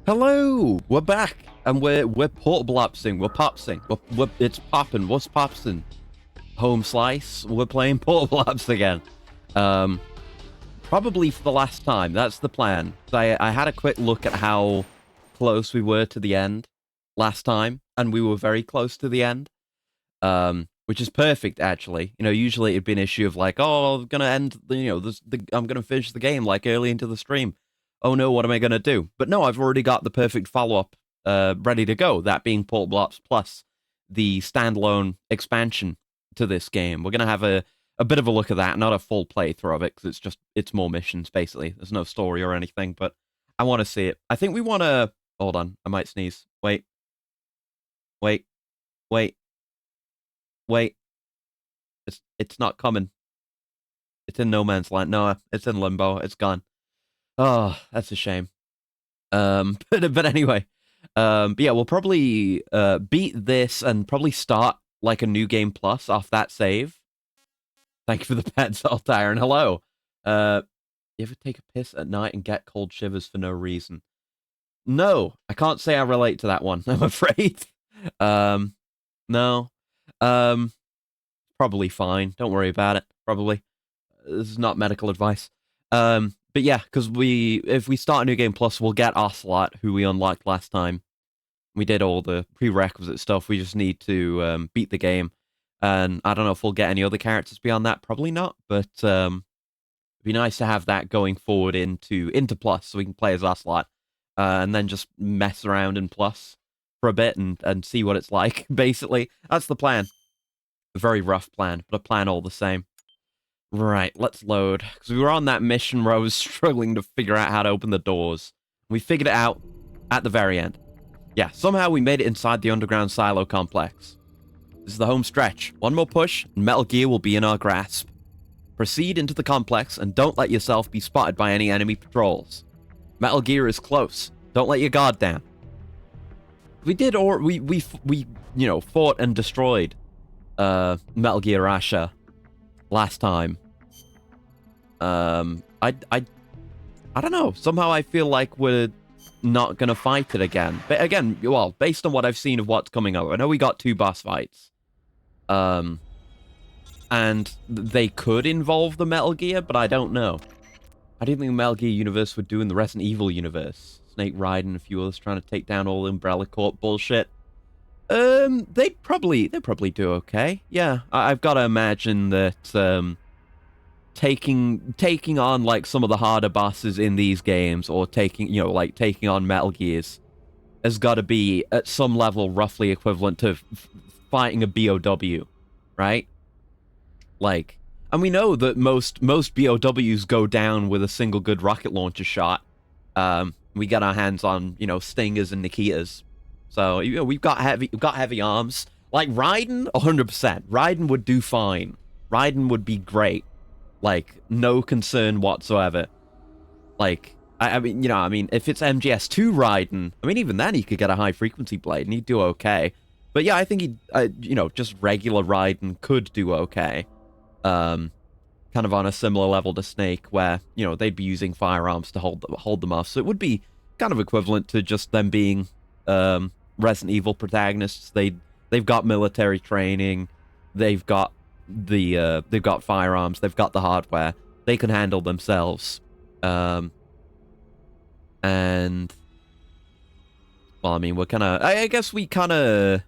Hello, we're back, and we're portable appsing, we're popsing, it's popping. What's popsing? Home slice. We're playing portable apps again. Probably for the last time. That's the plan. I had a quick look at how close we were to the end last time, and we were very close to the end. Which is perfect actually. Usually it'd be an issue of like, oh, I'm gonna end. I'm gonna finish the game like early into the stream. Oh no, what am I going to do? But no, I've already got the perfect follow-up ready to go, that being Portable Ops Plus, the standalone expansion to this game. We're going to have a bit of a look at that, not a full playthrough of it, because it's more missions, basically. There's no story or anything, but I want to see it. I think we want to... Hold on, I might sneeze. Wait. It's not coming. It's in no man's land. No, it's in limbo. It's gone. Oh, that's a shame. But anyway, but yeah, we'll probably beat this and probably start like a new game plus off that save. Thank you for the pet, Salt Iron. Hello. You ever take a piss at night and get cold shivers for no reason? No, I can't say I relate to that one, I'm afraid. No. Probably fine. Don't worry about it. Probably. This is not medical advice. But yeah, because if we start a new game plus, we'll get Ocelot, who we unlocked last time. We did all the prerequisite stuff. We just need to beat the game. And I don't know if we'll get any other characters beyond that. Probably not. But it'd be nice to have that going forward into plus, so we can play as Ocelot. And then just mess around in plus for a bit and see what it's like, basically. That's the plan. A very rough plan, but a plan all the same. Right, let's load. Because we were on that mission where I was struggling to figure out how to open the doors. We figured it out at the very end. Yeah, somehow we made it inside the underground silo complex. This is the home stretch. One more push, and Metal Gear will be in our grasp. Proceed into the complex, and don't let yourself be spotted by any enemy patrols. Metal Gear is close. Don't let your guard down. We did, or we fought and destroyed Metal Gear Asha last time. I don't know. Somehow I feel like we're not gonna fight it again. But again, well, based on what I've seen of what's coming up, I know we got 2 boss fights. And they could involve the Metal Gear, but I don't know. I didn't think the Metal Gear universe would do in the Resident Evil universe. Snake Raiden and a few others trying to take down all the Umbrella Corp bullshit. They'd probably do okay. Yeah, I've got to imagine that taking on like some of the harder bosses in these games, or taking on Metal Gears, has got to be at some level roughly equivalent to fighting a BOW, right? Like, and we know that most BOWs go down with a single good rocket launcher shot. We get our hands on Stingers and Nikitas. So we've got heavy arms. Like Raiden, 100%. Raiden would do fine. Raiden would be great. Like, no concern whatsoever. Like, I mean, if it's MGS2 Raiden, I mean, even then he could get a high frequency blade and he'd do okay. But yeah, I think he'd, just regular Raiden could do okay. Kind of on a similar level to Snake, where, they'd be using firearms to hold them off. So it would be kind of equivalent to just them being, Resident Evil protagonists. They've got military training, they've got firearms, they've got the hardware, they can handle themselves. And well, I mean, I guess we kind of,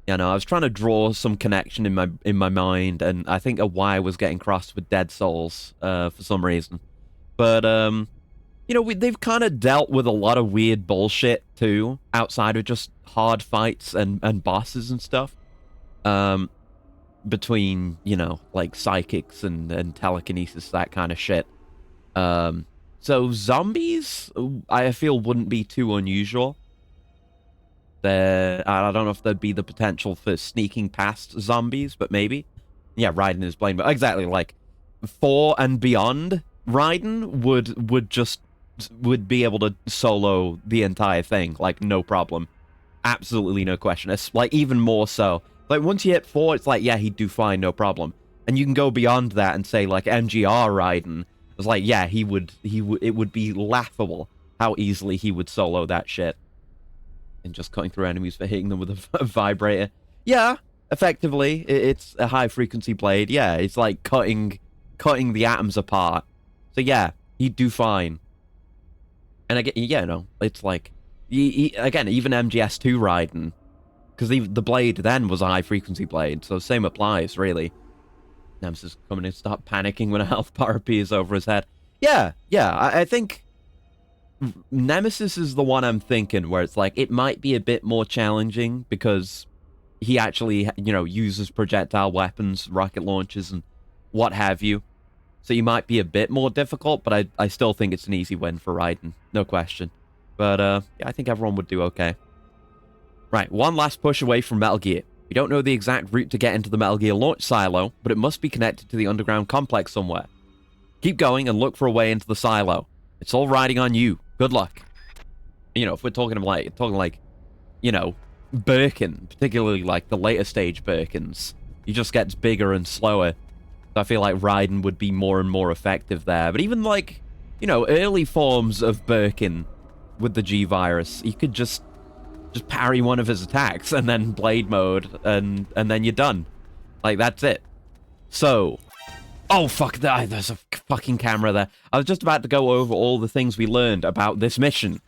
I was trying to draw some connection in my mind, and I think a Y was getting crossed with Dead Souls for some reason. But they've kind of dealt with a lot of weird bullshit, too, outside of just hard fights and bosses and stuff. Between, like, psychics and telekinesis, that kind of shit. So zombies, I feel, wouldn't be too unusual. I don't know if there'd be the potential for sneaking past zombies, but maybe. Yeah, Raiden is blamed. Exactly, like, 4 and beyond, Raiden would be able to solo the entire thing, like, no problem. Absolutely no question. It's, like, even more so. Like, once you hit 4, it's like, yeah, he'd do fine, no problem. And you can go beyond that and say, like, MGR Raiden. It's like, yeah, it would be laughable. how easily he would solo that shit. And just cutting through enemies for hitting them with a vibrator. Yeah, effectively, it's a high-frequency blade. Yeah, it's like cutting the atoms apart. So yeah, he'd do fine. And again, yeah, no, it's like... again, even MGS2 Raiden, because the blade then was a high-frequency blade, so same applies, really. Nemesis coming in, start panicking when a health bar appears over his head. Yeah, I think Nemesis is the one I'm thinking, where it's like, it might be a bit more challenging, because he actually, you know, uses projectile weapons, rocket launchers, and what have you. So he might be a bit more difficult, but I still think it's an easy win for Raiden, no question. But, yeah, I think everyone would do okay. Right, one last push away from Metal Gear. We don't know the exact route to get into the Metal Gear launch silo, but it must be connected to the underground complex somewhere. Keep going and look for a way into the silo. It's all riding on you. Good luck. You know, if we're talking like, you know, Birkin, particularly like the later stage Birkins, he just gets bigger and slower. So I feel like Raiden would be more and more effective there. But even like, you know, early forms of Birkin with the G-Virus, you could just parry one of his attacks and then blade mode and then you're done. Like, that's it. So, oh fuck, there's a fucking camera there. I was just about to go over all the things we learned about this mission,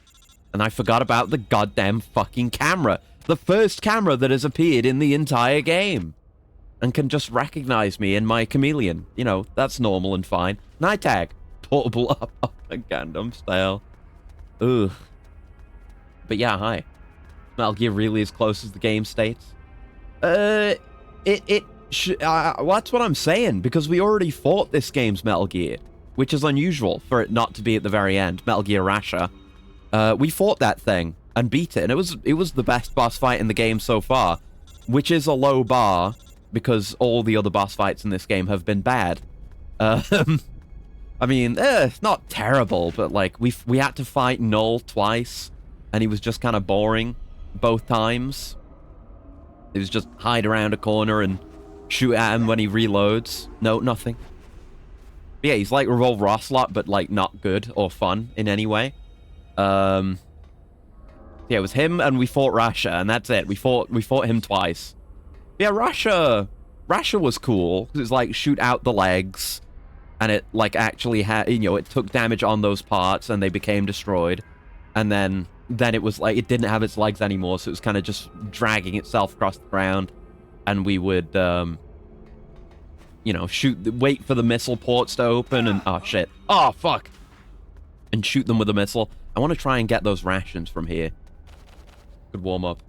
and I forgot about the goddamn fucking camera. The first camera that has appeared in the entire game and can just recognize me in my chameleon. You know, that's normal and fine. Night tag. Portable up Gundam style. Ugh. But yeah, hi. Metal Gear really as close as the game states? That's what I'm saying, because we already fought this game's Metal Gear, which is unusual for it not to be at the very end, Metal Gear Rasha. We fought that thing and beat it, and it was the best boss fight in the game so far, which is a low bar, because all the other boss fights in this game have been bad. I mean, it's not terrible, but like, we had to fight Null twice, and he was just kind of boring both times. It was just hide around a corner and shoot at him when he reloads. No, nothing. But yeah, he's like Revolver Ocelot, but like not good or fun in any way. Yeah, it was him, and we fought Rasha, and that's it. We fought him twice. Yeah, Rasha was cool, because it's like shoot out the legs, and it like actually had, you know, it took damage on those parts, and they became destroyed, and then it was like, it didn't have its legs anymore, so it was kind of just dragging itself across the ground, and we would, you know, wait for the missile ports to open, and, oh shit, oh fuck, and shoot them with a missile. I want to try and get those rations from here. Good warm up.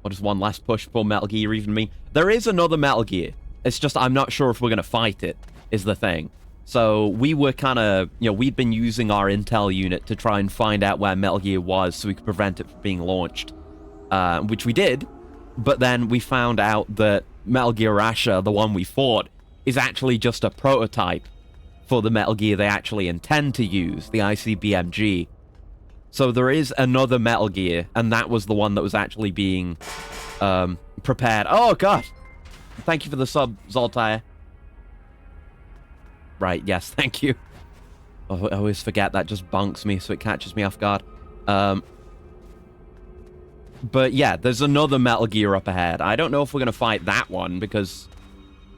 Or just one last push for Metal Gear even me. There is another Metal Gear. It's just I'm not sure if we're going to fight it, is the thing. So we were kind of, you know, we'd been using our intel unit to try and find out where Metal Gear was so we could prevent it from being launched. Which we did, but then we found out that Metal Gear Rasha, the one we fought, is actually just a prototype for the Metal Gear they actually intend to use, the ICBMG. So there is another Metal Gear, and that was the one that was actually being prepared. Oh, God! Thank you for the sub, Zoltire. Right, yes, thank you. Oh, I always forget that just bunks me, so it catches me off guard. But yeah, there's another Metal Gear up ahead. I don't know if we're going to fight that one, because...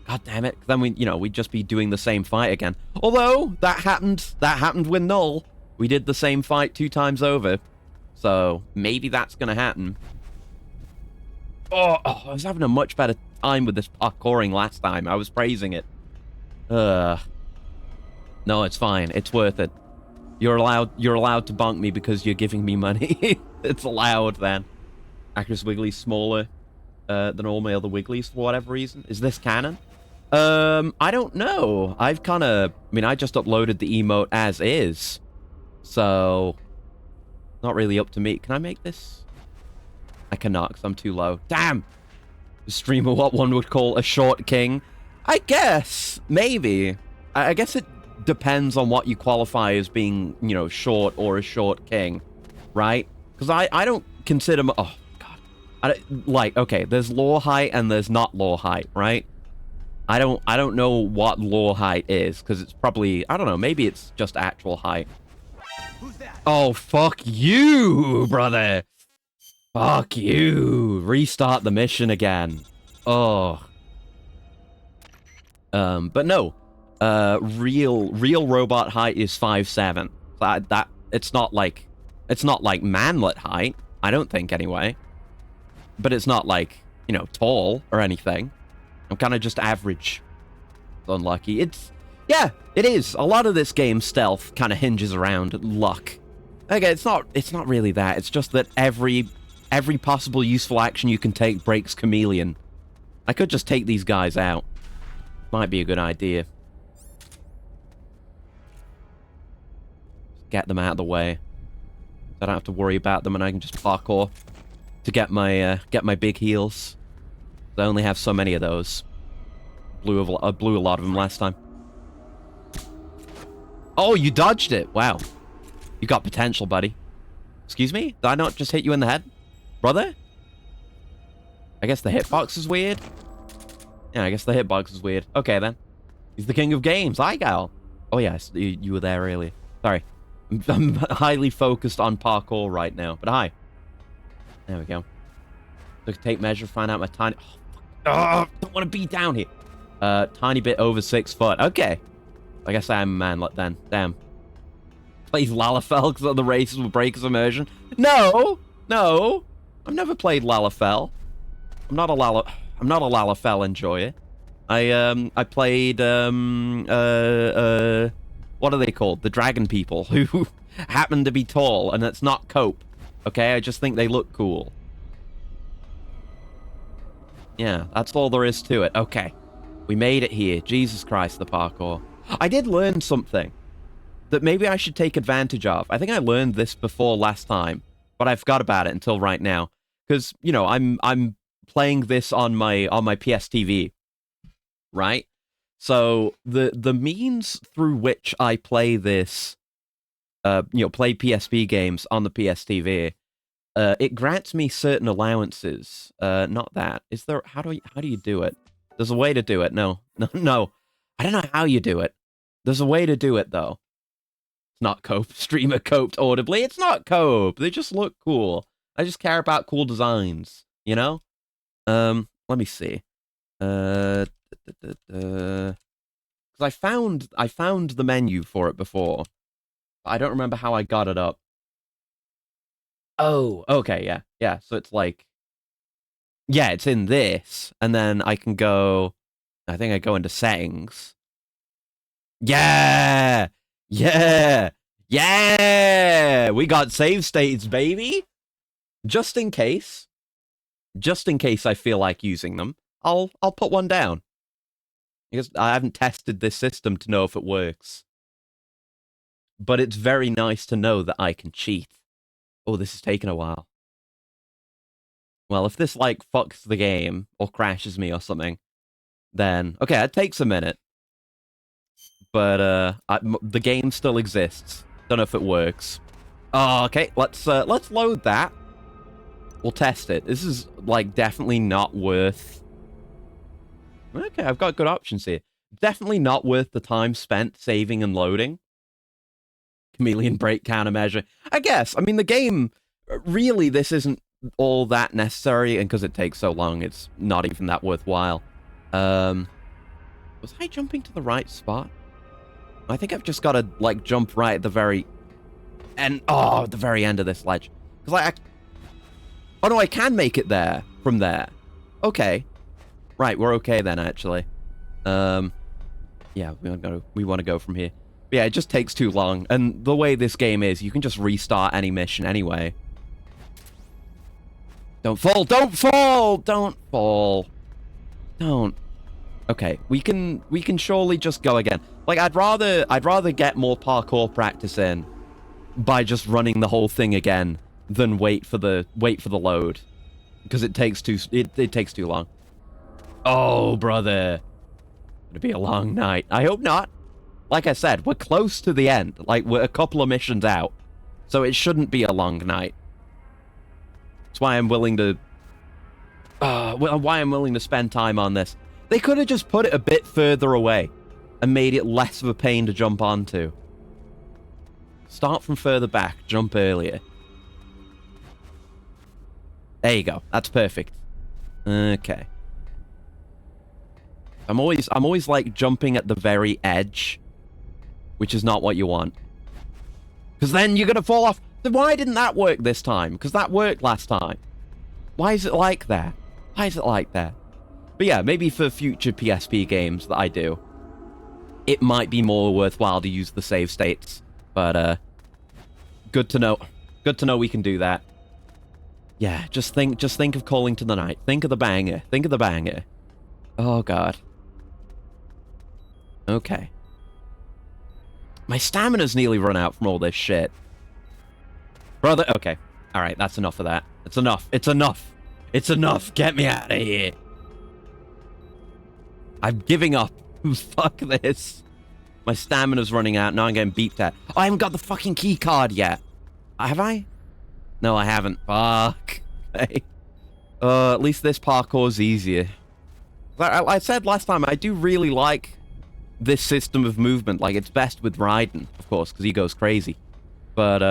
God damn it. Then we'd just be doing the same fight again. Although, that happened with Null. We did the same fight 2 times over. So, maybe that's going to happen. Oh, I was having a much better time with this parkouring last time. I was praising it. No, it's fine. It's worth it. You're allowed to bonk me because you're giving me money. It's allowed, then. Actress Wiggly's smaller than all my other Wigglies for whatever reason. Is this canon? I don't know. I just uploaded the emote as is. So, not really up to me. Can I make this? I cannot because I'm too low. Damn! Streamer, what one would call a short king. I guess. Maybe. I guess it depends on what you qualify as being, you know, short or a short king. Right? Because I don't consider... Oh, God. Okay, there's lore height and there's not lore height, right? I don't know what lore height is, because it's probably... I don't know, maybe it's just actual height. Oh, fuck you, brother. Fuck you. Restart the mission again. Oh. But no. Real robot height is 5'7". That it's not like manlet height. I don't think anyway. But it's not like, you know, tall or anything. I'm kind of just average. Unlucky. Yeah, it is. A lot of this game's stealth kind of hinges around luck. Okay, it's not really that. It's just that every possible useful action you can take breaks Chameleon. I could just take these guys out. Might be a good idea. Get them out of the way. I don't have to worry about them, and I can just parkour to get my big heals. I only have so many of those. Blew a lot of them last time. Oh, you dodged it. Wow. You got potential, buddy. Excuse me? Did I not just hit you in the head? Brother? I guess the hitbox is weird. Yeah, I guess the hitbox is weird. Okay, then. He's the king of games. Hi, Gal. Oh, yes. You were there earlier. Sorry. I'm highly focused on parkour right now. But hi. There we go. Look, take measure, find out my tiny... Oh, don't want to be down here. Tiny bit over 6 foot. Okay. I guess I am a manlet then. Damn. Plays Lalafell because the races will break his immersion. No! No! I've never played Lalafell. I'm not a Lalafell enjoyer. I played, what are they called? The dragon people who happen to be tall, and it's not cope. Okay, I just think they look cool. Yeah, that's all there is to it. Okay. We made it here. Jesus Christ, the parkour. I did learn something that maybe I should take advantage of. I think I learned this before last time, but I forgot about it until right now. Because, you know, I'm playing this on my PS TV, right? So the means through which I play this, you know, play PSP games on the PS TV, it grants me certain allowances. Not that. Is there? How do you do it? There's a way to do it. No. I don't know how you do it. There's a way to do it though. It's not cope. Streamer coped audibly. It's not cope. They just look cool. I just care about cool designs. You know. Let me see. Because I found the menu for it before. I don't remember how I got it up. Oh, okay, yeah. So it's like, yeah, it's in this, and then I can go. I think I go into settings. Yeah. We got save states, baby. Just in case I feel like using them, I'll put one down. Because I haven't tested this system to know if it works. But it's very nice to know that I can cheat. Oh, this is taking a while. Well, if this, like, fucks the game, or crashes me or something, then... Okay, it takes a minute. But, the game still exists. Don't know if it works. Oh, okay, let's load that. We'll test it. This is, like, definitely not worth... Okay, I've got good options here. Definitely not worth the time spent saving and loading. Chameleon break countermeasure. I guess. I mean, the game, really, this isn't all that necessary, and because it takes so long, it's not even that worthwhile. Was I jumping to the right spot? I think I've just got to, like, jump right at the very end. Oh, at the very end of this ledge. Because, like, oh, no, I can make it there from there. Okay. Right, we're okay then, actually. Yeah, we want to go from here. But yeah, it just takes too long. And the way this game is, you can just restart any mission anyway. Don't fall! Don't fall! Don't fall! Don't. Okay, we can surely just go again. Like, I'd rather get more parkour practice in by just running the whole thing again than wait for the load, because it takes too long. Oh, brother. It'll be a long night. I hope not. Like I said, we're close to the end. Like, we're a couple of missions out. So it shouldn't be a long night. That's why I'm willing to... why I'm willing to spend time on this. They could have just put it a bit further away and made it less of a pain to jump onto. Start from further back. Jump earlier. There you go. That's perfect. Okay. I'm always like jumping at the very edge, which is not what you want. Because then you're gonna fall off. Then why didn't that work this time? Because that worked last time. Why is it like that? Why is it like that? But yeah, maybe for future PSP games that I do, it might be more worthwhile to use the save states. But good to know. Good to know we can do that. Yeah, just think of Calling to the Night. Think of the banger. Think of the banger. Oh god. Okay. My stamina's nearly run out from all this shit. Brother, okay. Alright, that's enough of that. It's enough. It's enough. It's enough. Get me out of here. I'm giving up. Fuck this. My stamina's running out. Now I'm getting beeped at. Oh, I haven't got the fucking key card yet. Have I? No, I haven't. Fuck. Okay. At least this parkour's easier. Like I said last time, I do really like this system of movement. Like, it's best with Raiden, of course, because he goes crazy. But,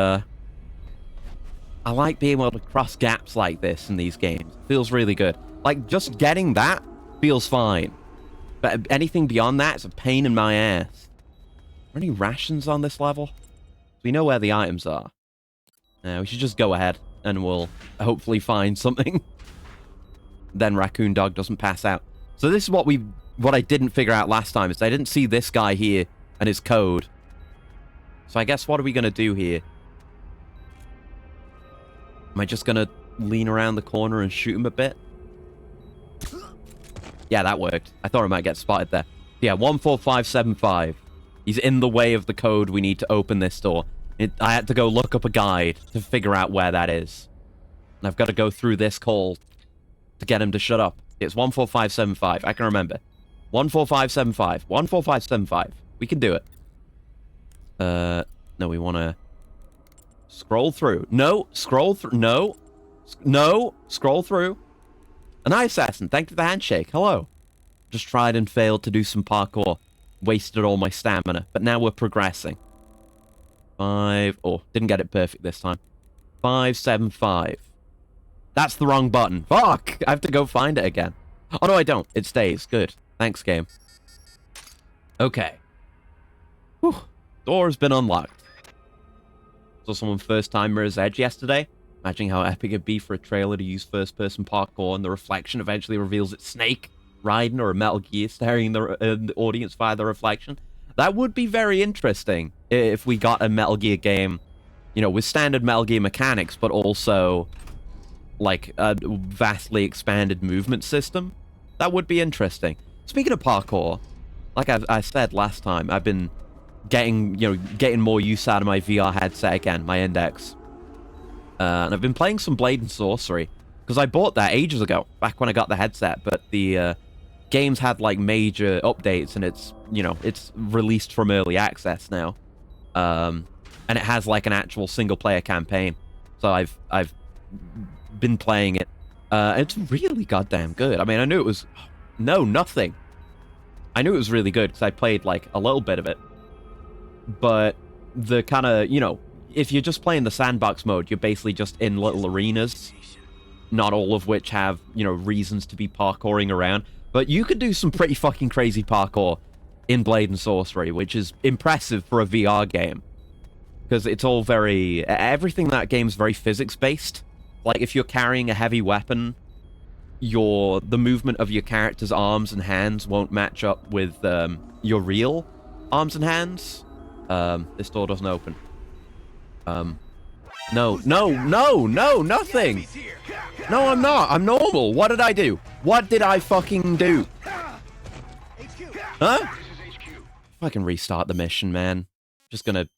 I like being able to cross gaps like this in these games. It feels really good. Like, just getting that feels fine. But anything beyond that is a pain in my ass. Are there any rations on this level? We know where the items are. We should just go ahead, and we'll hopefully find something. Then Raccoon Dog doesn't pass out. So this is what I didn't figure out last time, is I didn't see this guy here and his code. So I guess what are we going to do here? Am I just going to lean around the corner and shoot him a bit? Yeah, that worked. I thought I might get spotted there. Yeah, 14575. He's in the way of the code we need to open this door. I had to go look up a guide to figure out where that is. And I've got to go through this call to get him to shut up. It's 14575. I can remember. 14575. 14575. We can do it. No, we want to scroll through. No, scroll through. No. No, scroll through. An eye assassin. Thank you for the handshake. Hello. Just tried and failed to do some parkour. Wasted all my stamina. But now we're progressing. 5. Oh, didn't get it perfect this time. 575. That's the wrong button. Fuck! I have to go find it again. Oh, no, I don't. It stays. Good. Thanks, game. Okay. Whew. Door's been unlocked. Saw someone first time Mirror's Edge yesterday. Imagining how epic it'd be for a trailer to use first-person parkour and the reflection eventually reveals it's Snake, Raiden, or a Metal Gear staring the audience via the reflection. That would be very interesting if we got a Metal Gear game, you know, with standard Metal Gear mechanics, but also like a vastly expanded movement system. That would be interesting. Speaking of parkour, like I said last time, I've been getting more use out of my VR headset again, my Index. And I've been playing some Blade and Sorcery, because I bought that ages ago, back when I got the headset, but the game's had like major updates, and it's, you know, it's released from early access now. And it has like an actual single-player campaign. So I've been playing it. It's really goddamn good. I mean, I knew it was... No, nothing. I knew it was really good, because I played like a little bit of it. But the kind of, you know, if you're just playing the sandbox mode, you're basically just in little arenas, not all of which have, you know, reasons to be parkouring around. But you could do some pretty fucking crazy parkour in Blade and Sorcery, which is impressive for a VR game. Because it's all very... Everything in that game's very physics-based. Like, if you're carrying a heavy weapon, the movement of your character's arms and hands won't match up with your real arms and hands. This door doesn't open. No, nothing! No, I'm not. I'm normal. What did I do? What did I fucking do? Huh? If I can restart the mission, man. Just gonna...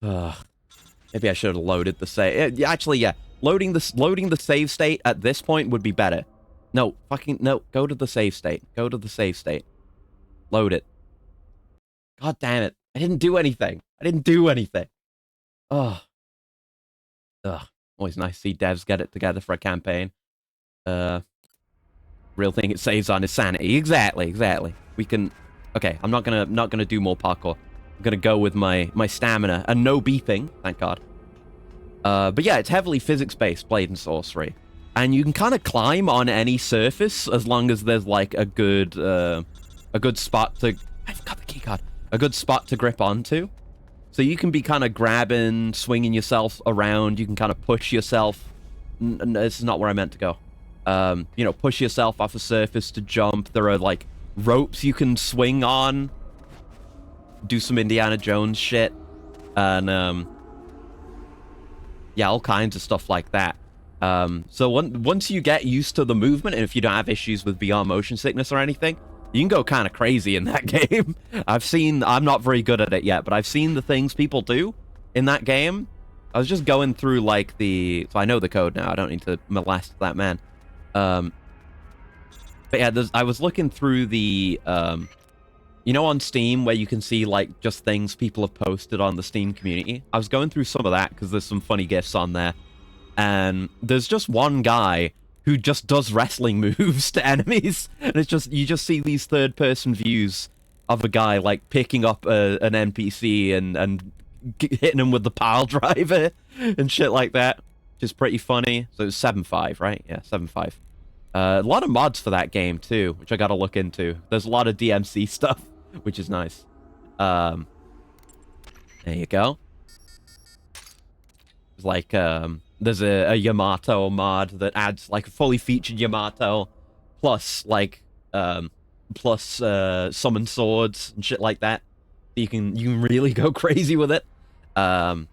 maybe I should have loaded the save. Actually, yeah. Loading the save state at this point would be better. No, fucking... No, go to the save state. Go to the save state. Load it. God damn it. I didn't do anything. I didn't do anything. Ugh. Always nice to see devs get it together for a campaign. Real thing it saves on is sanity. Exactly. We can... Okay, I'm not gonna do more parkour. gonna go with my stamina and no beeping, thank God. But yeah, it's heavily physics-based, Blade and Sorcery, and you can kind of climb on any surface as long as there's like a good spot to. I've got the keycard. A good spot to grip onto, so you can be kind of grabbing, swinging yourself around. You can kind of push yourself. This is not where I meant to go. You know, push yourself off a surface to jump. There are like ropes you can swing on. Do some Indiana Jones shit, and yeah, all kinds of stuff like that. So once you get used to the movement, and if you don't have issues with VR motion sickness or anything, you can go kind of crazy in that game. I'm not very good at it yet, but I've seen the things people do in that game. I was just going through like so I know the code now. I don't need to molest that man. But yeah, I was looking through the, you know, on Steam where you can see like just things people have posted on the Steam community. I was going through some of that because there's some funny GIFs on there. And there's just one guy who just does wrestling moves to enemies. And it's just, you just see these third-person views of a guy, like, picking up an NPC and hitting him with the pile driver and shit like that. Which is pretty funny. So it's 7.5, right? Yeah, 7.5. A lot of mods for that game, too, which I gotta look into. There's a lot of DMC stuff, which is nice. There you go. It's like, there's a Yamato mod that adds like a fully featured Yamato plus like summon swords and shit like that. You can really go crazy with it. Spellborg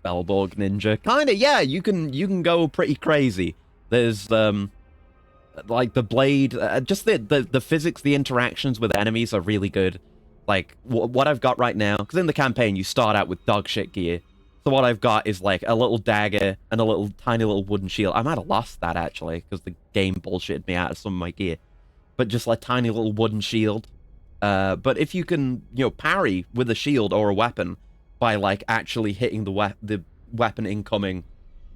Ninja. Kinda, yeah, you can go pretty crazy. There's like the blade, just the physics, the interactions with enemies are really good. Like what I've got right now, because in the campaign you start out with dog shit gear. So what I've got is like a little dagger and a tiny little wooden shield. I might have lost that actually because the game bullshitted me out of some of my gear. But just like tiny little wooden shield. But if you can, you know, parry with a shield or a weapon by like actually hitting the weapon incoming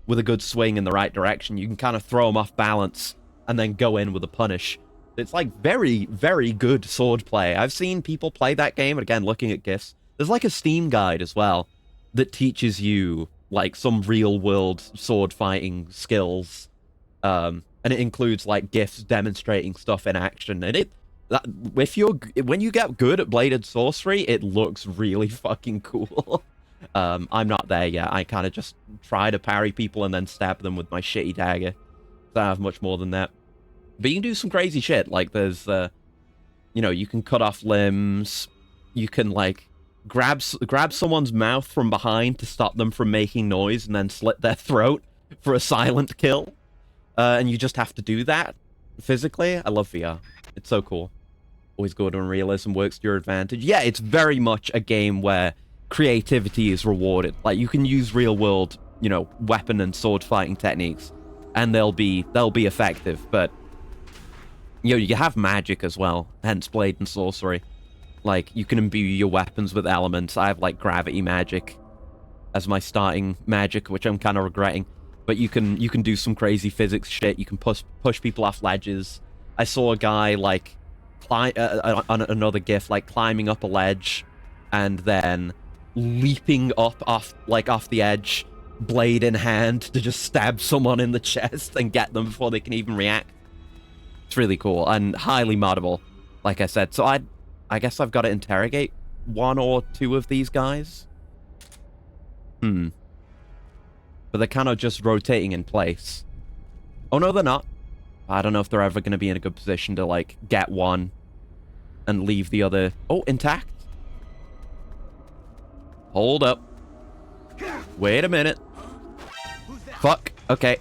with a good swing in the right direction, you can kind of throw them off balance and then go in with a punish. It's like very, very good sword play. I've seen people play that game, and again, looking at GIFs. There's like a Steam guide as well that teaches you like some real-world sword fighting skills, and it includes like GIFs demonstrating stuff in action. And when you get good at bladed sorcery, it looks really fucking cool. I'm not there yet. I kind of just try to parry people and then stab them with my shitty dagger. I don't have much more than that. But you can do some crazy shit. Like there's, you know, you can cut off limbs. You can like grab someone's mouth from behind to stop them from making noise and then slit their throat for a silent kill. And you just have to do that physically. I love VR. It's so cool. Always good when realism works to your advantage. Yeah, it's very much a game where creativity is rewarded. Like you can use real world, you know, weapon and sword fighting techniques and they'll be effective, but you know, you have magic as well, hence blade and sorcery. Like, you can imbue your weapons with elements. I have, like, gravity magic as my starting magic, which I'm kind of regretting. But you can do some crazy physics shit. You can push people off ledges. I saw a guy, like, on another GIF, like, climbing up a ledge and then leaping up off the edge, blade in hand, to just stab someone in the chest and get them before they can even react. It's really cool and highly moddable, like I said. So I guess I've got to interrogate one or two of these guys. But they're kind of just rotating in place. Oh, no, they're not. I don't know if they're ever going to be in a good position to, like, get one and leave the other... Oh, intact. Hold up. Wait a minute. Fuck. Okay.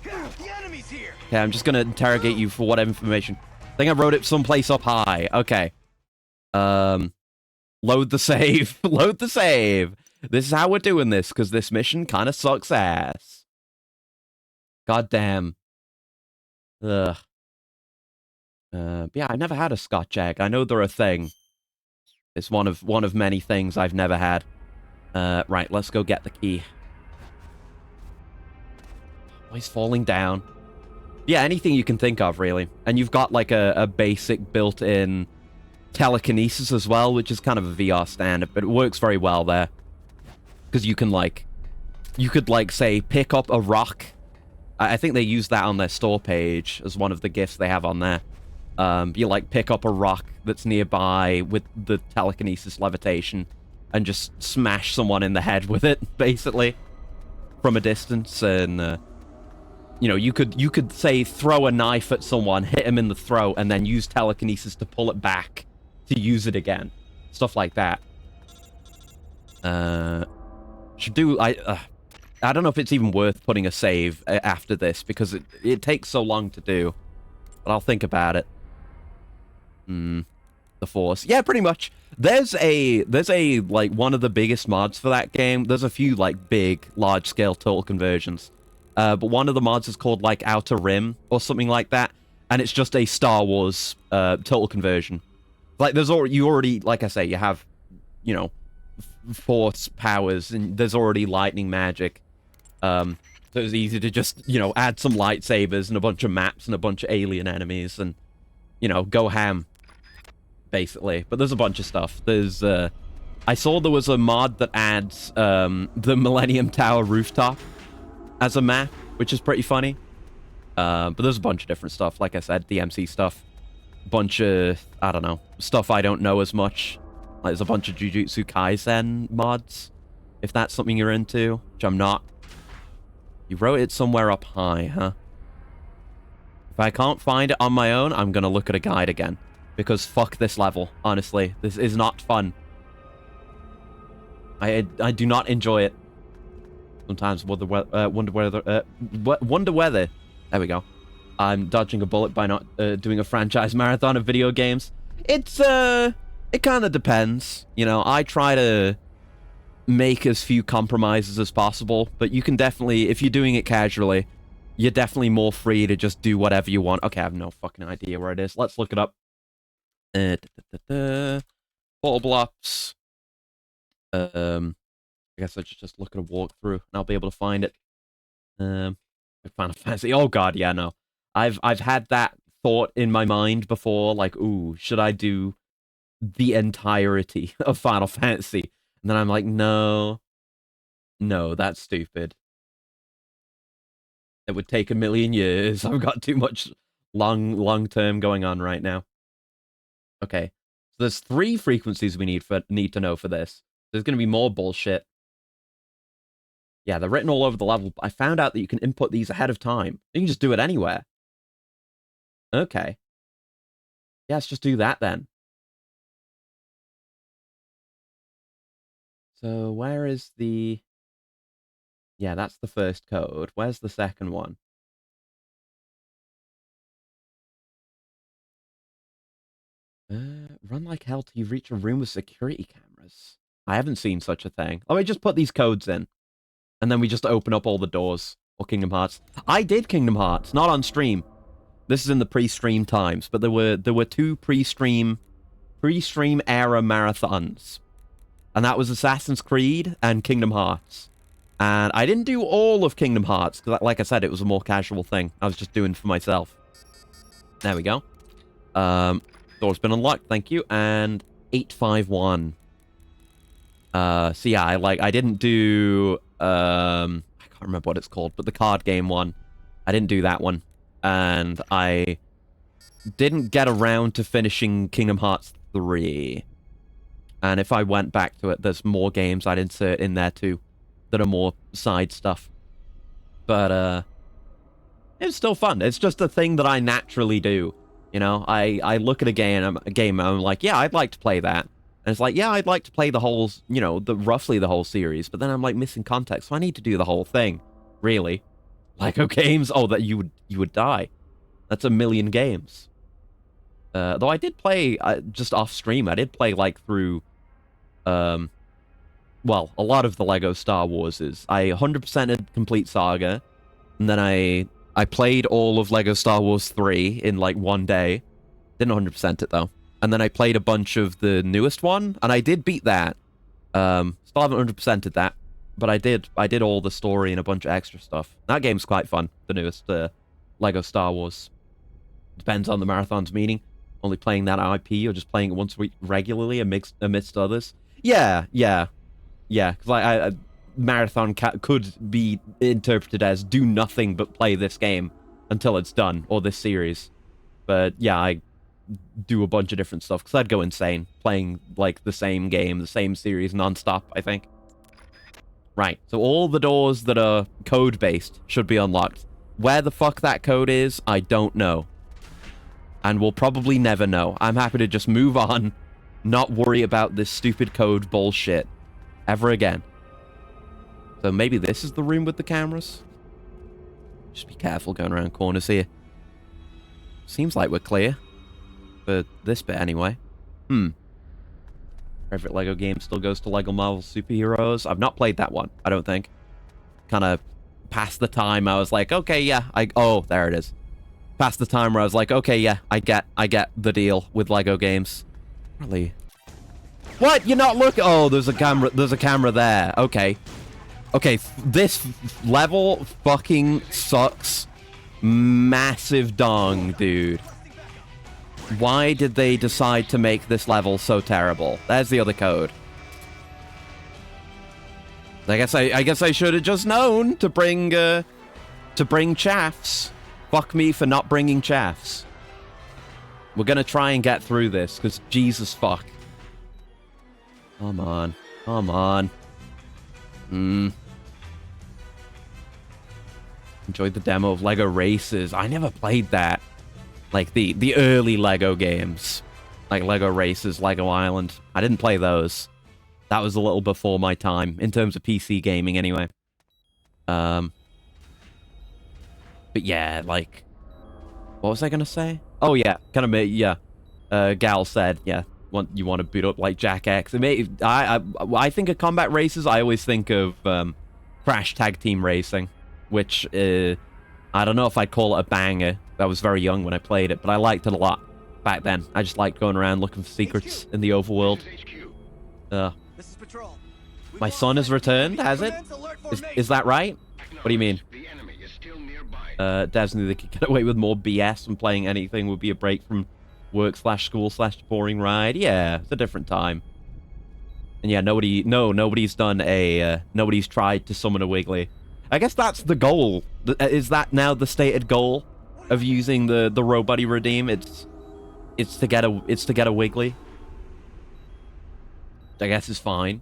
Okay, I'm just going to interrogate you for what information. I think I wrote it someplace up high. Okay. Load the save. Load the save. This is how we're doing this, because this mission kind of sucks ass. God damn. Ugh. Yeah, I never had a Scotch egg. I know they're a thing. It's one of many things I've never had. Right, let's go get the key. Oh, he's falling down. Yeah, anything you can think of, really. And you've got, like, a basic built-in telekinesis as well, which is kind of a VR standard, but it works very well there. Because you can, like, you could, like, say, pick up a rock. I think they use that on their store page as one of the gifts they have on there. You, like, pick up a rock that's nearby with the telekinesis levitation and just smash someone in the head with it, basically, from a distance. And, you know, you could, say, throw a knife at someone, hit him in the throat, and then use telekinesis to pull it back to use it again. Stuff like that. Should do... I don't know if it's even worth putting a save after this, because it takes so long to do. But I'll think about it. The Force. Yeah, pretty much. There's a, like, one of the biggest mods for that game. There's a few, like, big, large-scale total conversions. But one of the mods is called, like, Outer Rim, or something like that. And it's just a Star Wars, total conversion. Like, you already, like I say, you have, you know, Force powers, and there's already lightning magic. So it's easy to just, you know, add some lightsabers and a bunch of maps and a bunch of alien enemies and, you know, go ham, basically. But there's a bunch of stuff. There's, I saw there was a mod that adds, the Millennium Tower rooftop as a map, which is pretty funny. But there's a bunch of different stuff. Like I said, DMC stuff. Bunch of, I don't know, stuff I don't know as much. Like, there's a bunch of Jujutsu Kaisen mods, if that's something you're into, which I'm not. You wrote it somewhere up high, huh? If I can't find it on my own, I'm gonna look at a guide again. Because fuck this level, honestly. This is not fun. I do not enjoy it. Sometimes wonder whether... There we go. I'm dodging a bullet by not doing a franchise marathon of video games. It's, it kind of depends. You know, I try to make as few compromises as possible, but you can definitely, if you're doing it casually, you're definitely more free to just do whatever you want. Okay, I have no fucking idea where it is. Let's look it up. Portal blocks. I guess I should just look at a walkthrough and I'll be able to find it. Final Fantasy. Oh god, yeah, no. I've had that thought in my mind before, like, ooh, should I do the entirety of Final Fantasy? And then I'm like, no, that's stupid. It would take a million years. I've got too much long term going on right now. Okay, so there's 3 frequencies we need to know for this. There's going to be more bullshit. Yeah, they're written all over the level. I found out that you can input these ahead of time. You can just do it anywhere. Okay. Yeah, let's just do that then. So where is the... Yeah, that's the first code. Where's the second one? Run like hell till you reach a room with security cameras. I haven't seen such a thing. Oh, I just put these codes in. And then we just open up all the doors. Or Kingdom Hearts. I did Kingdom Hearts, not on stream. This is in the pre-stream times, but there were 2 pre-stream era marathons. And that was Assassin's Creed and Kingdom Hearts. And I didn't do all of Kingdom Hearts, because like I said, it was a more casual thing. I was just doing for myself. There we go. Door's been unlocked, thank you. And 851. So yeah, I didn't do, I can't remember what it's called, but the card game one. I didn't do that one. And I didn't get around to finishing Kingdom Hearts 3. And if I went back to it, there's more games I'd insert in there too that are more side stuff. But, it's still fun. It's just a thing that I naturally do. You know, I look at a game and I'm like, yeah, I'd like to play that. And it's like, yeah, I'd like to play the whole, you know, roughly the whole series. But then I'm like missing context, so I need to do the whole thing. Really. Lego games? Oh, that you would die. That's a million games. Though I did play, just off stream, I did play like through, well, a lot of the Lego Star Warses. I 100%ed Complete Saga, and then I played all of Lego Star Wars 3 in like one day. Didn't 100% it though. And then I played a bunch of the newest one, and I did beat that. Still haven't 100%ed that, but I did all the story and a bunch of extra stuff. That game's quite fun, the newest Lego Star Wars. Depends on the marathon's meaning. only playing that IP or just playing it once a week regularly amidst others. Yeah. Because I marathon could be interpreted as do nothing but play this game until it's done, or this series. But yeah, I do a bunch of different stuff because I'd go insane playing like the same game, the same series non-stop, I think. Right, so all the doors that are code-based should be unlocked. Where the fuck that code is, I don't know. And we'll probably never know. I'm happy to just move on, not worry about this stupid code bullshit ever again. So maybe this is the room with the cameras? Just be careful going around corners here. Seems like we're clear. For this bit, anyway. Favorite LEGO game still goes to LEGO Marvel Superheroes. I've not played that one, I don't think. Kind of past the time I was like, okay, yeah, oh, there it is. Past the time where I was like, okay, yeah, I get the deal with LEGO games. Really? What? You're not looking? Oh, there's a camera there. Okay. Okay, this level fucking sucks. Massive dong, dude. Why did they decide to make this level so terrible? There's the other code. I guess I should have just known to bring chaffs. Fuck me for not bringing chaffs. We're gonna try and get through this, because Jesus fuck. Come on. Come on. Enjoyed the demo of LEGO Races. I never played that. Like, the early LEGO games. Like LEGO Races, LEGO Island. I didn't play those. That was a little before my time, in terms of PC gaming, anyway. But yeah, like... What was I gonna say? Oh, yeah. Kind of, yeah. Gal said, yeah, you want to boot up like Jak X. I think of combat races, I always think of Crash Tag Team Racing, which, I don't know if I'd call it a banger. I was very young when I played it, but I liked it a lot back then. I just liked going around looking for secrets in the overworld. My son has returned, has it? Is that right? What do you mean? Devs knew they could get away with more BS and playing anything would be a break from work/school/boring ride. Yeah, it's a different time. And yeah, nobody's done a, nobody's tried to summon a Wiggly. I guess that's the goal. Is that now the stated goal of using the Robuddy Redeem? It's to get a Wiggly. I guess it's fine.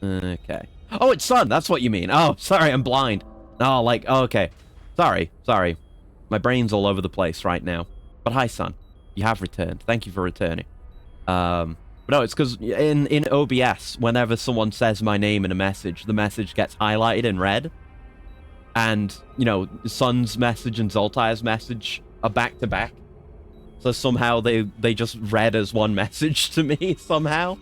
Okay. Oh, it's Sun. That's what you mean. Oh, sorry, I'm blind. Oh, like, oh, okay. Sorry. My brain's all over the place right now. But hi, Sun. You have returned. Thank you for returning. But no, it's because in OBS, whenever someone says my name in a message, the message gets highlighted in red. And, you know, Sun's message and Zoltire's message are back to back. So somehow they just read as one message to me, somehow.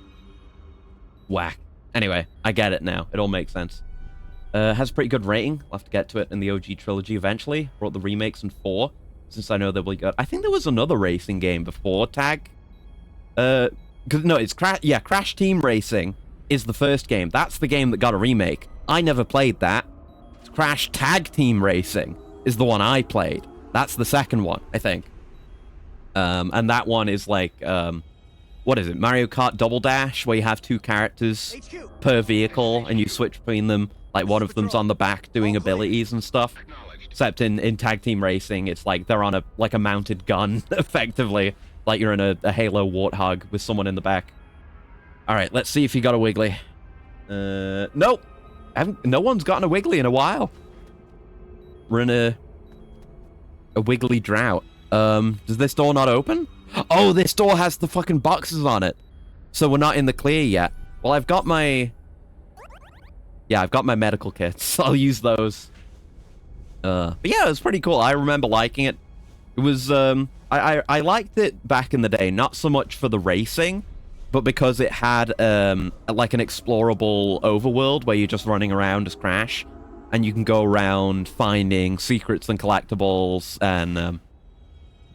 Whack. Anyway, I get it now. It all makes sense. Has a pretty good rating. I'll have to get to it in the OG trilogy eventually. Brought the remakes in 4, since I know they'll be good. I think there was another racing game before Tag. No, it's Crash Team Racing is the first game. That's the game that got a remake. I never played that. Crash Tag Team Racing is the one I played. That's the second one, I think. And that one is like, what is it? Mario Kart Double Dash, where you have 2 characters per vehicle, and you switch between them. Like, one of them's on the back doing abilities and stuff. Except in Tag Team Racing, it's like they're on a mounted gun, effectively. Like you're in a Halo Warthog with someone in the back. Alright, let's see if you got a Wiggly. Nope. No one's gotten a Wiggly in a while. We're in a Wiggly drought. Does this door not open? Oh, this door has the fucking boxes on it. So we're not in the clear yet. Well, I've got my... Yeah, I've got my medical kits. I'll use those. But yeah, it was pretty cool. I remember liking it. It was, I liked it back in the day, not so much for the racing, but because it had, like an explorable overworld where you're just running around as Crash, and you can go around finding secrets and collectibles, and,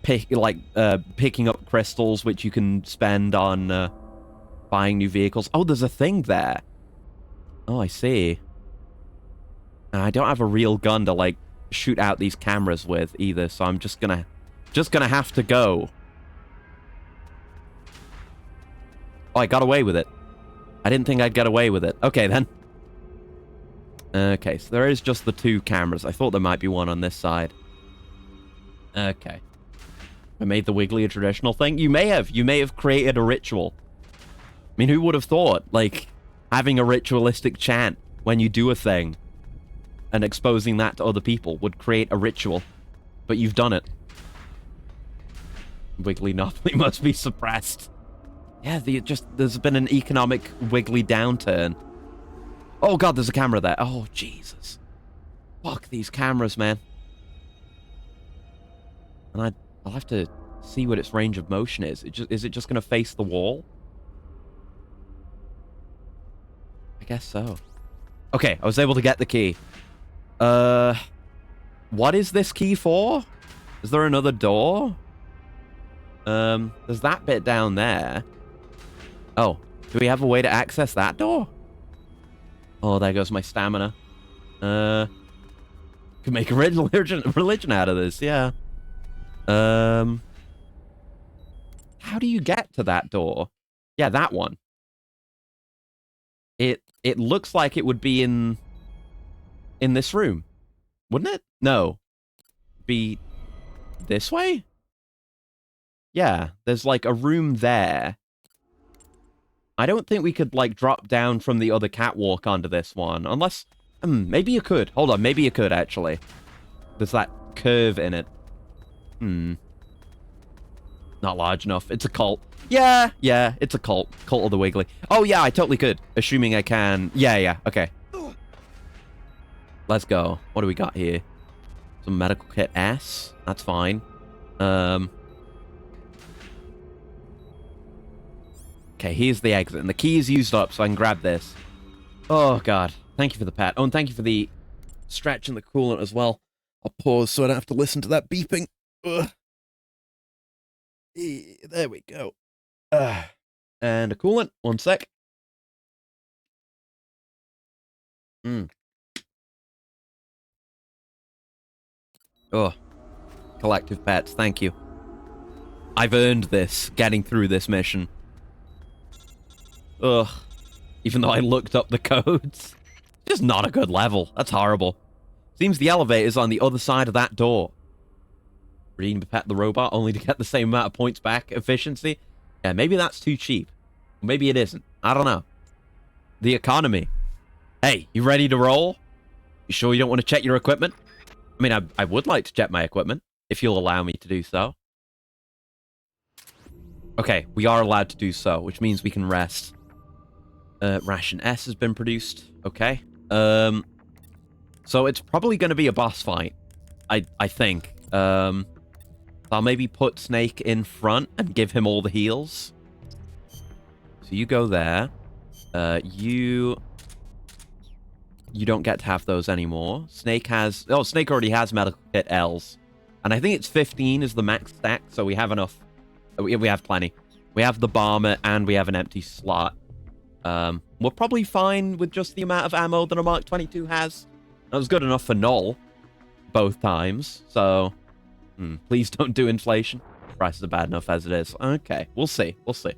picking up crystals, which you can spend on, buying new vehicles. Oh, there's a thing there. Oh, I see. I don't have a real gun to, like, shoot out these cameras with, either, so I'm just gonna have to go Oh, I got away with it. I didn't think I'd get away with it. Okay, then. Okay, so there is just the 2 cameras. I thought there might be one on this side. Okay. I made the Wiggly a traditional thing. You may have. You may have created a ritual. I mean, who would have thought, like, having a ritualistic chant when you do a thing and exposing that to other people would create a ritual. But you've done it. Wigglynopoly must be suppressed. Yeah, there's been an economic Wiggly downturn. Oh god, there's a camera there. Oh, Jesus. Fuck these cameras, man. And I'll have to see what its range of motion is. Is it just going to face the wall? I guess so. Okay, I was able to get the key. What is this key for? Is there another door? There's that bit down there. Oh, do we have a way to access that door? Oh, there goes my stamina. Could make a religion out of this, yeah. How do you get to that door? Yeah, that one. It looks like it would be in this room. Wouldn't it? No. Be this way? Yeah, there's like a room there. I don't think we could like drop down from the other catwalk onto this one. Unless, maybe you could. Hold on, maybe you could actually. There's that curve in it. Not large enough. It's a cult. Yeah, it's a cult. Cult of the Wiggly. Oh yeah, I totally could. Assuming I can. Yeah, okay. Let's go. What do we got here? Some medical kit S. That's fine. Okay, here's the exit. And the key is used up, so I can grab this. Oh, God. Thank you for the pat. Oh, and thank you for the stretch and the coolant as well. I'll pause so I don't have to listen to that beeping. Ugh. There we go. And a coolant. 1 sec. Oh. Collective pets. Thank you. I've earned this, getting through this mission. Ugh. Even though I looked up the codes. Just not a good level. That's horrible. Seems the elevator's on the other side of that door. Redeem Pet the robot only to get the same amount of points back. Efficiency? Yeah, maybe that's too cheap. Maybe it isn't. I don't know. The economy. Hey, you ready to roll? You sure you don't want to check your equipment? I mean, I would like to check my equipment, if you'll allow me to do so. Okay, we are allowed to do so, which means we can rest. Ration S has been produced. Okay. So it's probably going to be a boss fight. I think. I'll maybe put Snake in front and give him all the heals. So you go there. You don't get to have those anymore. Snake has... Oh, Snake already has medical kit Ls. And I think it's 15 is the max stack, so we have enough. We have plenty. We have the bomber and we have an empty slot. We're probably fine with just the amount of ammo that a Mark 22 has. That was good enough for Null both times, so please don't do inflation. Prices are bad enough as it is. Okay, we'll see. We'll see.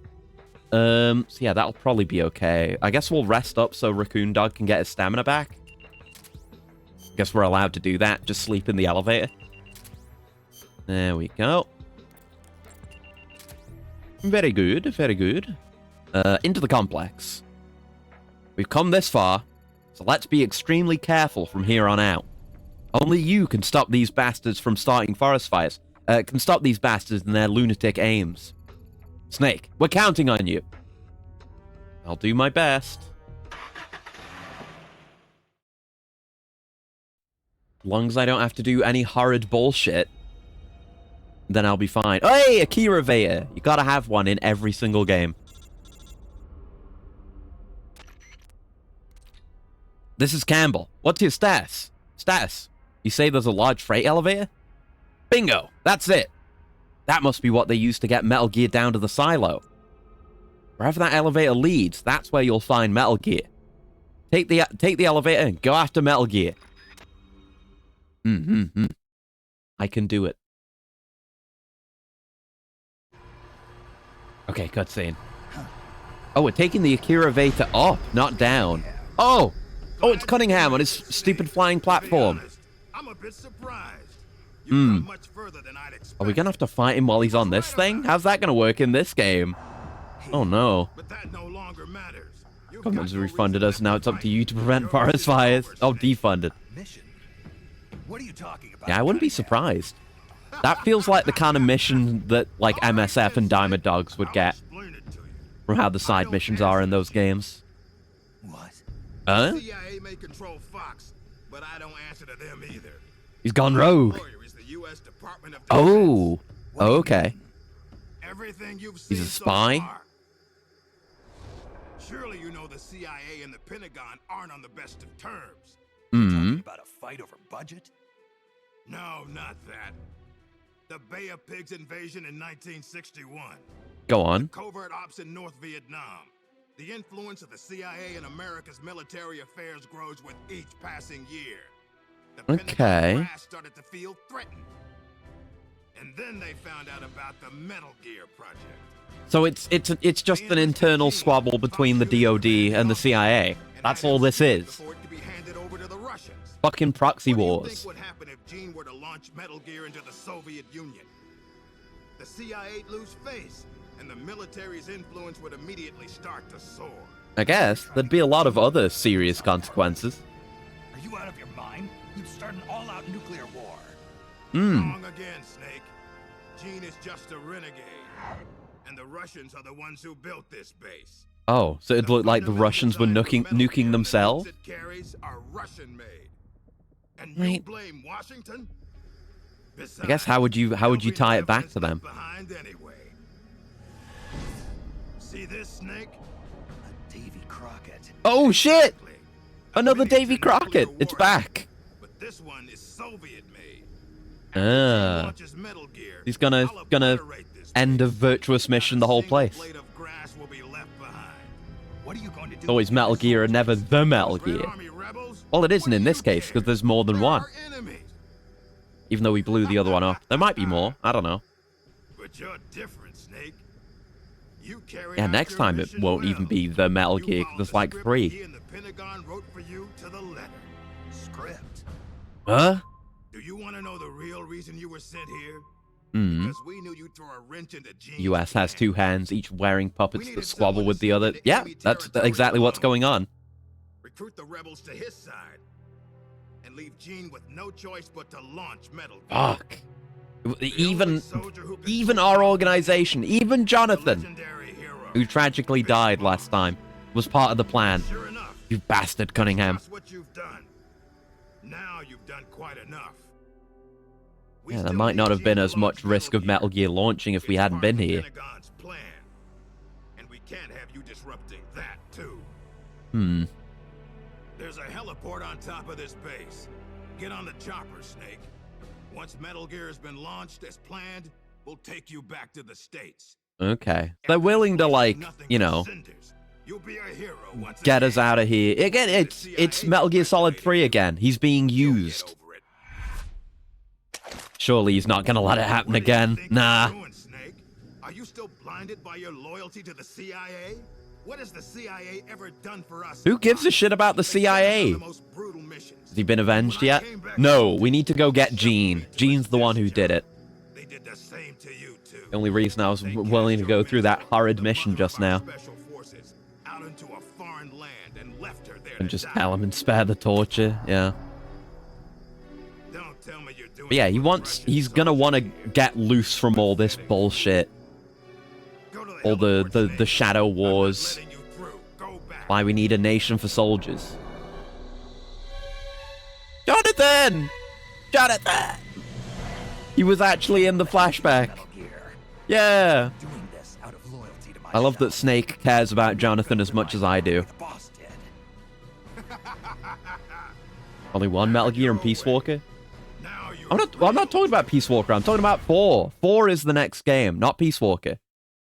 So yeah, that'll probably be okay. I guess we'll rest up so Raccoon Dog can get his stamina back. Guess we're allowed to do that. Just sleep in the elevator. There we go. Very good, very good. Into the complex. We've come this far, so let's be extremely careful from here on out. Only you can stop these bastards from starting forest fires. Can stop these bastards in their lunatic aims. Snake, we're counting on you. I'll do my best. As long as I don't have to do any horrid bullshit, then I'll be fine. Hey, a key reveyor. You gotta have one in every single game. This is Campbell. What's your status? Status? You say there's a large freight elevator? Bingo! That's it! That must be what they used to get Metal Gear down to the silo. Wherever that elevator leads, that's where you'll find Metal Gear. Take the elevator and go after Metal Gear. I can do it. Okay, cutscene. Oh, we're taking the Akira Veta up, not down. Oh! Oh, it's Cunningham on his stupid flying platform. I'm a bit surprised. You've gone much further than I'd expected. Are we gonna have to fight him while he's on this thing? How's that gonna work in this game? Oh no. But that no longer matters. Government's refunded us, now it's up to you to prevent forest fires. Oh, defunded. Mission? What are you talking about? Yeah, I wouldn't be surprised. That feels like the kind of mission that, like, MSF and Diamond Dogs would get from how the side missions are in those games. What? Huh? CIA may control Fox, but I don't answer to them either. He's gone rogue. Lawyer is the US Department of Oh. Oh, okay. Defense. Everything you've seen He's a so spy? far. Surely you know the CIA and the Pentagon aren't on the best of terms. Hmm. About a fight over budget? No, not that. The Bay of Pigs invasion in 1961. Go on. Covert ops in North Vietnam. The influence of the CIA in America's military affairs grows with each passing year. The Okay. Pentagon brass started to feel threatened. And then they found out about the Metal Gear project. So it's just an internal squabble between the DoD and the CIA. That's all this is. Before it could be handed over to the Russians. Fucking proxy What do you wars. think would happen if Gene were to launch Metal Gear into the Soviet Union? The CIA'd lose face, and the military's influence would immediately start to soar. I guess there'd be a lot of other serious consequences. Are you out of your mind? You'd start an all-out nuclear war. Wrong again, Snake. Gene is just a renegade. And the Russians are the ones who built this base. Oh, so it looked like the Russians were nuking themselves? It carries are Russian-made. And Right. you blame Washington? I guess how would you tie it back to them? Behind anyway. See this, Snake? A Davy Crockett. Oh shit! Exactly. Another Miniature Davy Crockett. nuclear It's warhead. back. But this one is Soviet-made. Ah. He's gonna end a virtuous mission the whole place. What are you going to do? Always Metal Gear and never the Metal Gear. Well, it isn't in this case, because there's more than one. Even though we blew the other one up. There might be more. I don't know. But you're different, Snake. You carry Yeah, out next your time it mission won't well. even be the Metal You Gear, 'cause followed there's the like script 3. he and the Pentagon wrote for you to the letter. Script. Huh? Do you want to know the real reason you were sent here? Hmm. Because we knew you'd throw a wrench into Gene's US has plan. 2 hands, each wearing puppets We that needed squabble someone with to the step other. into Yeah, enemy that's territory exactly what's alone. going on. Recruit the rebels to his side. And leave Gene with no choice but to launch Metal Gear. Fuck. The Even only soldier who can even stop our organization, even the Jonathan, legendary hero. who tragically died last time, was part of the plan. Sure enough, You bastard, Cunningham. that's what you've done. Now you've done quite enough. We Yeah, there still might not need have been Gene as to much launch risk of Metal Gear launching if we It's hadn't part been of the here. Pentagon's plan. And we can't have you disrupting that, too. Hmm. There's a heliport on top of this base. Get on the chopper, Snake. Once Metal Gear has been launched as planned, we'll take you back to the States. Okay. They're willing to, like, you know, You'll be a hero once get us again. out of here. Again, it's Metal Gear Solid 3 again. He's being You'll get used. over it. Surely he's not gonna let it happen What do you again. think Nah. you're doing, Snake? Are you still blinded by your loyalty to the CIA? What has the CIA ever done for us? Who gives a shit about the They sent us on CIA? the most brutal missions. Has he been avenged yet? No, we need to go get Gene. Gene's the one who did it. They did the same to you too. The only reason I was willing to go through that horrid mission just now. Special forces out into a foreign land and left her there And to just die. tell him and spare the torture. Yeah. Don't tell me you're doing But yeah, it he for wants. Russian He's gonna soldiers want to here. get loose from all this bullshit. Go to All heliport, the Snake. shadow I'm not wars. letting you through. Go back. Why we need a nation for soldiers. Jonathan! Jonathan! He was actually in the flashback. Metal Gear. Yeah. Doing this out of loyalty to I love that myself. Snake cares about Jonathan as much as I do. The boss did. Only one Metal Gear and Peace Walker? Now you're I'm not talking about Peace Walker, I'm talking about 4. 4 is the next game, not Peace Walker.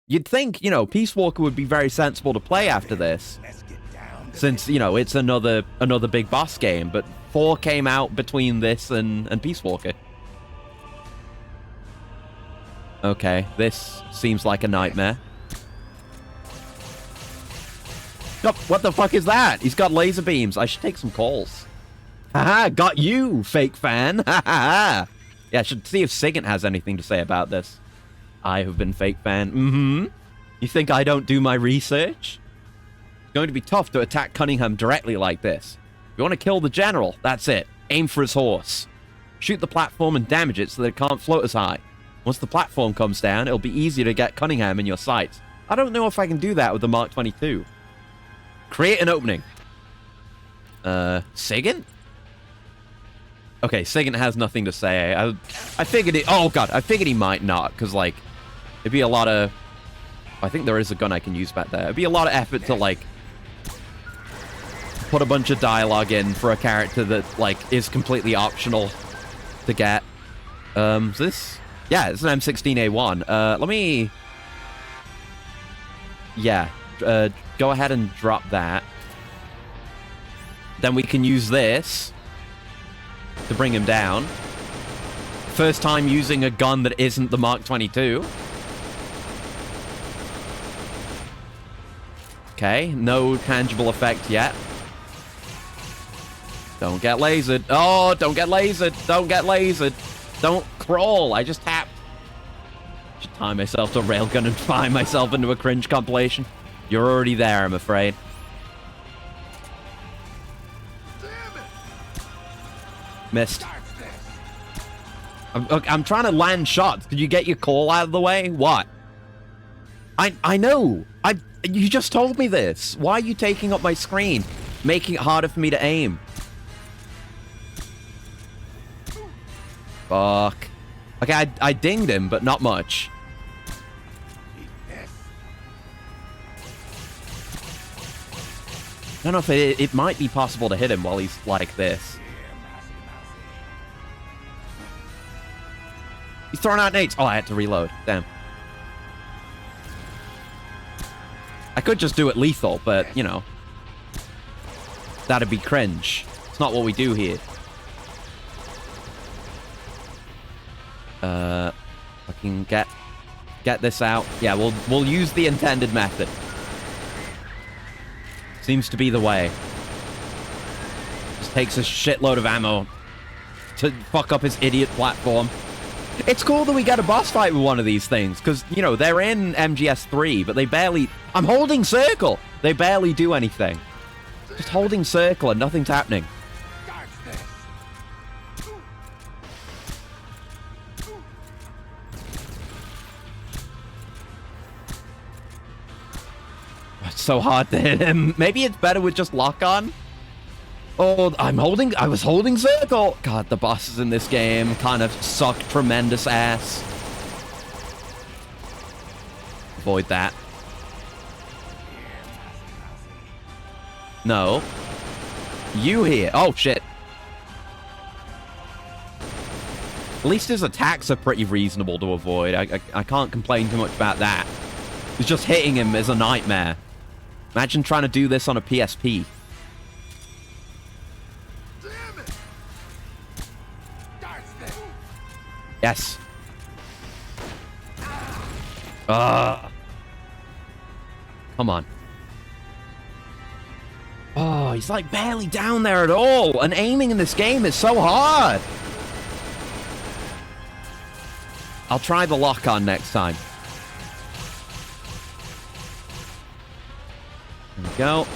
You'd think, you know, Peace Walker would be very sensible to play after this, Let's get down to since, you know, it's another big boss game, but 4 came out between this and Peace Walker. Okay, this seems like a nightmare. Oh, what the fuck is that? He's got laser beams. I should take some calls. Haha, got you, fake fan. Haha. Yeah, I should see if Sigint has anything to say about this. I have been fake fan. Mm-hmm. You think I don't do my research? It's going to be tough to attack Cunningham directly like this. If you want to kill the general, that's it. Aim for his horse. Shoot the platform and damage it so that it can't float as high. Once the platform comes down, it'll be easier to get Cunningham in your sights. I don't know if I can do that with the Mark 22. Create an opening. Sigint? Okay, Sigint has nothing to say. I figured it... Oh, God. I figured he might not, because, like, it'd be a lot of... I think there is a gun I can use back there. It'd be a lot of effort to, like, put a bunch of dialogue in for a character that, like, is completely optional to get. So this... Yeah, it's an M16A1. Let me... Yeah. Go ahead and drop that. Then we can use this to bring him down. First time using a gun that isn't the Mark 22. Okay, no tangible effect yet. Don't get lasered. Oh, don't get lasered. Don't get lasered. Don't crawl. I just tapped. Should tie myself to a railgun and find myself into a cringe compilation. You're already there, I'm afraid. Missed. I'm trying to land shots. Could you get your call out of the way? What? I know. You just told me this. Why are you taking up my screen? Making it harder for me to aim. Fuck. Okay, I dinged him, but not much. I don't know if it might be possible to hit him while he's like this. He's throwing out nades. Oh, I had to reload. Damn. I could just do it lethal, but, you know. That'd be cringe. It's not what we do here. I can get this out. Yeah, we'll use the intended method. Seems to be the way. Just takes a shitload of ammo to fuck up his idiot platform. It's cool that we get a boss fight with one of these things, because, you know, they're in MGS3, but they barely... I'm holding circle! They barely do anything. Just holding circle and nothing's happening. It's so hard to hit him. Maybe it's better with just lock on? Oh, I was holding circle. God, the bosses in this game kind of suck tremendous ass. Avoid that. No. You here. Oh, shit. At least his attacks are pretty reasonable to avoid. I can't complain too much about that. It's just hitting him is a nightmare. Imagine trying to do this on a PSP. Yes. Come on. Oh, he's like barely down there at all. And aiming in this game is so hard. I'll try the lock-on next time. There we go.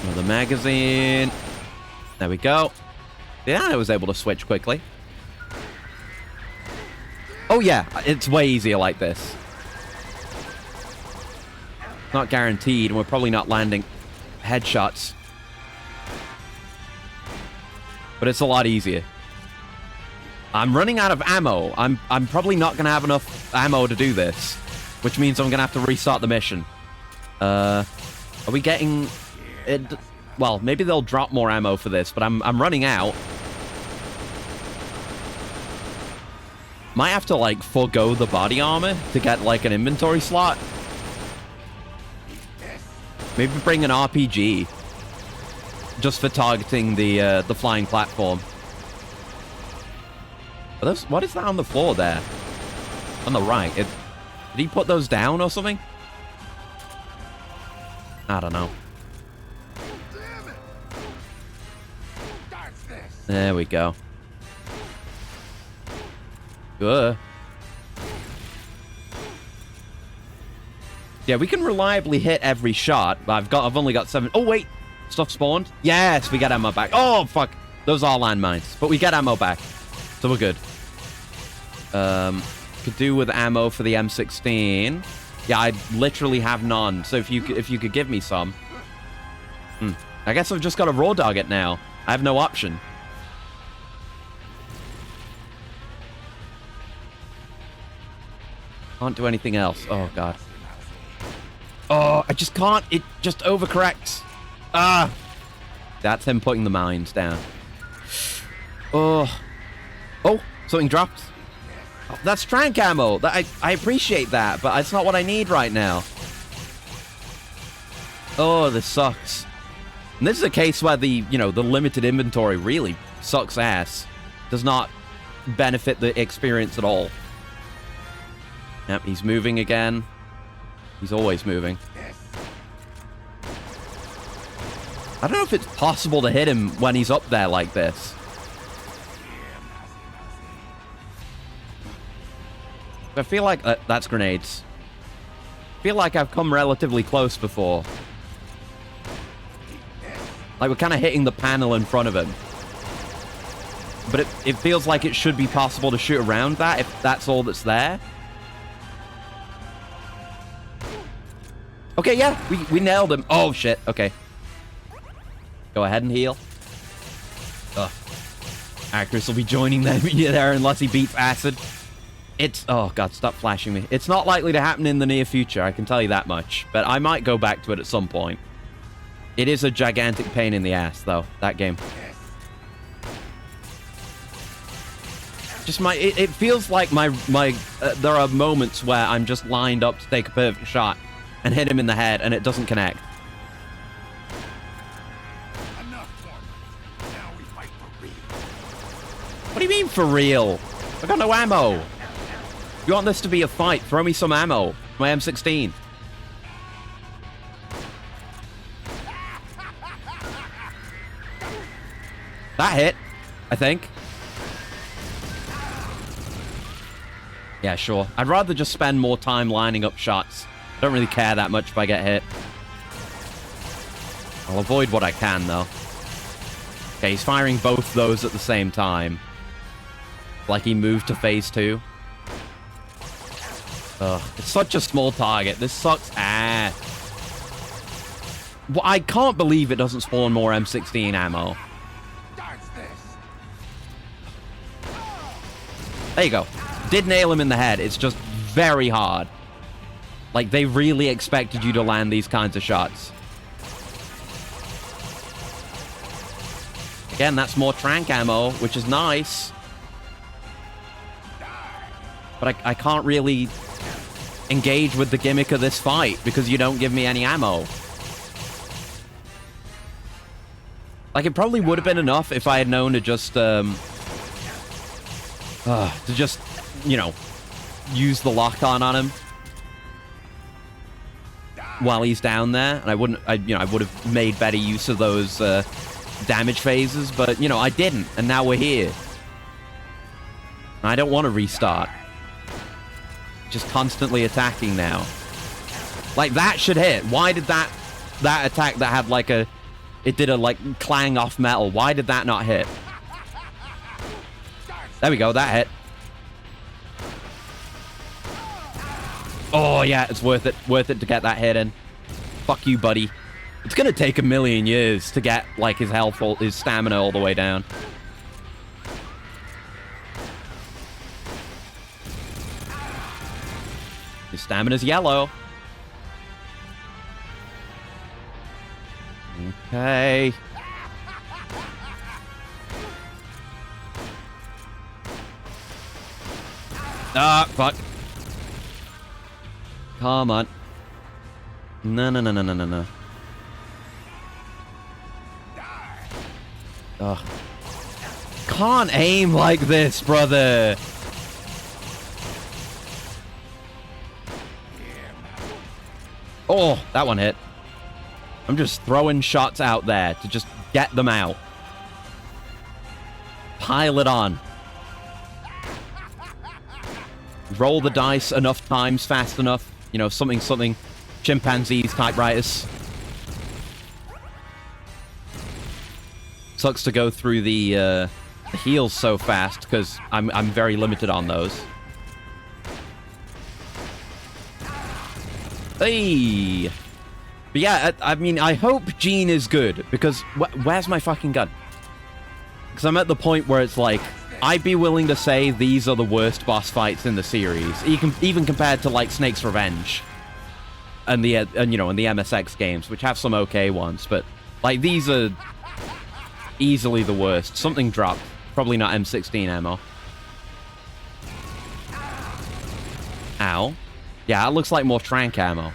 Another magazine. There we go. Yeah, I was able to switch quickly. Oh yeah, it's way easier like this. Not guaranteed, and we're probably not landing headshots. But it's a lot easier. I'm running out of ammo. I'm probably not going to have enough ammo to do this. Which means I'm going to have to restart the mission. Are we getting... it? Well, maybe they'll drop more ammo for this, but I'm running out. Might have to, like, forego the body armor to get, like, an inventory slot. Maybe bring an RPG. Just for targeting the flying platform. What is that on the floor there? On the right. Did he put those down or something? I don't know. Damn it! That's this. There we go. Good. Yeah, we can reliably hit every shot. I've only got 7. Oh wait, stuff spawned. Yes, we got ammo back. Oh fuck, those are landmines, but we get ammo back, so we're good. Could do with ammo for the M16. Yeah, I literally have none. So if you could give me some. I guess I've just got to raw dog it now. I have no option. Can't do anything else. Oh god. Oh, I just can't. It just overcorrects. Ah! That's him putting the mines down. Oh. Oh, something dropped. Oh, that's trank ammo. I appreciate that, but it's not what I need right now. Oh, this sucks. And this is a case where the limited inventory really sucks ass. Does not benefit the experience at all. Yep, he's moving again. He's always moving. I don't know if it's possible to hit him when he's up there like this. I feel like... that's grenades. I feel like I've come relatively close before. Like, we're kind of hitting the panel in front of him. But it feels like it should be possible to shoot around that if that's all that's there. Okay, yeah, we nailed him. Oh, shit. Okay. Go ahead and heal. Ugh. Actress will be joining them there unless he beats acid. It's... Oh, God, stop flashing me. It's not likely to happen in the near future, I can tell you that much. But I might go back to it at some point. It is a gigantic pain in the ass, though, that game. Just it feels like there are moments where I'm just lined up to take a perfect shot and hit him in the head, and it doesn't connect. Enough, Foreman. Now we fight for real. What do you mean, for real? I got no ammo. You want this to be a fight? Throw me some ammo. My M16. That hit, I think. Yeah, sure. I'd rather just spend more time lining up shots. I don't really care that much if I get hit. I'll avoid what I can, though. Okay, he's firing both those at the same time. Like he moved to phase 2. Ugh, it's such a small target. This sucks ass. Well, I can't believe it doesn't spawn more M16 ammo. There you go. Did nail him in the head. It's just very hard. Like, they really expected you to land these kinds of shots. Again, that's more trank ammo, which is nice. But I can't really engage with the gimmick of this fight because you don't give me any ammo. Like, it probably would have been enough if I had known to just, you know, use the lock-on on him while he's down there, and I would have made better use of those damage phases, but, you know, I didn't, and now we're here. I don't want to restart. Just constantly attacking now. Like, that should hit. Why did that attack that had, like, it did a, like, clang off metal, why did that not hit? There we go, that hit. Oh, yeah, it's worth it. Worth it to get that hit in. Fuck you, buddy. It's gonna take a million years to get, like, his health, his stamina all the way down. His stamina's yellow. Okay. Ah, fuck. Come on. No. Ugh. Can't aim like this, brother. Oh, that one hit. I'm just throwing shots out there to just get them out. Pile it on. Roll the dice enough times, fast enough. You know, something. Chimpanzees, typewriters. Sucks to go through the heals so fast, because I'm very limited on those. Hey! But yeah, I mean, I hope Gene is good, because where's my fucking gun? Because I'm at the point where it's like, I'd be willing to say these are the worst boss fights in the series, even compared to like Snake's Revenge and the and the MSX games, which have some okay ones, but like these are easily the worst. Something dropped, probably not M16 ammo. Ow. Yeah, it looks like more trank ammo.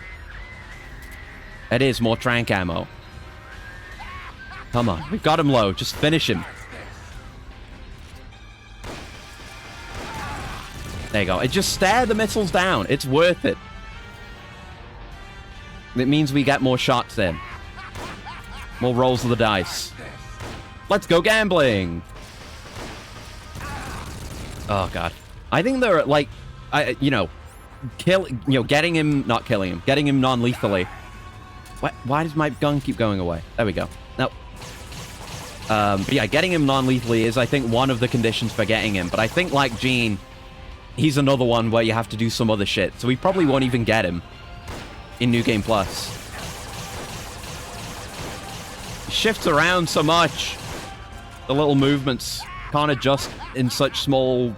It is more trank ammo. Come on, we've got him low. Just finish him. There you go. It just stare the missiles down. It's worth it. It means we get more shots in. More rolls of the dice. Let's go gambling. Oh god. I think they're like, getting him, not killing him, getting him non-lethally. Why does my gun keep going away? There we go. Nope. But yeah, getting him non-lethally is, I think, one of the conditions for getting him. But I think, like Gene, he's another one where you have to do some other shit. So we probably won't even get him in New Game Plus. He shifts around so much. The little movements can't adjust in such small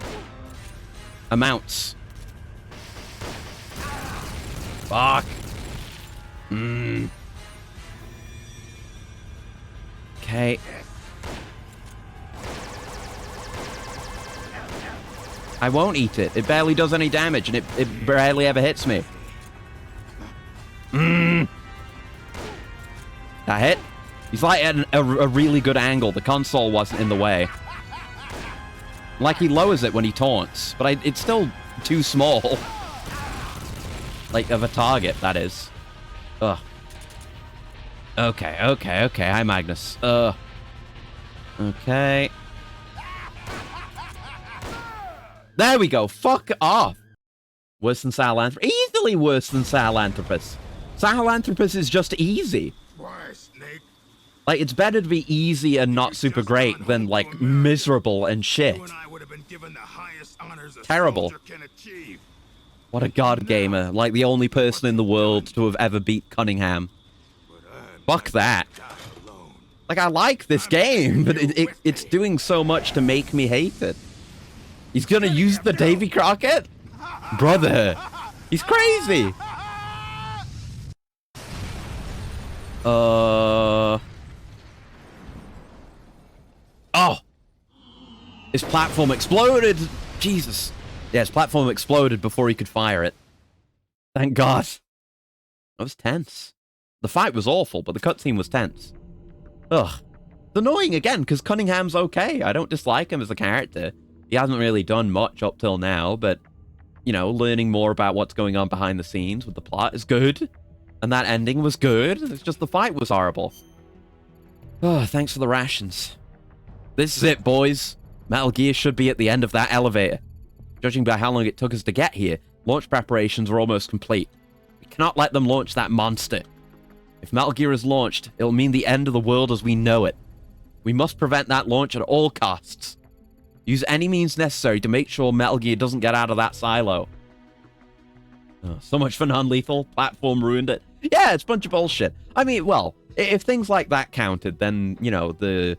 amounts. Fuck. Okay. I won't eat it. It barely does any damage, and it barely ever hits me. That hit? He's like at a really good angle. The console wasn't in the way. Like, he lowers it when he taunts, but it's still too small. Like, of a target, that is. Ugh. Okay. Hi, Magnus. Okay. There we go. Fuck off. Worse than Sahelanthropus. Easily worse than Sahelanthropus. Sahelanthropus is just easy. Why, Snake? Like, it's better to be easy and not super great than, like, miserable and shit. You and I would have been given the highest honors a Terrible. soldier can achieve. What a god gamer. Like, the only person in the world to have ever beat Cunningham. Fuck that. Like, I like this game, but it's doing so much to make me hate it. He's gonna use the Davy Crockett? Brother. He's crazy. Oh. His platform exploded. Jesus. Yeah, his platform exploded before he could fire it. Thank God. That was tense. The fight was awful, but the cutscene was tense. Ugh. It's annoying again, because Cunningham's okay. I don't dislike him as a character. He hasn't really done much up till now, but, you know, learning more about what's going on behind the scenes with the plot is good. And that ending was good. It's just the fight was horrible. Oh, thanks for the rations. This is it, boys. Metal Gear should be at the end of that elevator. Judging by how long it took us to get here, launch preparations are almost complete. We cannot let them launch that monster. If Metal Gear is launched, it'll mean the end of the world as we know it. We must prevent that launch at all costs. Use any means necessary to make sure Metal Gear doesn't get out of that silo. Oh, so much for non-lethal. Platform ruined it. Yeah, it's a bunch of bullshit. I mean, well, if things like that counted, then, you know, the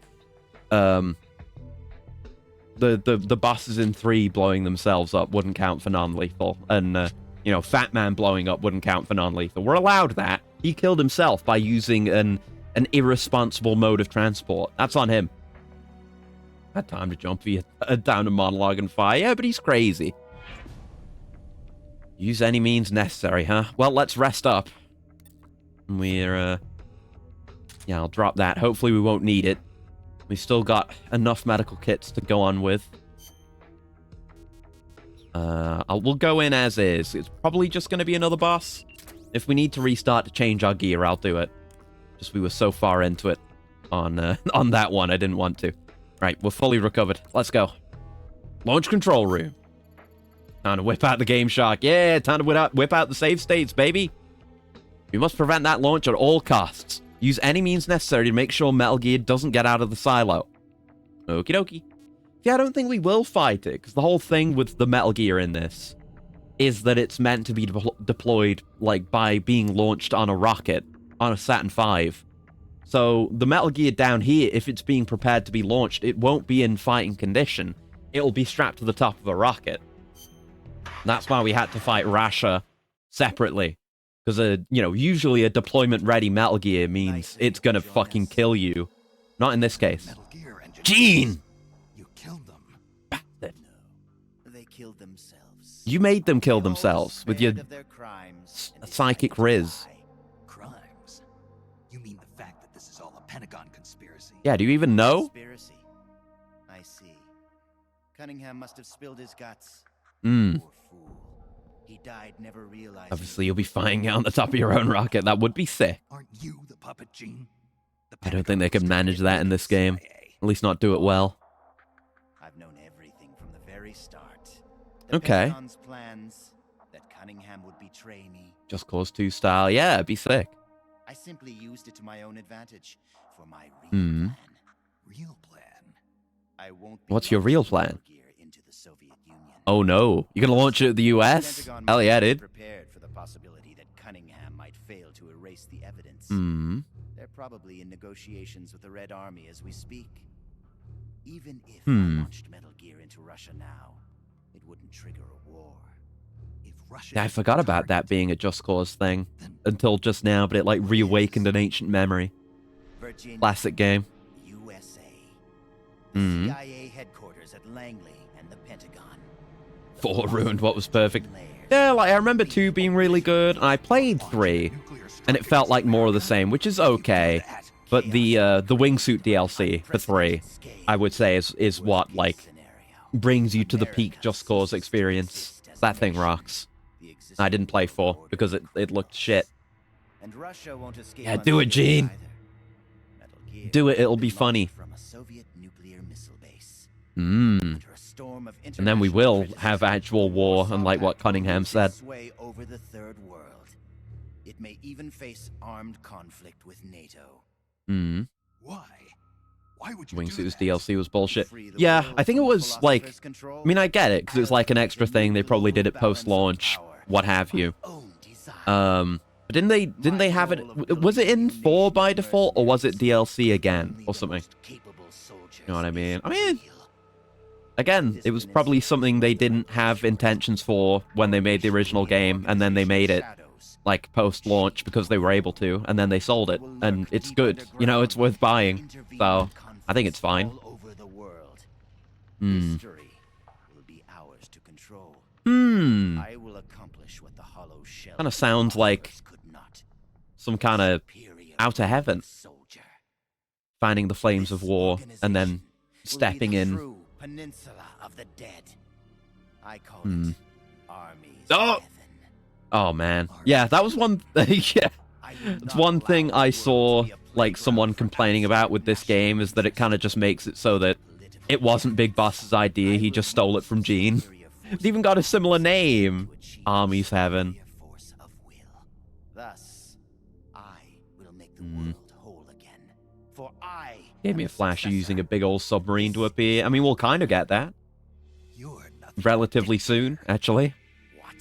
bosses in 3 blowing themselves up wouldn't count for non-lethal. And, you know, Fat Man blowing up wouldn't count for non-lethal. We're allowed that. He killed himself by using an irresponsible mode of transport. That's on him. Had time to jump down a monologue and fire. Yeah, but he's crazy. Use any means necessary, huh? Well, let's rest up. We're, yeah, I'll drop that. Hopefully we won't need it. We've still got enough medical kits to go on with. We'll go in as is. It's probably just going to be another boss. If we need to restart to change our gear, I'll do it. Just we were so far into it on on that one, I didn't want to. Right, we're fully recovered. Let's go. Launch control room. Time to whip out the Game Shark. Yeah, time to whip out the save states, baby. We must prevent that launch at all costs. Use any means necessary to make sure Metal Gear doesn't get out of the silo. Okie dokie. Yeah, I don't think we will fight it, because the whole thing with the Metal Gear in this is that it's meant to be deployed, like, by being launched on a rocket, on a Saturn V. So, the Metal Gear down here, if it's being prepared to be launched, it won't be in fighting condition. It'll be strapped to the top of a rocket. That's why we had to fight Rasha separately. Because, usually a deployment-ready Metal Gear means it's gonna fucking kill you. Not in this case. Gene! You killed them. Bastard. No, they killed themselves. You made them kill themselves with your Of their crimes, and psychic decided to riz. die. Crimes? You mean the fact that this is all a Pentagon conspiracy? Yeah, do you even know? Conspiracy. I see. Cunningham must have spilled his guts. Hmm. Poor fool. He died never realizing. Obviously, you'll be flying out on the top of your own rocket. That would be sick. Aren't you the puppet, Gene? The I don't think they Pentagon can manage was that in this game. CIA. At least not do it well. I've known everything from the very start. The Okay. Pentagon's plans, that Cunningham would betray me. Just Cause 2 style. Yeah, it'd be sick. I simply used it to my own advantage for my real Hmm. plan. Real plan. I won't be What's your real launching plan? Metal Gear into the Soviet Union. Oh no. You're gonna launch it at the US? Pentagon Hell yeah, must be dude. prepared for the possibility that Cunningham might fail to erase the evidence. Hmm. They're probably in negotiations with the Red Army as we speak. Even if Hmm. I launched Metal Gear into Russia now, it wouldn't trigger a war. If Russia Yeah, I is the forgot about that target, being a Just Cause thing. then Until just now, but it like reawakened an ancient memory. Virginia, Classic game. USA. The Hmm. CIA headquarters at Langley and the Pentagon. 4 ruined what was perfect. Layers. Yeah, like I remember 2 being really good, and I played 3, and it felt like more of the same, which is okay. But the wingsuit DLC for 3, I would say is what like brings you to the peak Just Cause experience. That thing rocks. I didn't play 4 because it looked shit. And Russia won't escape Yeah, do it, unscathed Gene. either. Metal Gear Do it, it'll will be funny. launch From a Soviet nuclear missile base. Mmm. Under a storm of And then we will international have criticism, actual war, Warsaw unlike what Pact Cunningham loses said. sway over the third world. It may even face armed conflict with NATO. Hmm. Why? Why would you do Wingsuits that? DLC was bullshit. Free the Yeah, world I think it from was like... philosopher's control. I mean, I get it, because it's like an extra thing. They probably did it post-launch, what have you. Own desire. But didn't they have it... Was it in 4 by default, or was it DLC again, or something? You know what I mean? I mean, again, it was probably something they didn't have intentions for when they made the original game, and then they made it, like, post-launch because they were able to, and then they sold it, and it's good. You know, it's worth buying. So, I think it's fine. All over the world. Hmm. History will be ours to control. Hmm. I will accomplish what the hollow shell Kinda sounds like could not. Some kind of Superior outer heaven. soldier. Finding the flames of war, and then stepping in. True peninsula of the dead. I call Hmm. it armies Oh! of heaven. Oh, man. Yeah, that was one... yeah. I will It's not one allow thing the I world saw, to be a like, someone playground for complaining about with this game is that it kind of just makes it so that political it wasn't Big Boss's idea, he just stole it from Gene. It's even got a similar name. Armies Heaven. Force of will. Thus, I will make the Hmm. world whole again. For I Gave am me a the flash of using a successor. big old submarine to appear. I mean, we'll kind of get that. You're nothing Relatively but soon, fear. actually. What?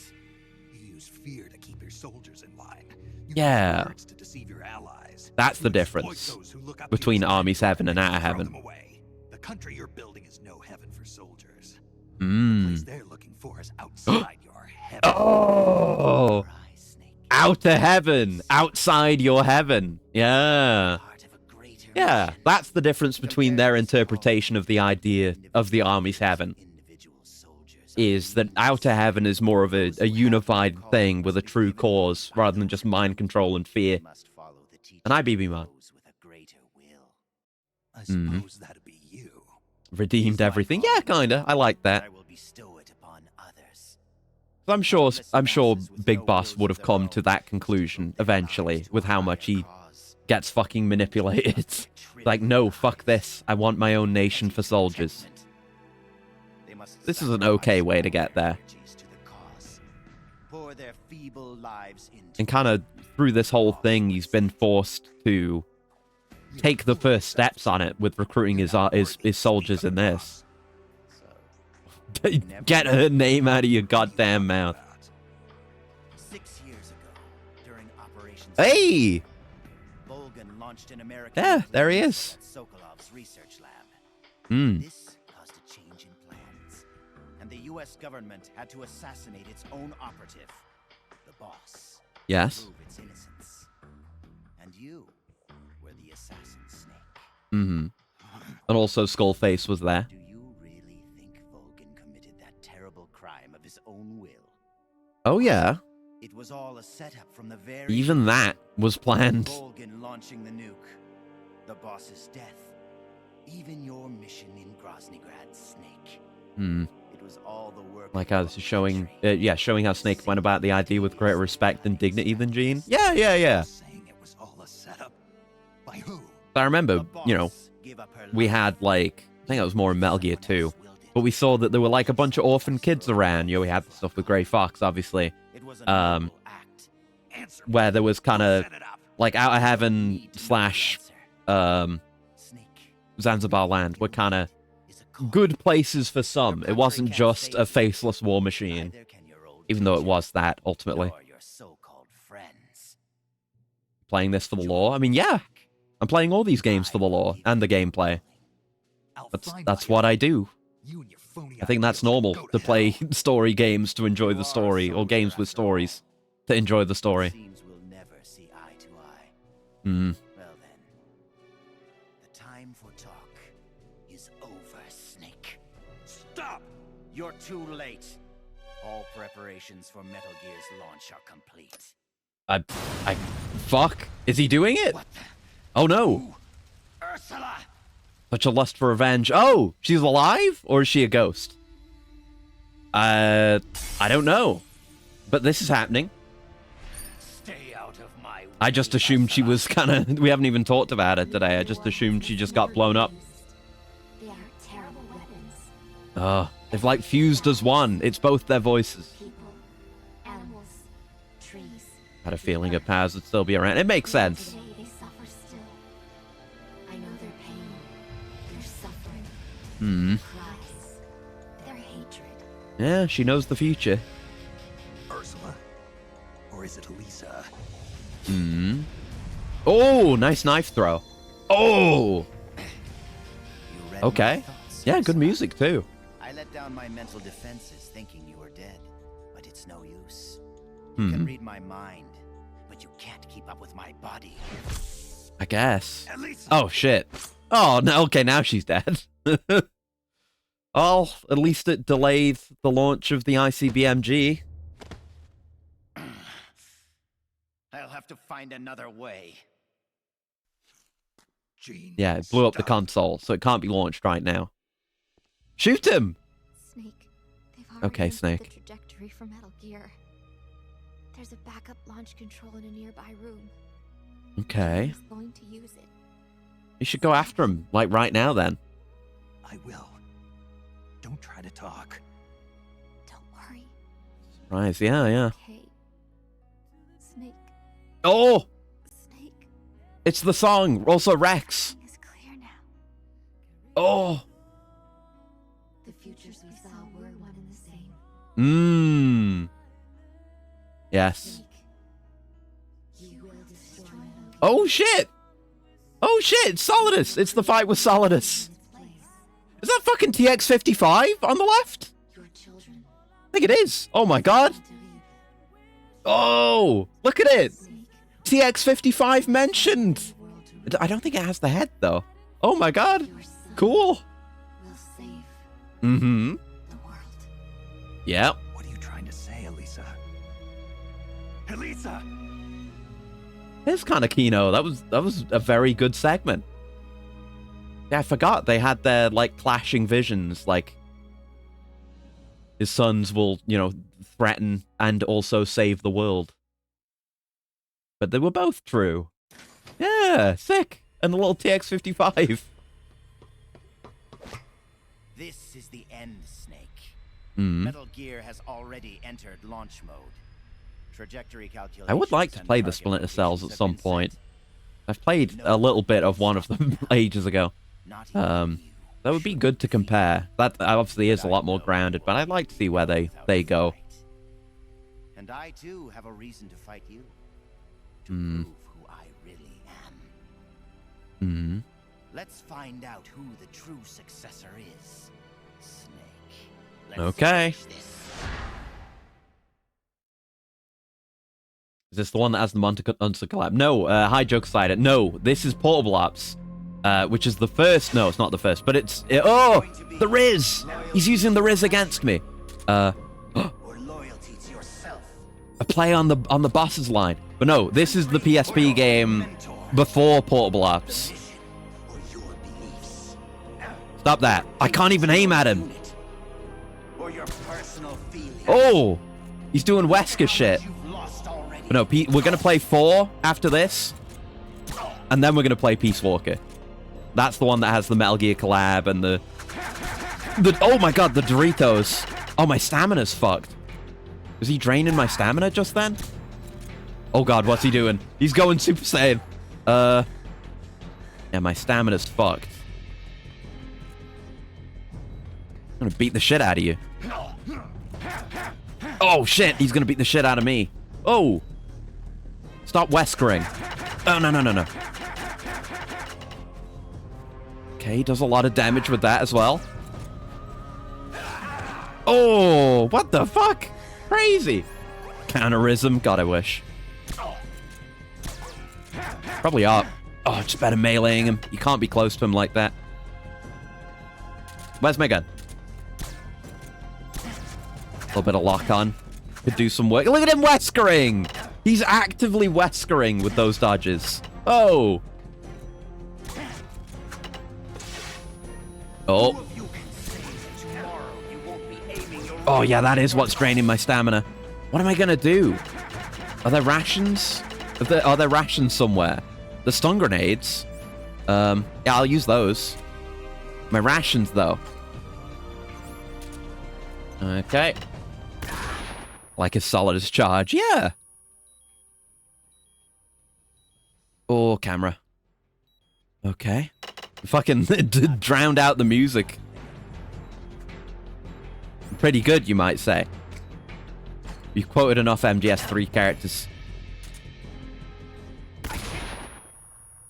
You use fear to keep your soldiers in line. You Yeah. use words to deceive your allies. That's the You exploit difference those who look up to between you as Armies men Heaven and and Outer throw Heaven. them away. The country you're building is no heaven for soldiers. The Mmm. place they're looking for is outside your heaven. Oh! Rise, Snake. Outer Heaven! Outside your heaven! Yeah. Part of a greater Yeah, mission. that's the difference between their interpretation of the idea of the Army's Heaven. Individual soldiers Is that Outer Heaven is more of a unified thing with a true cause, rather than just mind control and fear. must follow the teachings And IBB of man. those with a greater will. I Mhm. suppose that'd be you. Redeemed everything. Yeah, kinda. I like I that. will bestow it upon others. I'm sure Big Boss would have come to that conclusion eventually with how much he gets fucking manipulated. Like, no, fuck this. I want my own nation for soldiers. This is an okay way to get there. And kind of through this whole thing, he's been forced to take the first steps on it with recruiting his soldiers in this. Get her name out of your goddamn mouth. 6 years ago, during Operation Hey! Volgan launched an American Yeah, there he is. at Sokolov's research lab. Hmm. This caused a change in plans, and the U.S. government had to assassinate its own operative, the boss. Yes. To prove its innocence. And you were the assassin, Snake. Mm-hmm. And also Skullface was there. Do you really think Volgan committed that terrible crime of his own will? Oh yeah. It was all a setup from the very Even that was planned. Volgan launching the nuke, the boss's death, even your mission in Groznygrad, Snake. Hmm. It was all the work. Like how this is showing, showing how Snake went about the idea with greater respect and dignity than Gene. Yeah. Saying it was all a setup? By who? I remember, we had like, I think it was more in Metal Gear 2, but we saw that there were like a bunch of orphan kids around. We had the stuff with Grey Fox, obviously, where there was kind of like Outer Heaven / Zanzibar Land were kind of good places for some. It wasn't just a faceless war machine, even though it was that ultimately. Playing this for the lore? I mean, yeah. I'm playing all these games for the lore and the gameplay. That's what I do. I think that's normal to play story games to enjoy the story, or games with stories to enjoy the story. Hmm. Well then, the time for talk is over, Snake. Stop! You're too late. All preparations for Metal Gear's launch are complete. Fuck. Is he doing it? Oh no. Ursula! Such a lust for revenge. Oh, she's alive? Or is she a ghost? I don't know. But this is happening. Stay out of my way, I just assumed she was kind of... We haven't even talked about it today. I just assumed she just got blown up. They are terrible weapons. They've like fused as one. It's both their voices. People, animals, trees. I had a feeling her powers would still be around. It makes sense. Today they suffer still. I know their pain, their suffering, Hmm. their cries, their hatred. Yeah, she knows the future. Ursula? Or is it Elisa? Hmm. Oh, nice knife throw. Oh! You read Okay. my thoughts, Yeah, good Ursula. music too. I let down my mental defenses thinking you were dead, but it's no use. You can Hmm. read my mind, but you can't keep up with my body. I guess. Elisa! Oh, shit. Oh, no. Okay, now she's dead. Oh, at least it delayed the launch of the ICBMG. I'll have to find another way. Gene, Yeah, it blew up the stop. console, so it can't be launched right now. Shoot him! Snake, they've already Okay, entered Snake. the trajectory for Metal Gear. There's a backup launch control in a nearby room. Okay. He's going to use it. You should go after him, like right now then. I will. Don't try to talk. Don't worry. Right, yeah. Okay. Snake, Oh! Snake. It's the song! Also Rex! Everything is clear now. Oh! The futures we saw were one and the same. Mmm. Yes. Snake, you will destroy Metal Gear Oh shit! Oh shit! It's Solidus! It's the fight with Solidus! in its place. Is that fucking TX-55 on the left? Your children I think it is. Oh my god! to leave. Oh! Look at it! Snake, TX-55 mentioned! the world to I don't think it has the head though. Oh my god! your son Cool! will save Mm-hmm. the world. Yep. What are you trying to say, Elisa? Elisa! It's kind of Kino. That was a very good segment. Yeah, I forgot they had their like clashing visions. Like his sons will, threaten and also save the world. But they were both true. Yeah, sick. And the little TX-55. This is the end, Snake. Mm. Metal Gear has already entered launch mode. Trajectory calculations. I would like to and play the target Splinter Cells locations at have some been point. set. I've played a little bit of one of them ages ago. Not even you That would be good to compare. That obviously is a lot more grounded, but I'd like to see where they go. And I too have a reason to fight you. To Hmm. prove who I really am. Hmm. Let's find out who the true successor is. Snake. Let's Okay. finish this. Is this the one that has the Monster collab? No, hi, jokes aside. No, this is Portable Ops, which is the first. No, it's not the first, but oh, the Riz! He's using the Riz against me. Or loyalty to yourself. A play on the boss's line. But no, this is the PSP game before Portable Ops. Or your beliefs. Stop that. I can't even aim at him. Or your personal feelings. Oh, he's doing Wesker shit. You've lost already. But no, we're going to play 4 after this. And then we're going to play Peace Walker. That's the one that has the Metal Gear collab and the oh my god, the Doritos. Oh, my stamina's fucked. Was he draining my stamina just then? Oh god, what's he doing? He's going Super Saiyan. Yeah, my stamina's fucked. I'm gonna beat the shit out of you. Oh shit, he's gonna beat the shit out of me. Oh! Stop Weskering. Oh, no. Okay, he does a lot of damage with that as well. Oh, what the fuck? Crazy. Counterism. God, I wish. Probably up. Oh, just better meleeing him. You can't be close to him like that. Where's my gun? A little bit of lock on. Could do some work. Look at him Weskering! He's actively Weskering with those dodges. Oh. Oh. Oh, yeah, that is what's draining my stamina. What am I gonna do? Are there rations? Are there rations somewhere? The stun grenades. Yeah, I'll use those. My rations, though. Okay. Like as solid as charge. Yeah. Oh, camera. Okay. Fucking drowned out the music. Pretty good, you might say. You've quoted enough MGS3 characters. Okay,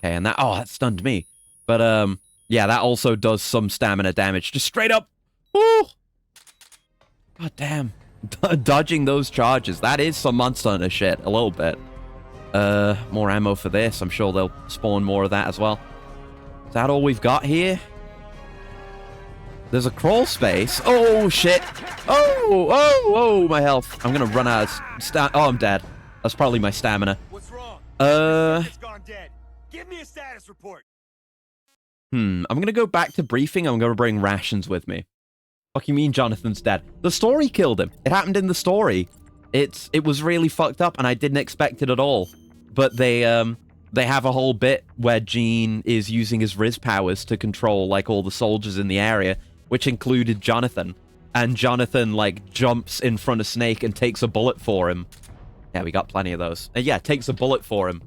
and that... Oh, that stunned me. But, yeah, that also does some stamina damage. Just straight up... Ooh! God damn. Dodging those charges. That is some Monster Hunter shit. A little bit. More ammo for this. I'm sure they'll spawn more of that as well. Is that all we've got here? There's a crawl space. Oh, shit. Oh, my health. I'm gonna run out of oh, I'm dead. That's probably my stamina. What's wrong? It's gone dead. Give me a status report. I'm gonna go back to briefing. I'm gonna bring rations with me. What do you mean Jonathan's dead? The story killed him. It happened in the story. It was really fucked up, and I didn't expect it at all. But they have a whole bit where Gene is using his Riz powers to control, like, all the soldiers in the area, which included Jonathan. And Jonathan, like, jumps in front of Snake and takes a bullet for him. Yeah, we got plenty of those. And yeah, takes a bullet for him.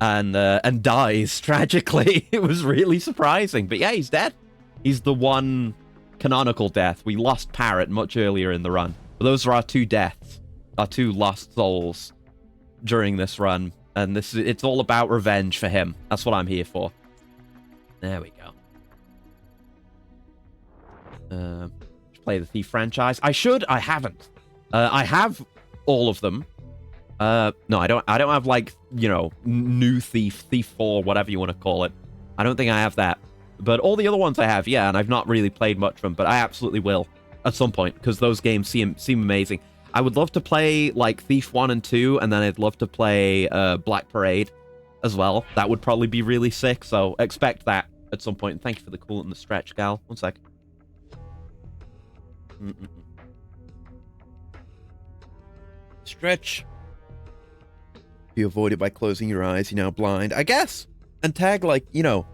And dies, tragically. It was really surprising. But yeah, he's dead. He's the one canonical death. We lost Parrot much earlier in the run. But those are our 2 deaths. Our 2 lost souls during this run. And it's all about revenge for him. That's what I'm here for. There we go. Play the Thief franchise. I should. I haven't. I have all of them. No, I don't have, like, you know, new Thief, Thief 4, whatever you want to call it. I don't think I have that. But all the other ones I have, yeah, and I've not really played much of them, but I absolutely will at some point, because those games seem amazing. I would love to play, like, Thief 1 and 2, and then I'd love to play Black Parade as well. That would probably be really sick, so expect that at some point. Thank you for the cool and the stretch, Gal. One sec. Stretch. You avoid it by closing your eyes. You're now blind, I guess. And Tag, like, you know,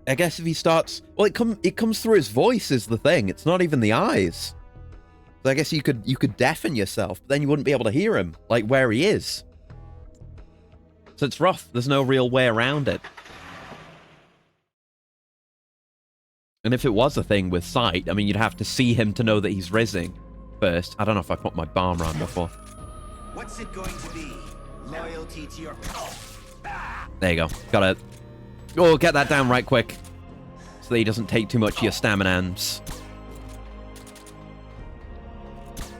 I guess if he starts, well, it comes through his voice is the thing. It's not even the eyes. So I guess you could deafen yourself, but then you wouldn't be able to hear him, like where he is. So it's rough. There's no real way around it. And if it was a thing with sight, I mean, you'd have to see him to know that he's rizzing first. I don't know if I put my bomb around before. What's it going to be? Loyalty to your... There you go. Gotta... Oh, get that down right quick. So that he doesn't take too much of your staminans.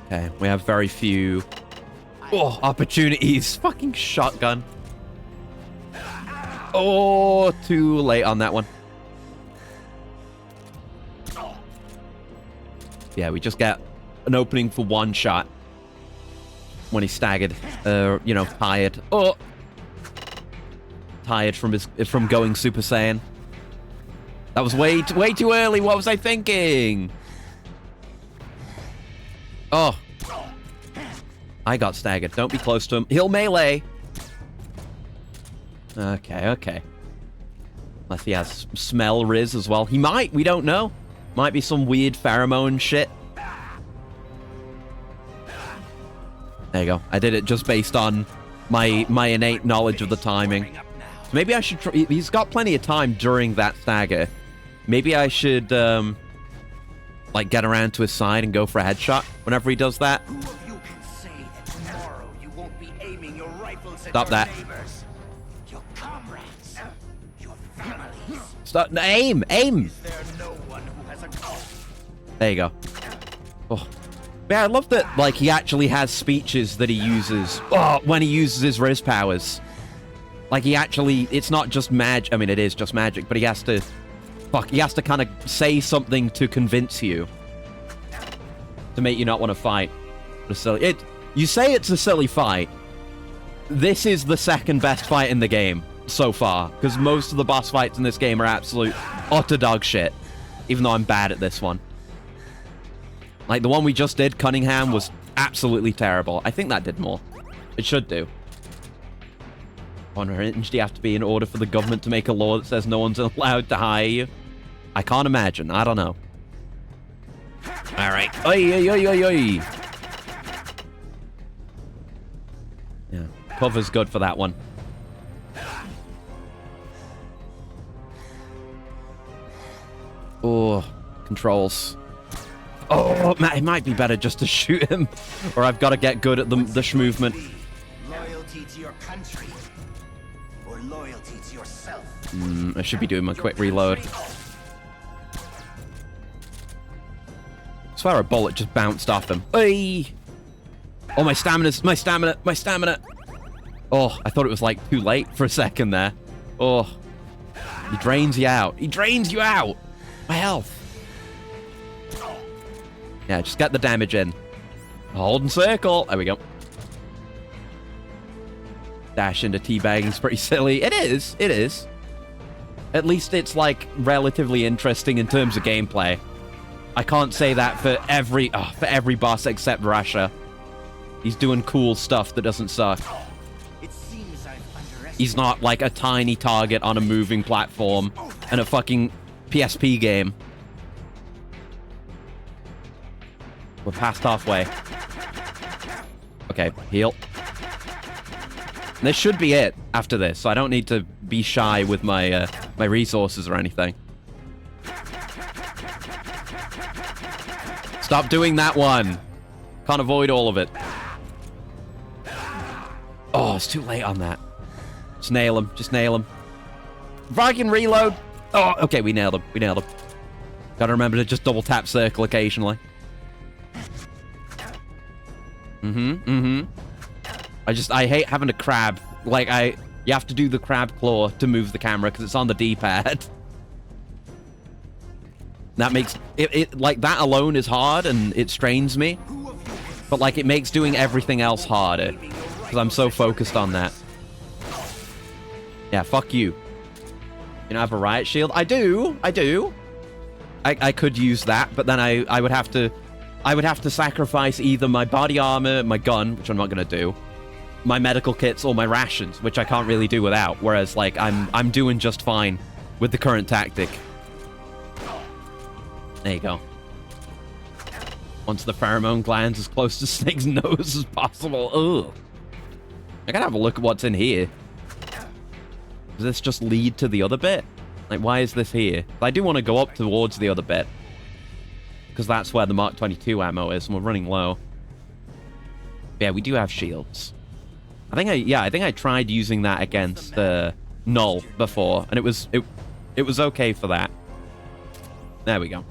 Okay, we have very few... Oh, opportunities. Fucking shotgun. Oh, too late on that one. Yeah, we just get an opening for one shot. When he's staggered. You know, tired. Oh! Tired from going Super Saiyan. That was way too early. What was I thinking? Oh. I got staggered. Don't be close to him. He'll melee. Okay, okay. Unless he has smell riz as well. He might. We don't know. Might be some weird pheromone shit. There you go. I did it just based on my innate knowledge of the timing. So maybe I should try... He's got plenty of time during that stagger. Maybe I should, like, get around to his side and go for a headshot whenever he does that. Who of you can say that tomorrow you won't be aiming your rifles at Stop your that. neighbors, your comrades, your families? Stop. Aim! Aim! Is there no one who has a... There you go. Oh. Yeah, I love that, like, he actually has speeches that he uses when he uses his Riz powers. Like, he actually, it's not just magic. I mean, it is just magic, but he has to, he has to kind of say something to convince you. To make you not want to fight. You say it's a silly fight. This is the second best fight in the game so far, because most of the boss fights in this game are absolute utter dog shit. Even though I'm bad at this one. Like, the one we just did, Cunningham, was absolutely terrible. I think that did more. It should do. On a hinge, do you have to be in order for the government to make a law that says no one's allowed to hire you? I can't imagine. I don't know. Alright. Oi, oi, oi, oi, oi. Yeah. Cover's good for that one. Oh, controls. Oh, it might be better just to shoot him. Or I've got to get good at the movement. Loyalty to your country or loyalty to yourself? I should be doing my quick reload. I swear a bullet just bounced off him. Hey! Oh, my stamina. Oh, I thought it was like too late for a second there. Oh. He drains you out. My health. Yeah, just get the damage in. Hold and circle. There we go. Dash into teabagging's pretty silly. It is. At least it's, like, relatively interesting in terms of gameplay. I can't say that for every boss except Rasha. He's doing cool stuff that doesn't suck. It seems I've underestimated. He's not, like, a tiny target on a moving platform in a fucking PSP game. We're past halfway. Okay, heal. This should be it after this, so I don't need to be shy with my my resources or anything. Stop doing that one. Can't avoid all of it. Oh, it's too late on that. Just nail him. If I can reload. Oh, okay, we nailed him. Gotta remember to just double tap circle occasionally. I hate having to crab. Like, you have to do the crab claw to move the camera because it's on the D-pad. That makes it like that alone is hard and it strains me. But like it makes doing everything else harder because I'm so focused on that. Yeah, fuck you. You know, I have a riot shield. I do. I could use that, but then I would have to I would have to sacrifice either my body armor, my gun, which I'm not going to do, my medical kits, or my rations, which I can't really do without. Whereas, like, I'm doing just fine with the current tactic. There you go. Onto the pheromone glands as close to Snake's nose as possible. Ugh. I gotta have a look at what's in here. Does this just lead to the other bit? Like, why is this here? I do want to go up towards the other bit, because that's where the Mark 22 ammo is, and we're running low. Yeah, we do have shields. I think I tried using that against Null before, and it was okay for that. There we go.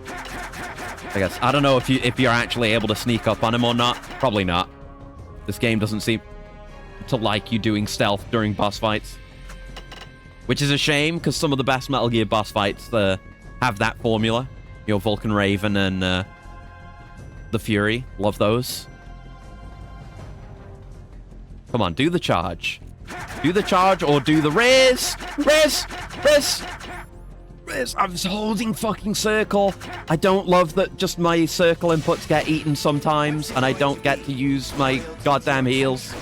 I guess I don't know if you're actually able to sneak up on him or not. Probably not. This game doesn't seem to like you doing stealth during boss fights, which is a shame because some of the best Metal Gear boss fights have that formula. Your Vulcan Raven and the Fury, love those. Come on, do the charge. Do the charge or do the Riz! Riz! Riz! Riz! I'm just holding fucking circle. I don't love that just my circle inputs get eaten sometimes, and I don't get to use my goddamn heals.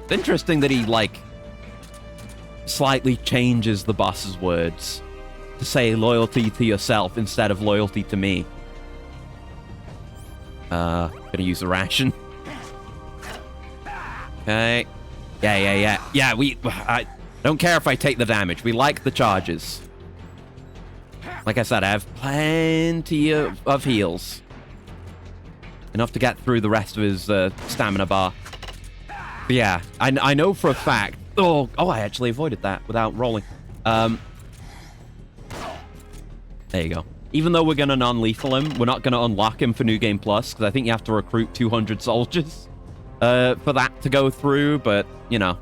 It's interesting that he, like, slightly changes the boss's words to say loyalty to yourself instead of loyalty to me. Gonna use a ration. Okay. Yeah. I don't care if I take the damage. We like the charges. Like I said, I have plenty of heals. Enough to get through the rest of his stamina bar. But yeah, I know for a fact. Oh, I actually avoided that without rolling. There you go. Even though we're going to non-lethal him, we're not going to unlock him for New Game Plus, because I think you have to recruit 200 soldiers for that to go through, but, you know,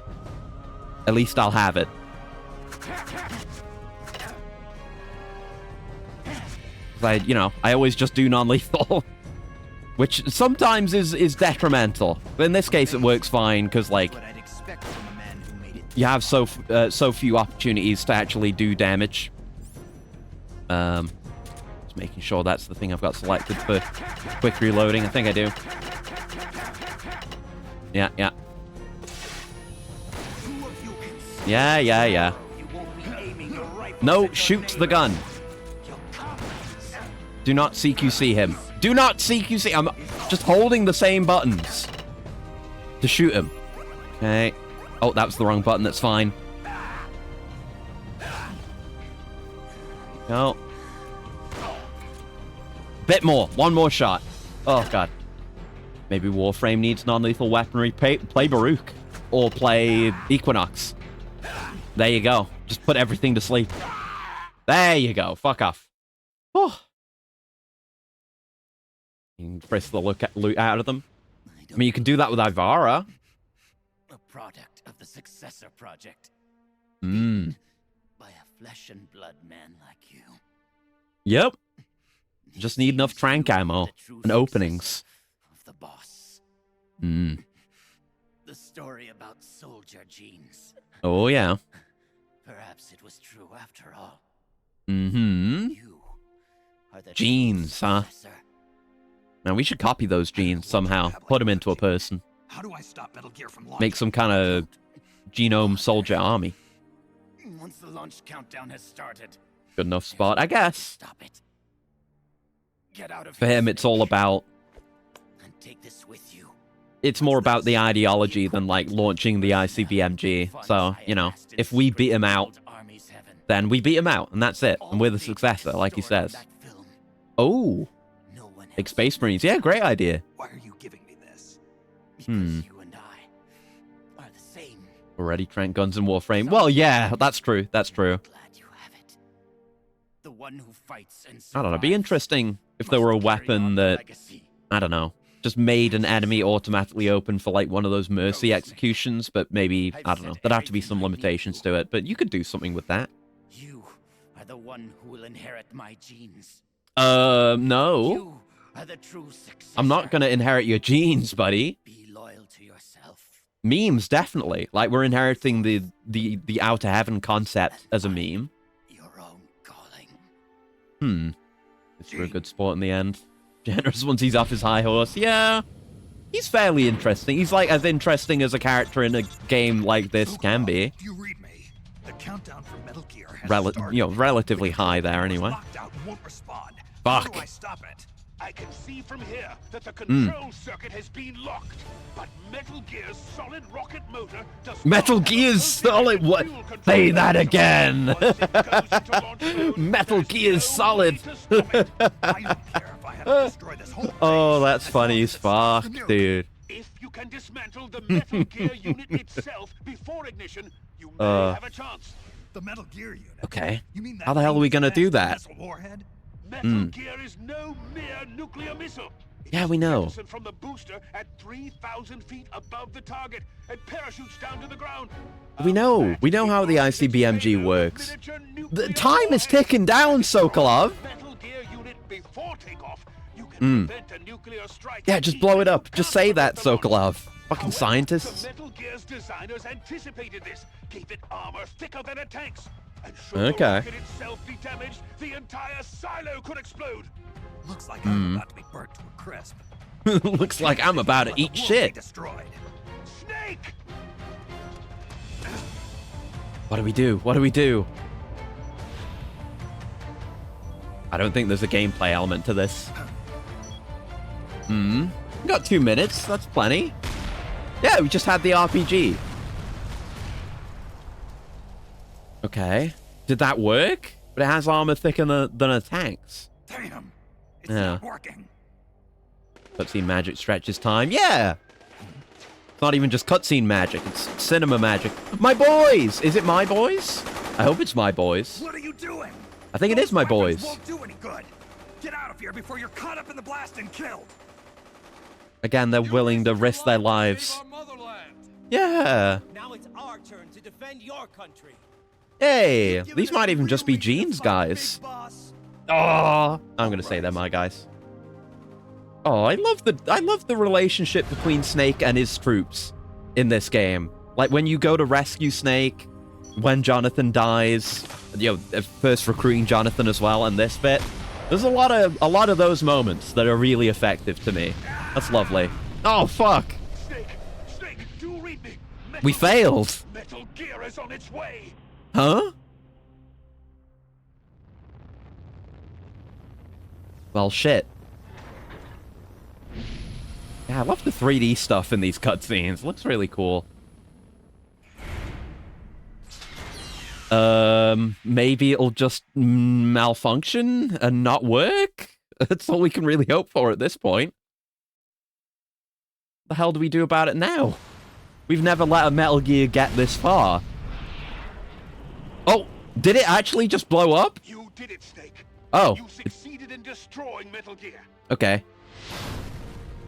at least I'll have it. I always just do non-lethal, which sometimes is detrimental. But in this case, it works fine, because, like, you have so few opportunities to actually do damage. Just making sure that's the thing I've got selected for quick reloading. I think I do. Yeah. Yeah. No, shoot the gun. Do not CQC him. Do not CQC. I'm just holding the same buttons to shoot him. Okay. Oh, that was the wrong button. That's fine. No. Bit more. One more shot. Oh, God. Maybe Warframe needs non-lethal weaponry. Play Baruch. Or play Equinox. There you go. Just put everything to sleep. There you go. Fuck off. Oh. You can press the loot out of them. I mean, you can do that with Ivara. A product of the Successor Project. Mmm. By a flesh and blood man like you. Yep. Just need enough trank ammo and openings. Of the boss. Mm. The story about soldier genes. Oh, yeah. Perhaps it was true after all. Mm-hmm. You are the Genes, huh? Now, we should copy those genes somehow. Put them into a person. How do I stop Metal Gear from launching? Make some kind of genome soldier army. Once the launch countdown has started. Good enough spot, I guess. Stop it. Get out of For here, him, it's all about... and take this with you. It's more about the ideology than, like, launching the ICBMG. So, you know, if we beat him out, then we beat him out, and that's it. And we're the successor, like he says. Oh. Big Space Marines. Yeah, great idea. Why are you giving me this? Because you and I are the same. Already Trent guns and Warframe. Well, yeah, that's true. That's true. Glad you have it. The one who fights and I don't know. It'd be interesting if there were a weapon that, I don't know, just made an enemy automatically open for, like, one of those mercy executions, but maybe, I don't know, there'd have to be some limitations to it, but you could do something with that. You are the one who will inherit my genes. No. You are the true successor. I'm not gonna inherit your genes, buddy. Be loyal to yourself. Memes, definitely. Like, we're inheriting the outer heaven concept as a meme. Your own calling. It's for a good sport in the end. Generous once he's off his high horse. Yeah. He's fairly interesting. He's like as interesting as a character in a game like this can be. Do you read me? The countdown for Metal Gear has started. Relatively high there anyway. Locked out and won't respond. Fuck. How do I stop it? I can see from here that the control circuit has been locked, but Metal Gear's solid rocket motor does Metal not have a Gear's built-in solid what? fuel control Say that mechanism. again. Once it goes into launch mode, Metal there's Gear's no solid. way to stop it. I don't care if I have to destroy this whole Oh, place. that's funny as fuck, dude. If you can dismantle the Metal Gear unit itself before ignition, you may have a chance. The Metal Gear unit. Okay. You mean that How the hell are we thing gonna that's do the that? missile warhead? Metal Gear is no mere nuclear missile. It Yeah, we know. jettisoned from the booster at 3,000 feet above the target and parachutes down to the ground. We know. We know how the ICBMG works. The time is ticking down, Sokolov. Metal Gear unit before takeoff. You can prevent a nuclear strike. Yeah, just blow it up. even Just say that, after the launch. Sokolov. Fucking However, scientists. The Metal Gear's designers anticipated this, gave it armor thicker than a tank's. And should Okay. the rocket itself be damaged, the entire silo could explode. Looks like I'm about to be burnt to a crisp. Looks like I'm about to Let the eat world be shit. destroyed. Snake! What do we do? What do we do? I don't think there's a gameplay element to this. We got 2 minutes. That's plenty. Yeah, we just had the RPG. Okay. Did that work? But it has armor thicker than a tank's. Damn. It's Yeah. not working. Cutscene magic stretches time. Yeah! It's not even just cutscene magic. It's cinema magic. My boys! Is it my boys? I hope it's my boys. What are you doing? I think it is my Those weapons boys. Won't do any good. Get out of here before you're caught up in the blast and killed. Again, they're willing to risk their lives. Yeah. Now it's our turn to defend your country. Hey, these might even just be Gene's guys. Oh, I'm gonna say they're my guys. Oh, I love the relationship between Snake and his troops in this game. Like when you go to rescue Snake, when Jonathan dies, first recruiting Jonathan as well, and this bit. There's a lot of those moments that are really effective to me. That's lovely. Oh fuck. Snake, do read me. We failed. Metal Gear is on its way. Huh? Well, shit. Yeah, I love the 3D stuff in these cutscenes. Looks really cool. Maybe it'll just malfunction and not work? That's all we can really hope for at this point. What the hell do we do about it now? We've never let a Metal Gear get this far. Oh, did it actually just blow up? You did it, Snake. Oh. You succeeded in destroying Metal Gear. Okay.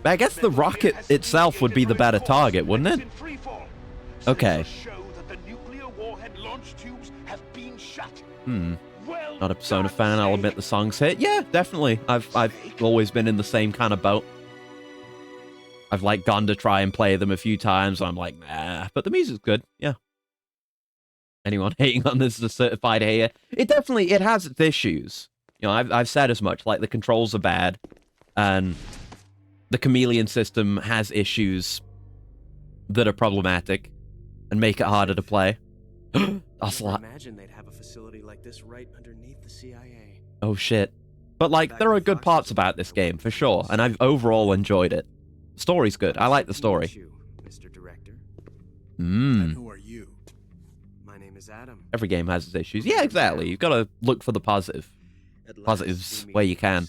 But I guess the Metal Gear rocket has itself would be the deviated better from its course target, wouldn't and it? is in free fall. So Okay. this will show that the nuclear warhead launch tubes have been shut. Well Not a Persona done, fan, I'll Snake. admit the song's hit. Yeah, definitely. I've always been in the same kind of boat. I've like gone to try and play them a few times, and I'm like, nah. But the music's good, yeah. Anyone hating on this is a certified hater. It has its issues. You know, I've said as much. Like the controls are bad, and the chameleon system has issues that are problematic and make it harder to play. Ocelot. Imagine they'd have a facility like this right underneath the CIA. Oh shit. But like, there are good parts about this game, for sure, and I've overall enjoyed it. The story's good. I like the story. Mr. Director. Who are you? My name is Adam. Every game has its issues. Yeah, exactly. You've got to look for the positives where you can.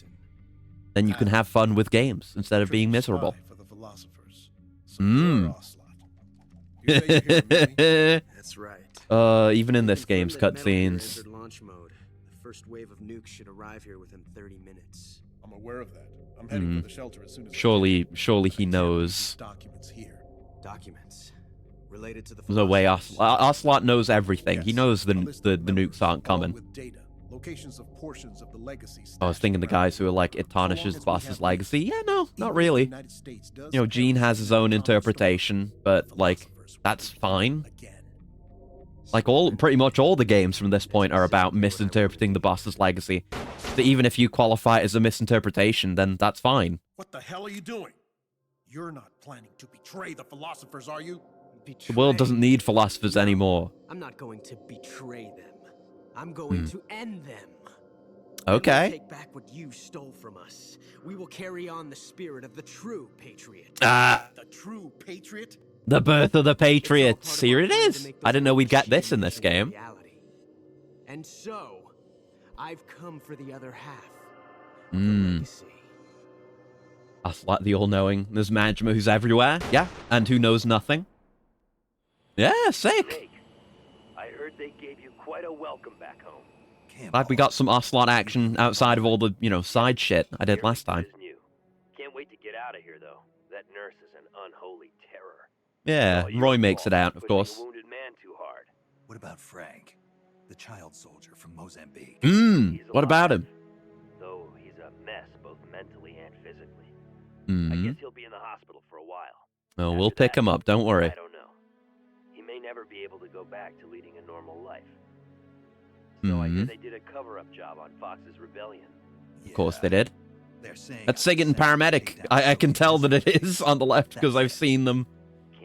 Then you can have fun with games instead of being miserable. For the philosophers. So you're Ocelot. You say you're here to meet me? That's right. Even in this game's Confirmed that Metal Gear cutscenes. entered launch mode. The first wave of nukes should arrive here within 30 minutes. I'm aware of that. I'm heading for the shelter as soon as I Surely can. he knows. Documents here. Documents related to the There's no way philosophers. Ocelot knows everything. He Yes, knows a list the of nukes members, aren't all coming. with data, locations of portions of the legacy I was stashed thinking the around guys who are like, it So long tarnishes as we Boss's have legacy. these, Yeah, no, even not if really. the United States does You know, have Gene has his own common story, interpretation, but like, philosophers will that's be fine. again. Like pretty much all the games from this point are about misinterpreting the boss's legacy. even if you qualify it as a misinterpretation, then that's fine. What the hell are you doing? You're not planning to betray the philosophers, are you? The world doesn't need philosophers anymore. I'm not going to betray them. I'm going to end them. Okay. And we'll take back what you stole from us. We will carry on the spirit of the true patriot. The true patriot? The birth of the It's all Patriots. part of Here our it plan to is. make I the didn't know we'd get this in change this game. reality. And so, I've come for the other half of the legacy. That's like the all-knowing. There's Majima who's everywhere. Yeah. And who knows nothing. Yeah, sick. Snake, I heard they gave you quite a welcome back home. Glad we got some Ocelot action outside of all the, side shit I did last time. Is new. Can't wait to get out of here, though. That nurse is an unholy terror. Yeah, Roy makes it out, of Pushing course. a wounded man too hard. What about Frank, the child soldier from Mozambique? He's What about alive, him? Though he's a mess both mentally and physically. I Hmm. guess he'll be in the hospital for a while. Oh, After we'll pick that, him up, don't worry. I don't know. He may never be able to go back to leading a normal life. So I hear they did a cover-up job on Fox's rebellion. Of course they did. They're saying That's I'm Sigurd and sent to Paramedic. take down I can tell that Soviet it is on the left because I've seen them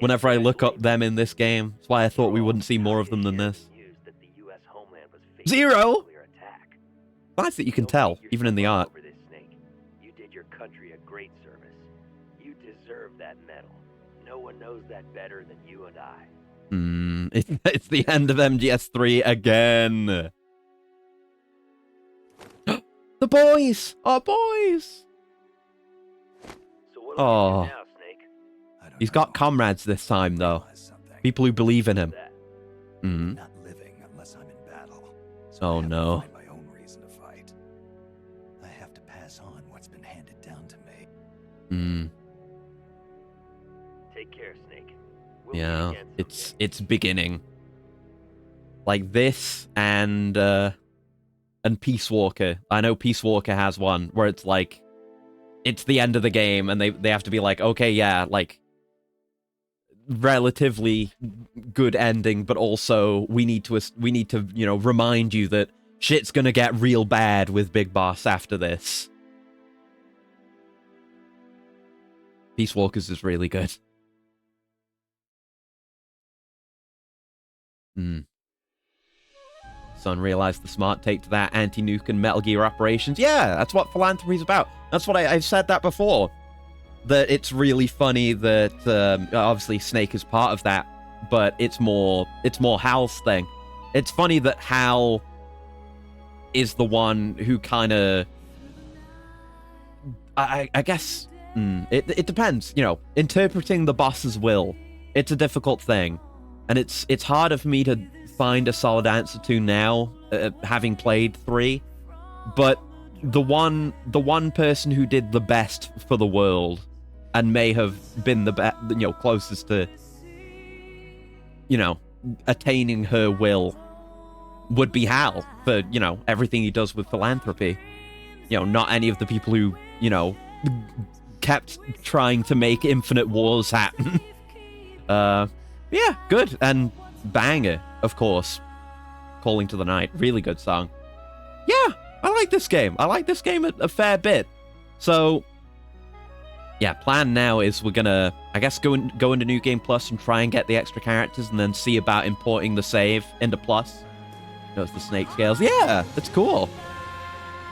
whenever I look up them in this game. That's why I thought we wouldn't see more of them than this. That the US homeland was facing Zero! a nuclear attack. Nice that you can Don't tell, beat even in the yourself art. over this, Snake. You did your country a great service. You deserve that medal. No one knows that better than you and I. It's the end of MGS3 again. The boys! Our boys! So what do we Oh. do now, Snake? I don't He's know. got comrades this time, though. Realize something. People who believe in him. That. Hmm. I'm not living unless I'm in battle. So Oh, I have to no. find my own reason to fight. I have to pass on what's been handed down to me. Hmm. Take care, Snake. We'll meet Yeah, again someday. it's beginning. Like this and Peace Walker. I know Peace Walker has one where it's like it's the end of the game and they have to be like, okay, yeah, like relatively good ending, but also we need to remind you that shit's gonna get real bad with Big Boss after this. Peace Walkers is really good. Son realized the smart take to that anti-nuke and Metal Gear operations. Yeah, that's what philanthropy's about. That's what I've said that before. That it's really funny that obviously Snake is part of that, but it's more Hal's thing. It's funny that Hal is the one who kind of, I guess, it depends. Interpreting the boss's will, it's a difficult thing, and it's harder for me to find a solid answer to now, having played 3. But the one person who did the best for the world and may have been the closest to attaining her will would be Hal for everything he does with philanthropy. Not any of the people who kept trying to make Infinite Wars happen. Yeah, good. And banger, of course. Calling to the Night. Really good song. Yeah, I like this game. I like this game a fair bit. So, yeah, plan now is we're gonna, I guess, go into New Game Plus and try and get the extra characters and then see about importing the save into Plus. Notice the snake scales. Yeah, that's cool.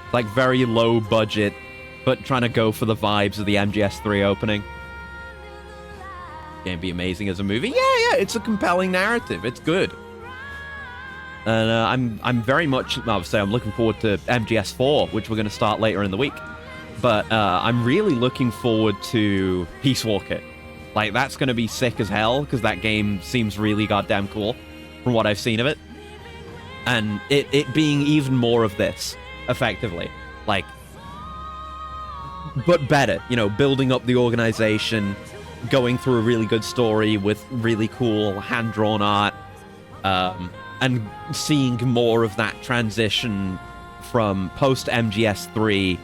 It's like very low budget, but trying to go for the vibes of the MGS3 opening. Gonna be amazing as a movie. Yeah, it's a compelling narrative. It's good. And I'm very much, obviously, I'm looking forward to MGS4, which we're going to start later in the week. But I'm really looking forward to Peace Walker. Like, that's going to be sick as hell, because that game seems really goddamn cool from what I've seen of it. And it being even more of this, effectively. Like, but better, building up the organization, going through a really good story with really cool hand-drawn art, and seeing more of that transition from post-MGS3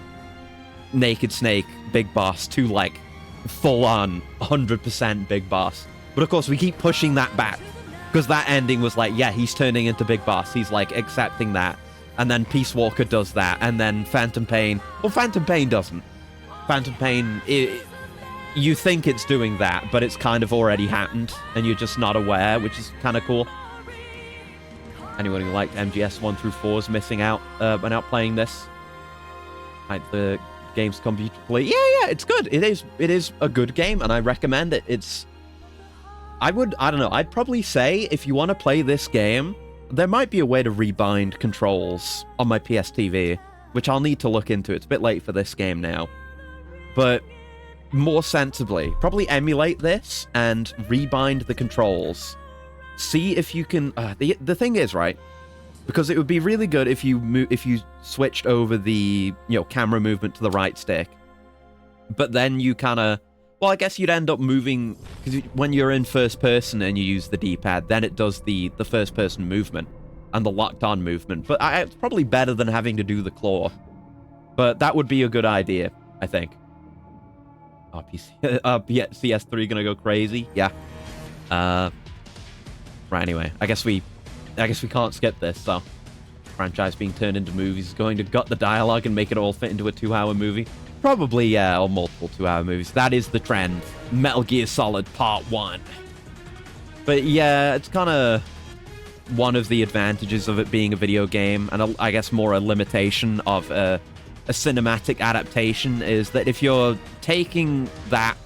Naked Snake Big Boss to, like, full-on 100% Big Boss. But, of course, we keep pushing that back, because that ending was like, yeah, he's turning into Big Boss. He's, like, accepting that. And then Peace Walker does that, and then Phantom Pain... Well, Phantom Pain doesn't. Phantom Pain, you think it's doing that, but it's kind of already happened, and you're just not aware, which is kind of cool. Anyone who liked MGS 1 through 4 is missing out when out playing this. Like, the game's comfortably... Yeah, it's good. It is a good game, and I recommend it. It's... I don't know, I'd probably say, if you want to play this game... There might be a way to rebind controls on my PS TV, which I'll need to look into. It's a bit late for this game now. But more sensibly, probably emulate this and rebind the controls. See if you can... the thing is, right, because it would be really good if you switched over the camera movement to the right stick. But then you kind of... Well, I guess you'd end up moving, because when you're in first person and you use the D-pad, then it does the first person movement and the locked on movement. But it's probably better than having to do the claw. But that would be a good idea, I think. CS3 gonna go crazy? Yeah. Right, anyway, I guess we can't skip this, so... Franchise being turned into movies is going to gut the dialogue and make it all fit into a 2-hour movie. Probably, yeah, or multiple 2-hour movies. That is the trend. Metal Gear Solid Part 1. But yeah, it's kind of one of the advantages of it being a video game, and I guess more a limitation of a cinematic adaptation, is that if you're taking that,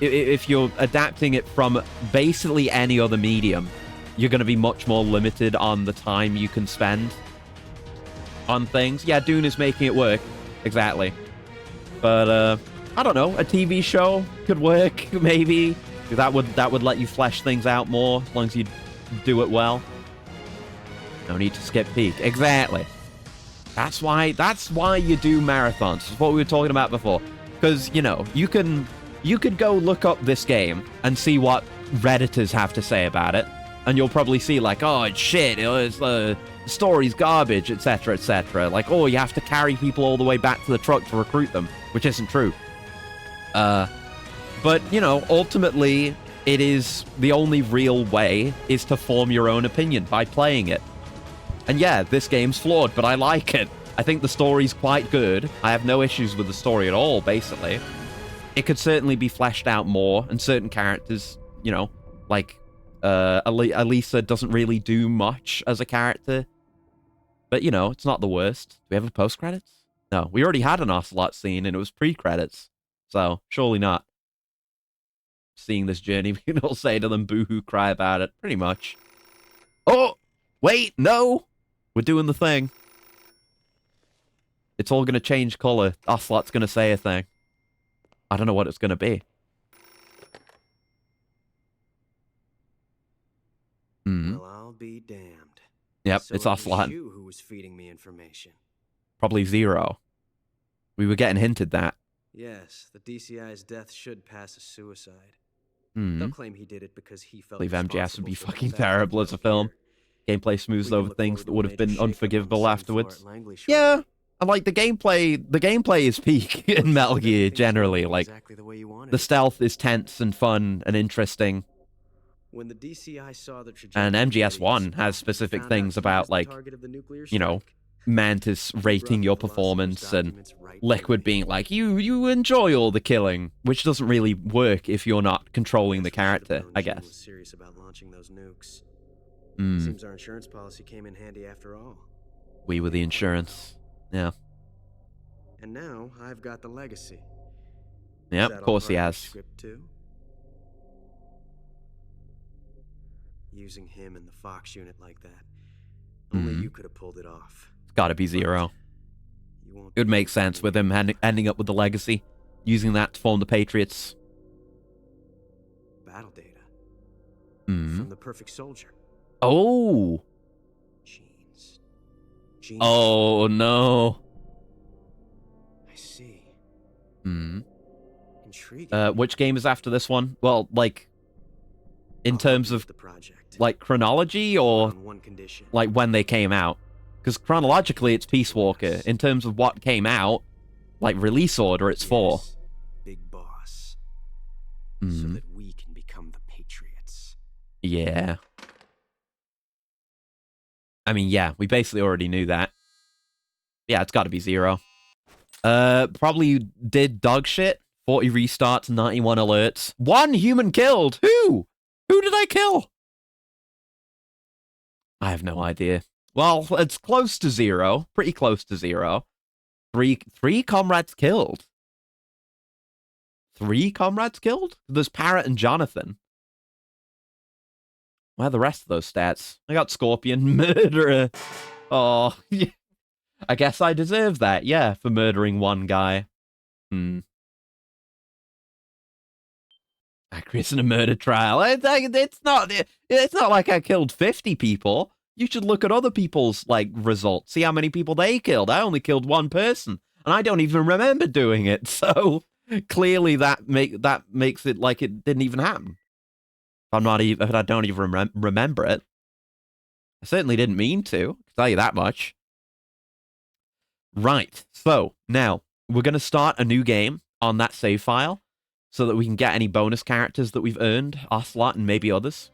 if you're adapting it from basically any other medium, you're going to be much more limited on the time you can spend on things. Yeah, Dune is making it work. Exactly. But, I don't know, a TV show could work, maybe. That would let you flesh things out more, as long as you do it well. No need to skip peak. Exactly. That's why you do marathons. That's what we were talking about before. Because, you could go look up this game and see what Redditors have to say about it. And you'll probably see, like, oh, it's shit, it's the story's garbage, etc., etc. Like, oh, you have to carry people all the way back to the truck to recruit them, which isn't true. But, ultimately, it is the only real way is to form your own opinion by playing it. And yeah, this game's flawed, but I like it. I think the story's quite good. I have no issues with the story at all, basically. It could certainly be fleshed out more, and certain characters, like... Elisa doesn't really do much as a character. But, it's not the worst. Do we have a post-credits? No, we already had an Ocelot scene, and it was pre-credits. So, surely not. Seeing this journey, we can all say to them, boo-hoo, cry about it. Pretty much. Oh! Wait, no! We're doing the thing. It's all going to change color. Ocelot's going to say a thing. I don't know what it's going to be. Well, I'll be damned. Yep, So it's it was Ocelot. you who was feeding me information. Probably Zero. We were getting hinted that. Yes, the DCI's death should pass as suicide. Hmm. They'll claim he did it because he felt I believe MGS would be responsible for the fucking theft of terrible as a Metal film. Gear. Gameplay smooths We can over look things forward that to would a have major been shakeup on the unforgivable same floor afterwards. at Langley shortly. Yeah, I like the gameplay. The gameplay is peak in Metal Gear generally. Like, Exactly the way you wanted the it. stealth is tense and fun and interesting. When the DCI saw the And trajectory MGS1 of has the specific found things out he about, was the like, target of the nuclear you know, strike. Mantis rating your performance and documents right Liquid away. being like, you enjoy all the killing, which doesn't really work if you're not controlling the character, I Jim was guess. serious about launching those nukes. Hmm. Seems our insurance policy came in handy after all. We were the insurance. Yeah. And now I've got the legacy. Yep, Is that of all course he part of your has. Script too? Using him in the Fox unit like that. Only you could have pulled it off. It's gotta be Zero. You won't It would be make able to sense do with it. him ending up with the legacy, using that to form the Patriots. Battle data. Hmm. From the Perfect Soldier. Oh! Genes. Genes. Oh, no. I see. Hmm. Intriguing. Which game is after this one? Well, like, in I'll terms help you of, with the project. like, chronology or, On one condition. like, when they came out? Because chronologically, it's Peace Walker. In terms of what came out, like, release order, it's 4. Yes, Big Boss. So Hmm. that we can become the Patriots. Yeah. I mean, yeah, we basically already knew that. Yeah, it's got to be 0. Probably did dog shit. 40 restarts, 91 alerts. 1 human killed. Who? Who did I kill? I have no idea. Well, it's close to 0. Pretty close to 0. Three comrades killed. 3 comrades killed? There's Parrot and Jonathan. Where are the rest of those stats? I got Scorpion, Murderer. Oh, yeah. I guess I deserve that, yeah, for murdering 1 guy. Acris in a murder trial. It's not like I killed 50 people. You should look at other people's, like, results. See how many people they killed. I only killed 1 person. And I don't even remember doing it. So, clearly that makes it like it didn't even happen. If I don't even remember it. I certainly didn't mean to. I can tell you that much. Right. So, now, we're going to start a new game on that save file so that we can get any bonus characters that we've earned, Ocelot and maybe others.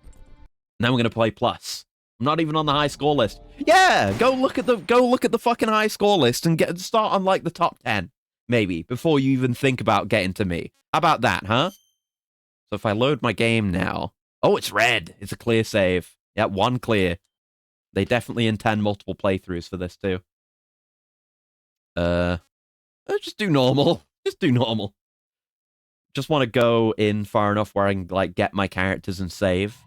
And then we're going to play Plus. I'm not even on the high score list. Yeah, go look at the fucking high score list and start on like the top 10, maybe, before you even think about getting to me. How about that, huh? So if I load my game now, oh, it's red. It's a clear save. Yeah, 1 clear. They definitely intend multiple playthroughs for this too. Just do normal. Just do normal. Just want to go in far enough where I can like get my characters and save.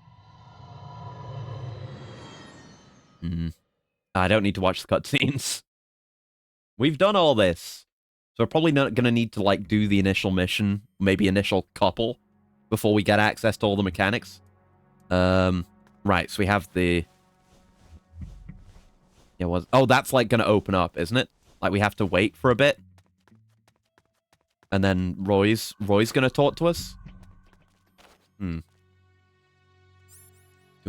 I don't need to watch the cutscenes. We've done all this. So we're probably not going to need to, like, do the initial mission, maybe initial couple, before we get access to all the mechanics. Right, so we have the... Yeah, oh, that's, like, going to open up, isn't it? Like, we have to wait for a bit. And then Roy's going to talk to us? Do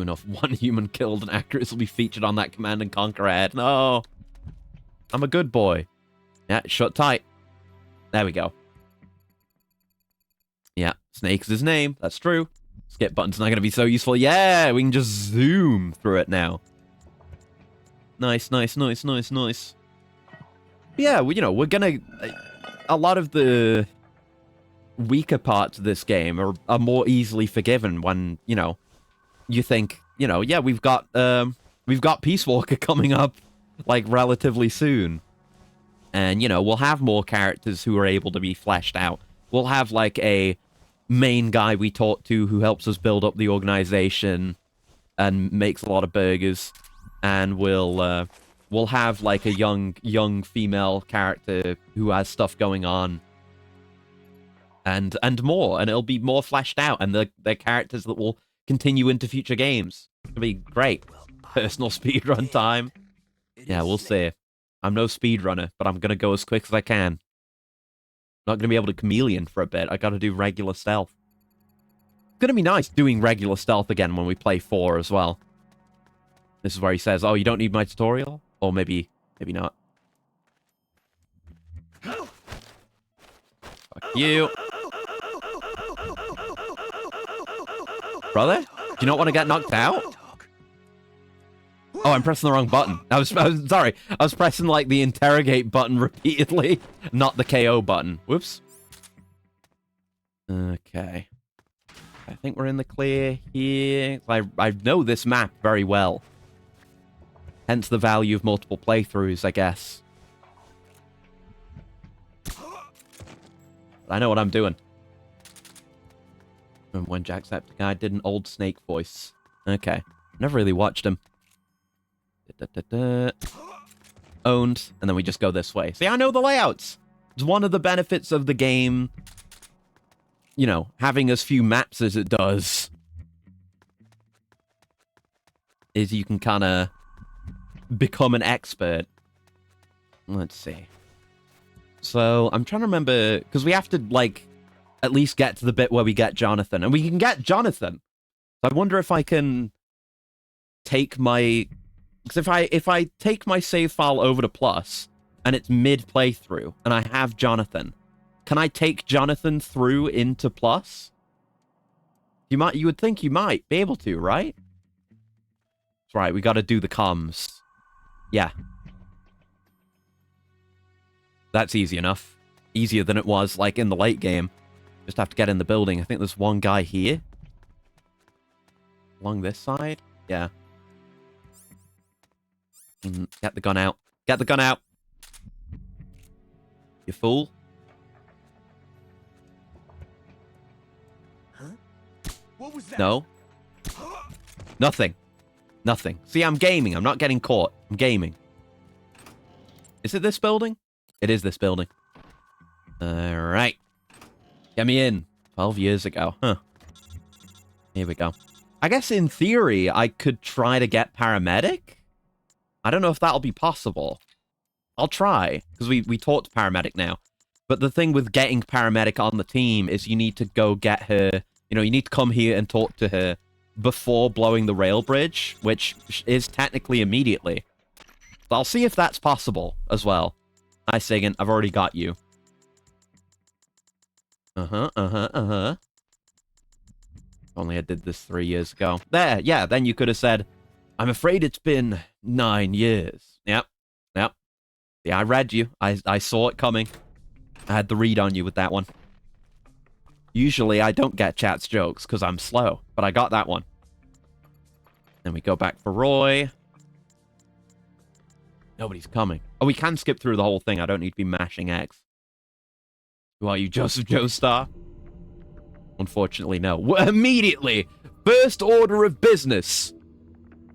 enough. 1 human killed and Acris will be featured on that Command and Conquer ad. No. I'm a good boy. Yeah, shut tight. There we go. Yeah, Snake's his name. That's true. Skip button's not going to be so useful. Yeah, we can just zoom through it now. Nice, nice, nice, nice, nice. Yeah, we're going to... A lot of the weaker parts of this game are more easily forgiven when, you think, yeah, we've got Peace Walker coming up, like, relatively soon. And, we'll have more characters who are able to be fleshed out. We'll have, like, a main guy we talk to who helps us build up the organization and makes a lot of burgers. And we'll have, like, a young female character who has stuff going on. And more. And it'll be more fleshed out. And they're characters that will continue into future games. It'll be great. Personal speedrun time. Yeah, we'll see. I'm no speedrunner, but I'm gonna go as quick as I can. Not gonna be able to chameleon for a bit. I gotta do regular stealth. It's gonna be nice doing regular stealth again when we play 4 as well. This is where he says, oh, you don't need my tutorial? Or maybe not. Fuck you. Brother? Do you not want to get knocked out? Oh, I'm pressing the wrong button. I was sorry. I was pressing, like, the interrogate button repeatedly, not the KO button. Whoops. Okay. I think we're in the clear here. I know this map very well. Hence the value of multiple playthroughs, I guess. But I know what I'm doing. Remember when Jacksepticeye did an old Snake voice? Okay. Never really watched him. Owned. And then we just go this way. See, I know the layouts. It's one of the benefits of the game, having as few maps as it does. Is you can kind of become an expert. Let's see. So, I'm trying to remember, because we have to, like, at least get to the bit where we get Jonathan. And we can get Jonathan. So I wonder if I can take my... Because if I take my save file over to Plus, and it's mid-playthrough, and I have Jonathan, can I take Jonathan through into Plus? You would think you might be able to, right? That's right, we gotta do the comms. Yeah. That's easy enough. Easier than it was, like, in the late game. Just have to get in the building. I think there's one guy here. Along this side? Yeah. Get the gun out. Get the gun out! You fool. Huh? What was that? No. Nothing. Nothing. See, I'm gaming. I'm not getting caught. I'm gaming. Is it this building? It is this building. Alright. Get me in. 12 years ago. Huh. Here we go. I guess in theory, I could try to get paramedic. I don't know if that'll be possible. I'll try, because we talked paramedic now. But the thing with getting paramedic on the team is you need to go get her. You know, you need to come here and talk to her before blowing the rail bridge, which is technically immediately. So I'll see if that's possible as well. Hi, Sagan. I've already got you. If only I did this 3 years ago. There, yeah, then you could have said, I'm afraid it's been 9 years. Yep, yep. Yeah, I read you. I saw it coming. I had the read on you with that one. Usually I don't get chat's jokes because I'm slow, but I got that one. Then we go back for Roy. Nobody's coming. Oh, we can skip through the whole thing. I don't need to be mashing X. Who are you, Joseph Joestar? Unfortunately, no. Immediately, first order of business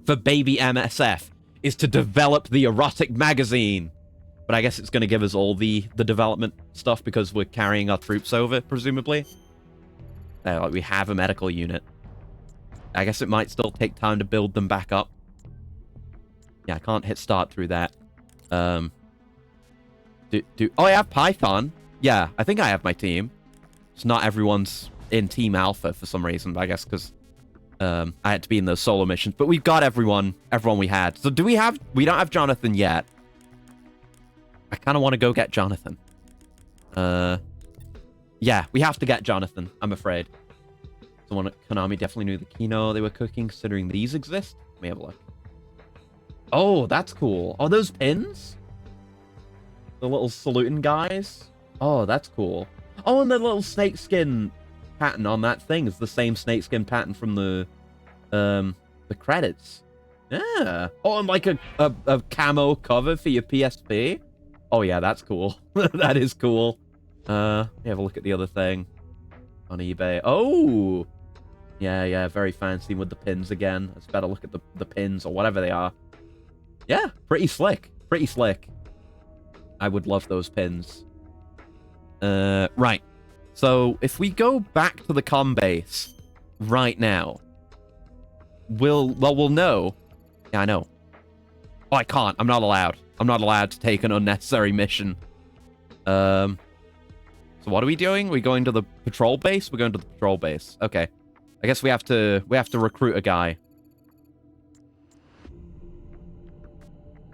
for baby MSF is to develop the erotic magazine. But I guess it's going to give us all the development stuff because we're carrying our troops over, presumably. Like we have a medical unit. I guess it might still take time to build them back up. Yeah, I can't hit start through that. Oh, I have Python. Yeah, I think I have my team. It's not everyone's in Team Alpha for some reason, I guess, because I had to be in those solo missions. But we've got everyone we had. So we don't have Jonathan yet. I kind of want to go get Jonathan. Yeah, we have to get Jonathan, I'm afraid. Someone at Konami definitely knew the Kino they were cooking, considering these exist. Let me have a look. Oh, that's cool. Oh, those pins? The little saluting guys? Oh, that's cool. Oh, and the little snakeskin pattern on that thing is the same snakeskin pattern from the credits. Yeah. Oh, and like a camo cover for your PSP? Oh, yeah, that's cool. That is cool. Have a look at the other thing on eBay. Oh! Yeah, very fancy with the pins again. Let's better look at the pins or whatever they are. Yeah, pretty slick. Pretty slick. I would love those pins. Right. So, if we go back to the comm base right now, we'll know. Yeah, I know. Oh, I can't. I'm not allowed. I'm not allowed to take an unnecessary mission. So what are we doing? We're going to the patrol base? We're going to the patrol base. Okay. I guess we have to recruit a guy.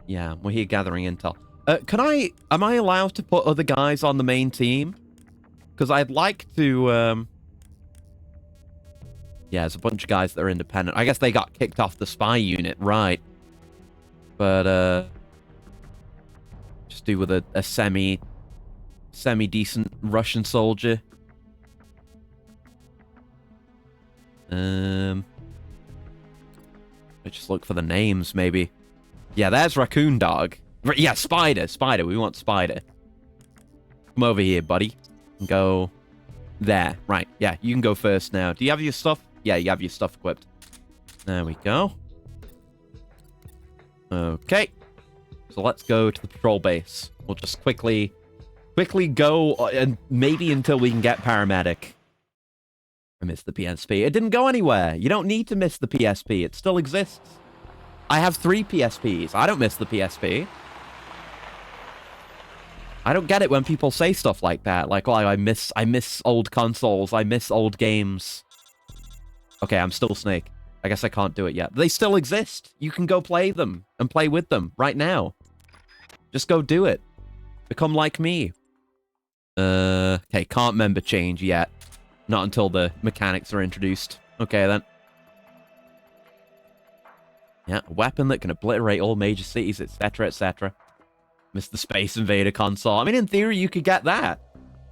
Yeah, we're here gathering intel. Am I allowed to put other guys on the main team? Because I'd like to, yeah, there's a bunch of guys that are independent. I guess they got kicked off the spy unit, right. But, just do with a semi-decent Russian soldier. Let's just look for the names, maybe. Yeah, there's Raccoon Dog. Yeah, Spider. We want Spider. Come over here, buddy. Go there. Right. Yeah, you can go first now. Do you have your stuff? Yeah, you have your stuff equipped. There we go. Okay. So let's go to the patrol base. We'll just quickly go, and maybe until we can get paramedic. I missed the PSP. It didn't go anywhere. You don't need to miss the PSP. It still exists. I have 3 PSPs. I don't miss the PSP. I don't get it when people say stuff like that. Like, oh, I miss old consoles. I miss old games. Okay, I'm still Snake. I guess I can't do it yet. They still exist. You can go play them and play with them right now. Just go do it. Become like me. Okay, can't member change yet. Not until the mechanics are introduced. Okay, then. Yeah, a weapon that can obliterate all major cities, etc., etc. Mr. Space Invader console. I mean, in theory, you could get that.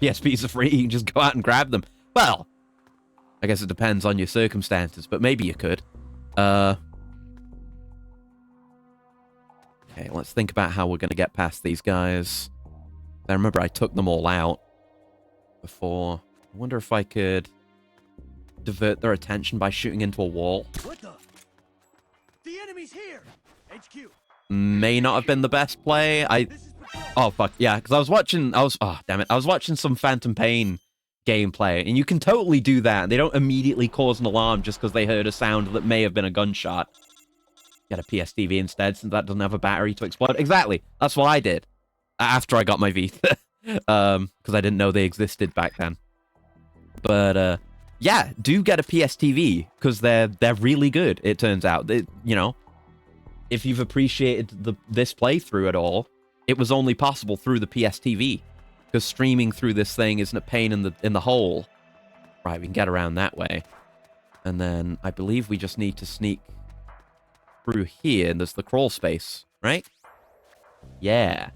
PSPs are free, you can just go out and grab them. Well, I guess it depends on your circumstances, but maybe you could. Okay, let's think about how we're going to get past these guys. I remember I took them all out before. I wonder if I could divert their attention by shooting into a wall. What the? The enemy's here. HQ. May not have been the best play. Oh, fuck. Yeah, because I was watching... Oh, damn it. I was watching some Phantom Pain gameplay, and you can totally do that. They don't immediately cause an alarm just because they heard a sound that may have been a gunshot. Get a PSTV instead, since that doesn't have a battery to explode. Exactly. That's what I did. After I got my Vita. Because I didn't know they existed back then. But, yeah, do get a PSTV, because they're really good, it turns out. You know, if you've appreciated this playthrough at all, it was only possible through the PSTV, because streaming through this thing isn't a pain in the hole. Right, we can get around that way. And then I believe we just need to sneak through here, and there's the crawl space, right? Yeah.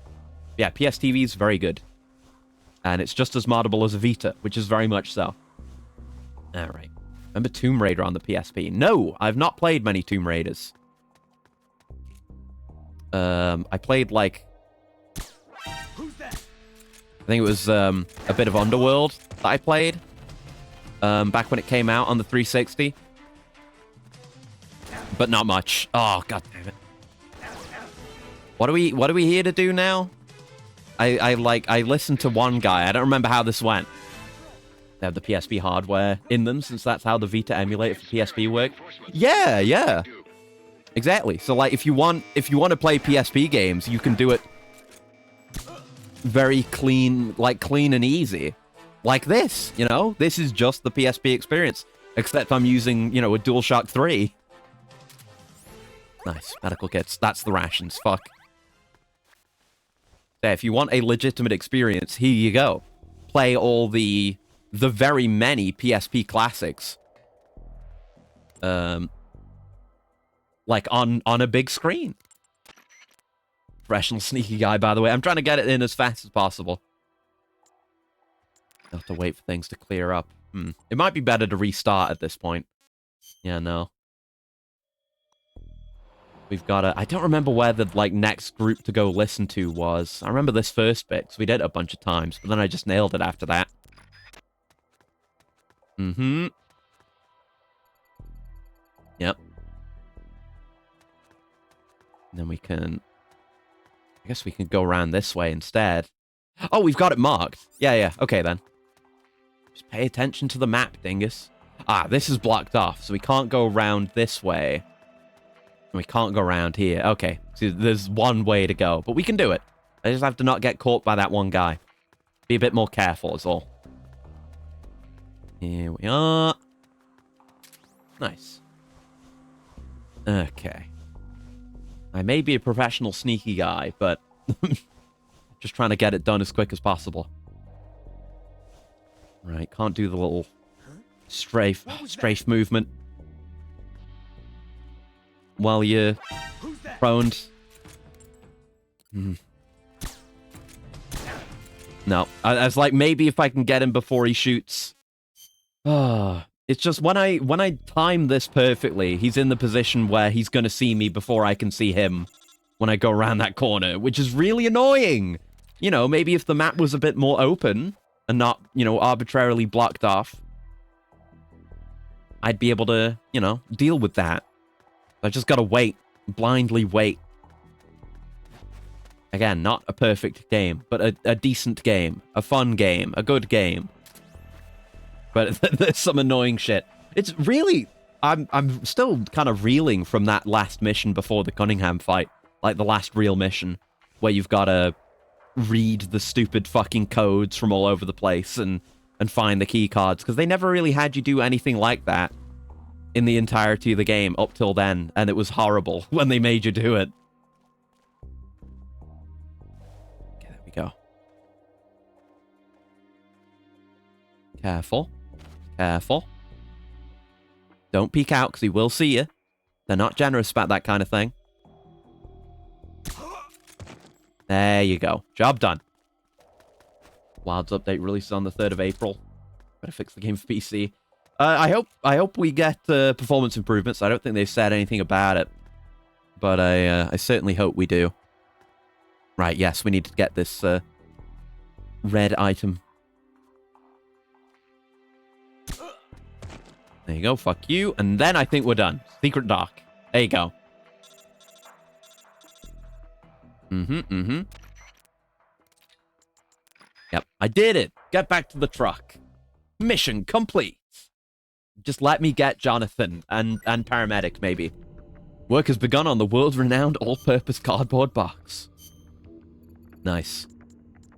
Yeah, PSTV is very good. And it's just as moddable as a Vita, which is very much so. Alright. Remember Tomb Raider on the PSP? No, I've not played many Tomb Raiders. I played, like... I think it was a bit of Underworld that I played. Back when it came out on the 360. But not much. Oh, god damn it. What are we here to do now? I listened to one guy. I don't remember how this went. They have the PSP hardware in them, since that's how the Vita emulator for PSP worked. Yeah, yeah. Exactly. So, like, if you want to play PSP games, you can do it very clean and easy. Like this, you know? This is just the PSP experience. Except I'm using, you know, a DualShock 3. Nice. Medical kits. That's the rations. Fuck. Yeah, if you want a legitimate experience, here you go. Play all the very many PSP classics. Like on a big screen. Professional sneaky guy, by the way. I'm trying to get it in as fast as possible. I'll have to wait for things to clear up. It might be better to restart at this point. Yeah, no. We've got I don't remember where the, like, next group to go listen to was. I remember this first bit, because we did it a bunch of times, but then I just nailed it after that. Yep. And then we can... I guess we can go around this way instead. Oh, we've got it marked. Yeah, okay then. Just pay attention to the map, dingus. Ah, this is blocked off, so we can't go around this way. And we can't go around here. Okay, so there's one way to go, but we can do it. I just have to not get caught by that one guy. Be a bit more careful is all. Here we are. Nice. Okay. I may be a professional sneaky guy, but just trying to get it done as quick as possible. Right, can't do the little strafe movement while you're prone. No, I was like, maybe if I can get him before he shoots. It's just when I time this perfectly, he's in the position where he's going to see me before I can see him when I go around that corner, which is really annoying. You know, maybe if the map was a bit more open and not, you know, arbitrarily blocked off, I'd be able to, you know, deal with that. I just got to wait, blindly wait. Again, not a perfect game, but a decent game, a fun game, a good game. But there's some annoying shit. It's really... I'm still kind of reeling from that last mission before the Cunningham fight. Like the last real mission, where you've got to read the stupid fucking codes from all over the place and find the key cards. Because they never really had you do anything like that in the entirety of the game up till then. And it was horrible when they made you do it. Okay, there we go. Careful. Careful. Don't peek out, because he will see you. They're not generous about that kind of thing. There you go. Job done. Wilds update releases on the 3rd of April. Better fix the game for PC. I hope we get performance improvements. I don't think they've said anything about it, but I certainly hope we do. Right, yes, we need to get this red item. There you go, fuck you. And then I think we're done. Secret dock. There you go. Yep, I did it. Get back to the truck. Mission complete. Just let me get Jonathan and paramedic, maybe. Work has begun on the world-renowned all-purpose cardboard box. Nice.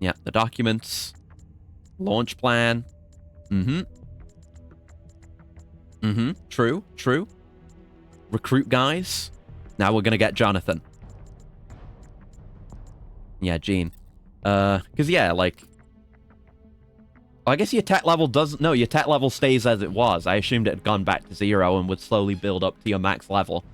Yeah, the documents. Launch plan. True, true. Recruit guys. Now we're gonna get Jonathan. Yeah, Gene. Because, yeah, like... I guess your tech level doesn't... No, your tech level stays as it was. I assumed it had gone back to 0 and would slowly build up to your max level.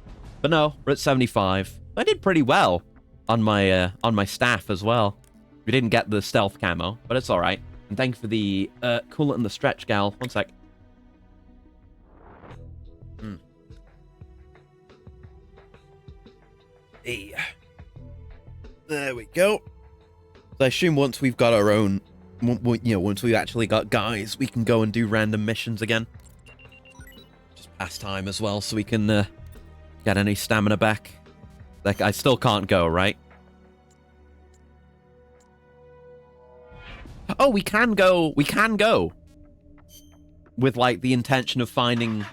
But no, we're at 75. I did pretty well on my staff as well. We didn't get the stealth camo, but it's alright. And thank you for the coolant and the stretch, gal. One sec. Hey. There we go. So I assume once we've got our own... once we've actually got guys, we can go and do random missions again. Just pass time as well, so we can get any stamina back. Like, I still can't go, right? Oh, we can go. We can go. With, like, the intention of finding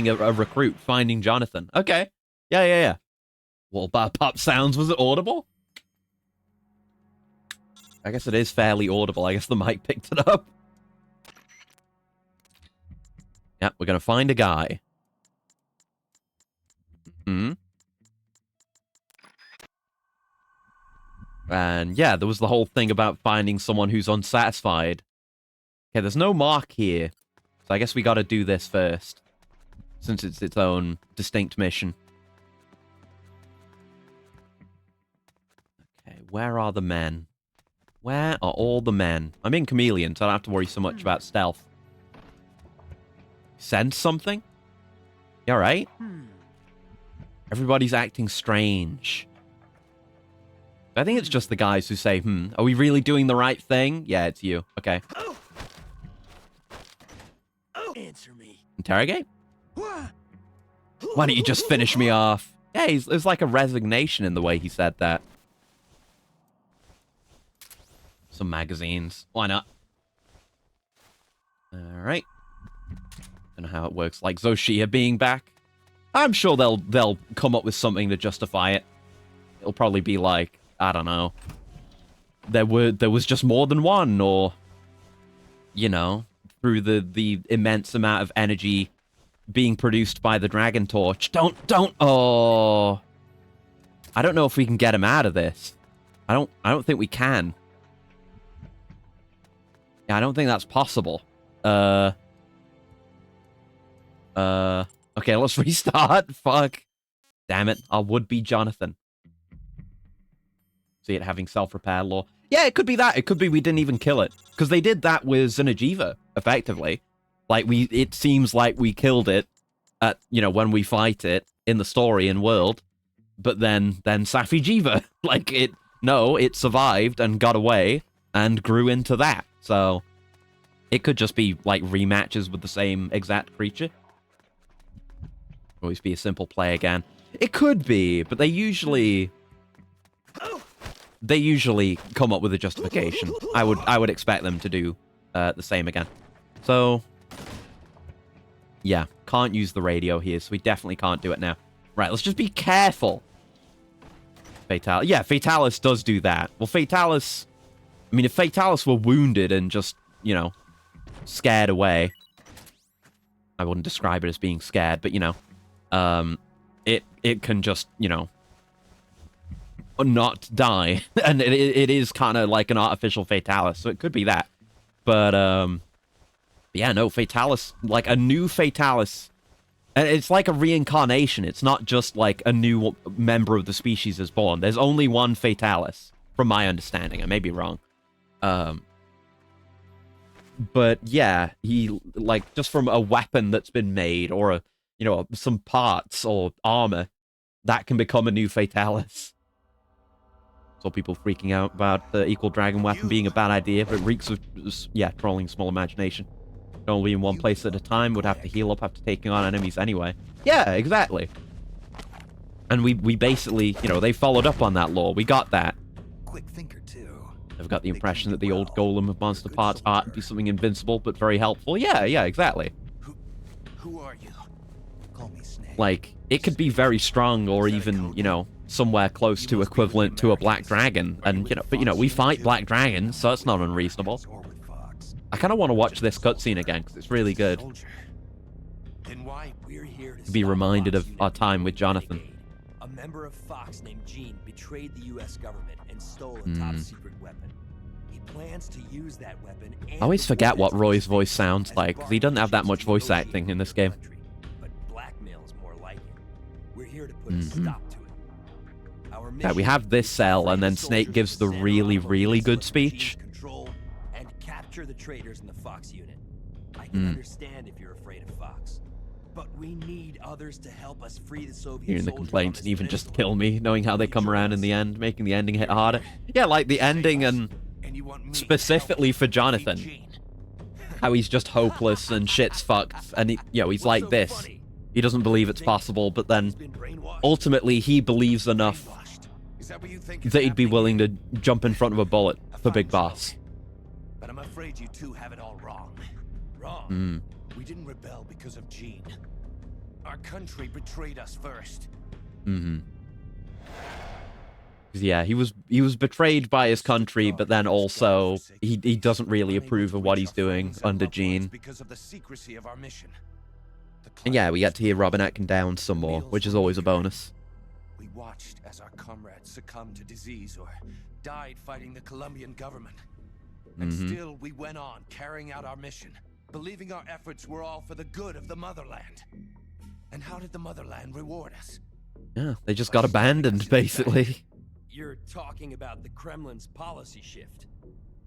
a recruit, finding Jonathan. Okay. Yeah. Well, pop sounds, was it audible? I guess it is fairly audible. I guess the mic picked it up. Yep, we're gonna find a guy. And yeah, there was the whole thing about finding someone who's unsatisfied. Okay, there's no mark here. So I guess we gotta do this first. Since it's its own distinct mission. Okay, where are the men? Where are all the men? I'm in Chameleon, so I don't have to worry so much about stealth. Sense something? You alright? Everybody's acting strange. I think it's just the guys who say, are we really doing the right thing? Yeah, it's you. Okay. Answer me. Interrogate? Why don't you just finish me off? Yeah, there's like a resignation in the way he said that. Some magazines. Why not? Alright. Don't know how it works. Like Zoshia being back. I'm sure they'll come up with something to justify it. It'll probably be like, I don't know. There was just more than one, or you know, through the immense amount of energy being produced by the Dragon Torch. Don't oh. I don't know if we can get him out of this. I don't think we can. Yeah, I don't think that's possible. Okay, let's restart. Fuck. Damn it. Our would-be Jonathan. See it having self-repair law. Yeah, it could be that. It could be we didn't even kill it. Because they did that with Xeno'jiiva, effectively. Like, it seems like we killed it at, when we fight it in the story and world. But then Safi'jiiva. Like, it survived and got away and grew into that. So, it could just be, like, rematches with the same exact creature. Always be a simple play again. It could be, but they usually come up with a justification. I would expect them to do the same again. So, yeah, can't use the radio here, so we definitely can't do it now. Right, let's just be careful. Fatalis. Yeah, Fatalis does do that. Well, Fatalis... I mean, if Fatalis were wounded and just, scared away... I wouldn't describe it as being scared, but, it can just, not die. And it is kind of like an artificial Fatalis, so it could be that. But, yeah, no, Fatalis, like, a new Fatalis And it's like a reincarnation. It's not just like a new member of the species is born. There's only one Fatalis, from my understanding. I may be wrong. But yeah, he, like, just from a weapon that's been made, or a, you know, some parts or armor, that can become a new Fatalis. So people freaking out about the equal dragon weapon being a bad idea, but it reeks of, yeah, trolling small imagination. Only in one place at a time, would have to heal up after taking on enemies anyway. Yeah, exactly. And we basically, you know, they followed up on that lore. We got that. Quick thinker too. I've got the impression that the old golem of monster parts art would be something invincible, but very helpful. Yeah, exactly. Who are you? Call me Snake. Like, it could be very strong, or even, you know, somewhere close to equivalent to a black dragon. And, you know, but, you know, we fight black dragons, so it's not unreasonable. I kind of want to watch this cutscene again, because it's really good. To be reminded of our time with Jonathan. A member of Fox named Gene betrayed the U.S. government and stole a top-secret weapon. He plans to use that weapon. I always forget what Roy's voice sounds like, because he doesn't have that much voice acting in this game. But blackmail is more like it. We're here to put a stop to it. Yeah, we have this cell, and then Snake gives the really, really good speech. And capture the traitors in the Fox unit. I can understand if you're afraid of Fox. But we need others to help us free the Soviet Hearing the complaints and even just kill me, knowing how they come around in the end, making the ending hit harder. Yeah, like the ending, and specifically for Jonathan. How he's just hopeless and shit's fucked, and he, you know, he's like this. He doesn't believe it's possible, but then ultimately he believes enough that he'd be willing to jump in front of a bullet for Big Boss. But I'm afraid you two have it all wrong. Wrong. We didn't rebel because of Gene. Our country betrayed us first. Yeah, he was betrayed by his country, but then also he doesn't really approve of what he's doing under Gene. Because of the secrecy of our mission. And yeah, we get to hear Robin Atkin down some more, which is always a bonus. We watched as our comrades succumbed to disease or died fighting the Colombian government. And still we went on carrying out our mission, believing our efforts were all for the good of the motherland. And how did the motherland reward us? Yeah, they just got abandoned, basically. You're talking about the Kremlin's policy shift.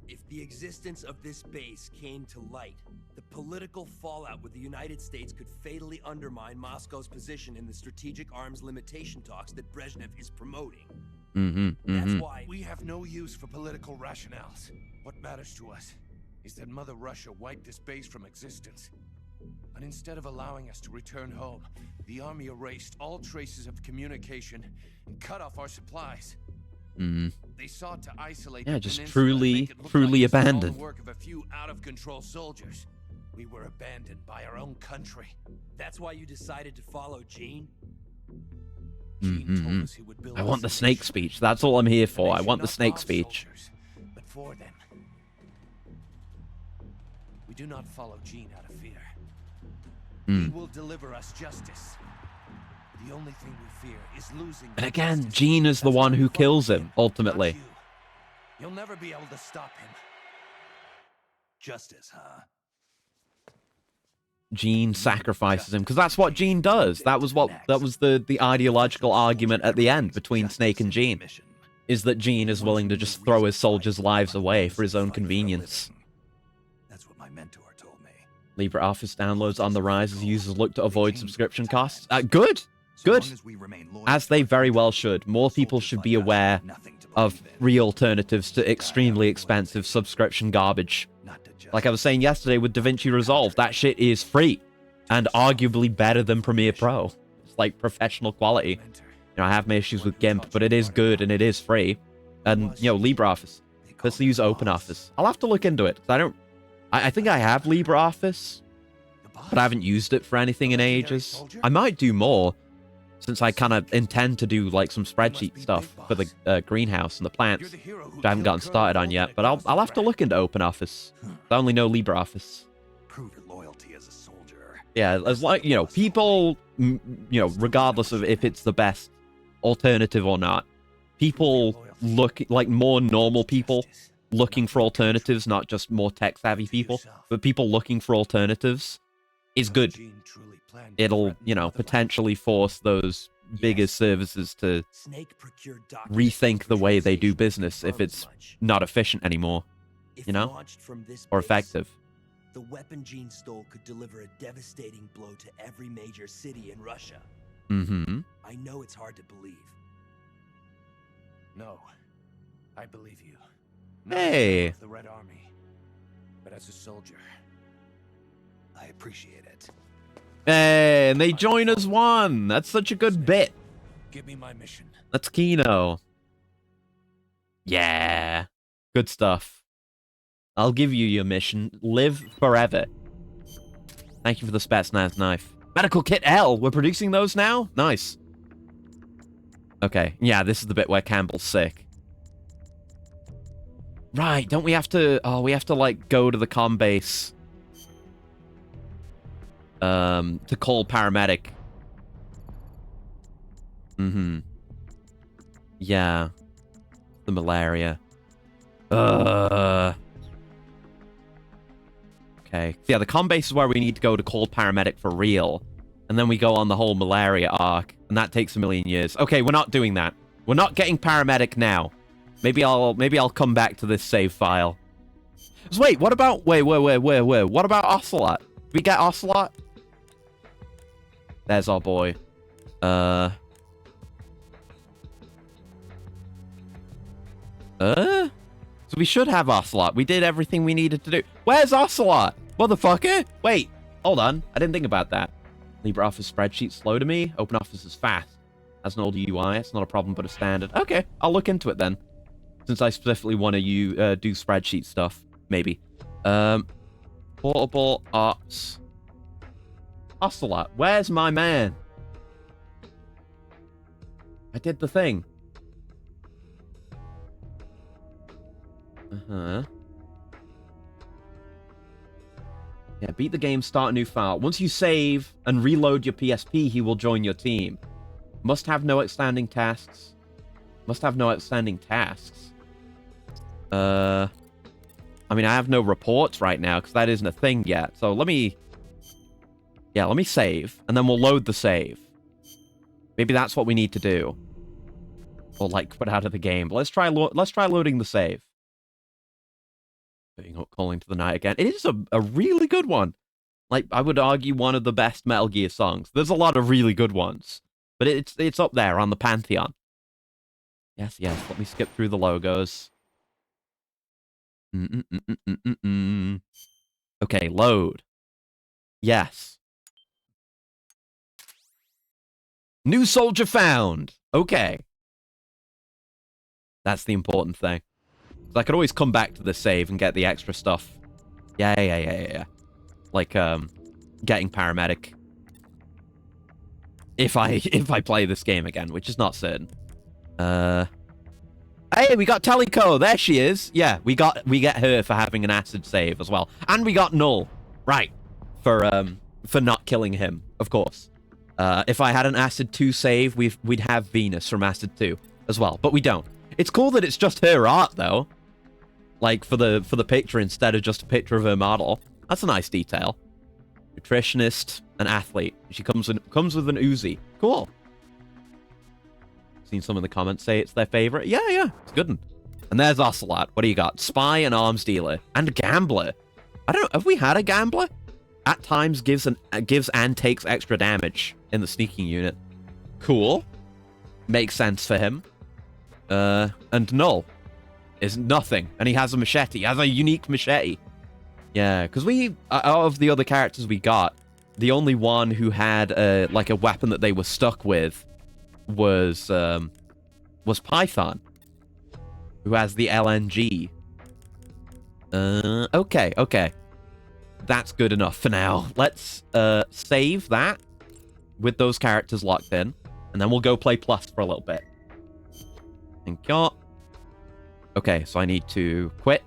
If the existence of this base came to light, the political fallout with the United States could fatally undermine Moscow's position in the strategic arms limitation talks that Brezhnev is promoting. That's why we have no use for political rationales. What matters to us is that Mother Russia wiped this base from existence. And instead of allowing us to return home, the army erased all traces of communication and cut off our supplies. They sought to isolate yeah, the just peninsula and truly make it look like it was all abandoned. the work of a few out-of-control soldiers. We were abandoned by our own country. That's why you decided to follow Gene? Gene told us he would build I us want a the snake nation. speech. That's all I'm here A for. I nation want the not snake of speech. soldiers, but for them. We do not follow Gene out of fear. He will deliver us justice. The only thing we fear is losing. And that again, justice. Gene is the That's one why who we follow kills him, him, ultimately. not you. You'll never be able to stop him. Justice, huh? Gene sacrifices him, because that's what Gene does. That was the ideological argument at the end between Snake and Gene, is that Gene is willing to just throw his soldiers' lives away for his own convenience. That's what my mentor told me. LibreOffice downloads on the rise as users look to avoid subscription costs. Good. Good. As they very well should. More people should be aware of free alternatives to extremely expensive subscription garbage. Like I was saying yesterday with DaVinci Resolve, that shit is free. And arguably better than Premiere Pro. It's like professional quality. You know, I have my issues with GIMP, but it is good and it is free. And, you know, LibreOffice. Let's use OpenOffice. I'll have to look into it. I think I have LibreOffice, but I haven't used it for anything in ages. I might do more, since I kind of intend to do like some spreadsheet stuff for the greenhouse and the plants, which I haven't gotten started on yet. But I'll have to look into OpenOffice. I only know LibreOffice. Prove your loyalty as a soldier. Yeah, as like, you know, people, you know, regardless of if it's the best alternative or not, people look like more normal people looking for alternatives, not just more tech savvy people, but people looking for alternatives is good. it'll, you know, potentially force those bigger services to rethink the way they do business if it's not efficient anymore, you know, or effective. The weapon Gene stole could deliver a devastating blow to every major city in Russia. Mm-hmm. I know it's hard to believe. No, I believe you. Hey. Not as a member of the Red Army, but as a soldier. I appreciate it. Hey, and they join as one. That's such a good bit. Give me my mission. That's Kino. Yeah. Good stuff. I'll give you your mission. Live forever. Thank you for the Spetsnaz knife. Medical kit L. We're producing those now? Nice. Okay. Yeah, this is the bit where Campbell's sick. Right. Don't we have to... Oh, we have to, like, go to the comm base. To call paramedic. Mm-hmm. Yeah. The malaria. Okay. So yeah, the comm base is where we need to go to call paramedic for real. And then we go on the whole malaria arc. And that takes a million years. Okay, we're not doing that. We're not getting paramedic now. Maybe I'll come back to this save file. So wait, what about... Wait. What about Ocelot? Did we get Ocelot? There's our boy. So we should have Ocelot. We did everything we needed to do. Where's Ocelot? Motherfucker! Wait, hold on. I didn't think about that. LibreOffice spreadsheet slow to me. OpenOffice is fast. As an older UI, it's not a problem but a standard. Okay, I'll look into it then. Since I specifically want to do spreadsheet stuff. Maybe. Portable ops. Ocelot, where's my man? I did the thing. Uh-huh. Yeah, beat the game, start a new file. Once you save and reload your PSP, he will join your team. Must have no outstanding tasks. Must have no outstanding tasks. I mean, I have no reports right now, because that isn't a thing yet. So let me... Yeah, let me save, and then we'll load the save. Maybe that's what we need to do. Or, like, put out of the game. But let's try loading the save. Calling to the Night again. It is a really good one. Like, I would argue one of the best Metal Gear songs. There's a lot of really good ones. But it's up there on the pantheon. Yes. Let me skip through the logos. Okay, load. Yes. New soldier found. Okay. That's the important thing. So I could always come back to the save and get the extra stuff. Yeah. Like, getting paramedic. If I play this game again, which is not certain. Hey, we got Teleco. There she is. Yeah, we get her for having an acid save as well. And we got Null. Right. For not killing him, of course. If I had an Acid 2 save, we'd have Venus from Acid 2 as well, but we don't. It's cool that it's just her art, though. Like, for the picture instead of just a picture of her model. That's a nice detail. Nutritionist, an athlete. She comes with an Uzi. Cool. Seen some in the comments say it's their favorite. Yeah, it's a good one. And there's Ocelot. What do you got? Spy and arms dealer. And a gambler. I don't know, have we had a gambler? At times gives and takes extra damage in the sneaking unit. Cool. Makes sense for him. And Null is nothing. And he has a machete. He has a unique machete. Yeah, because out of the other characters we got, the only one who had like a weapon that they were stuck with was Python, who has the LNG. Okay. That's good enough for now. Let's save that with those characters locked in, and then we'll go play Plus for a little bit. Thank you. Okay, so I need to quit.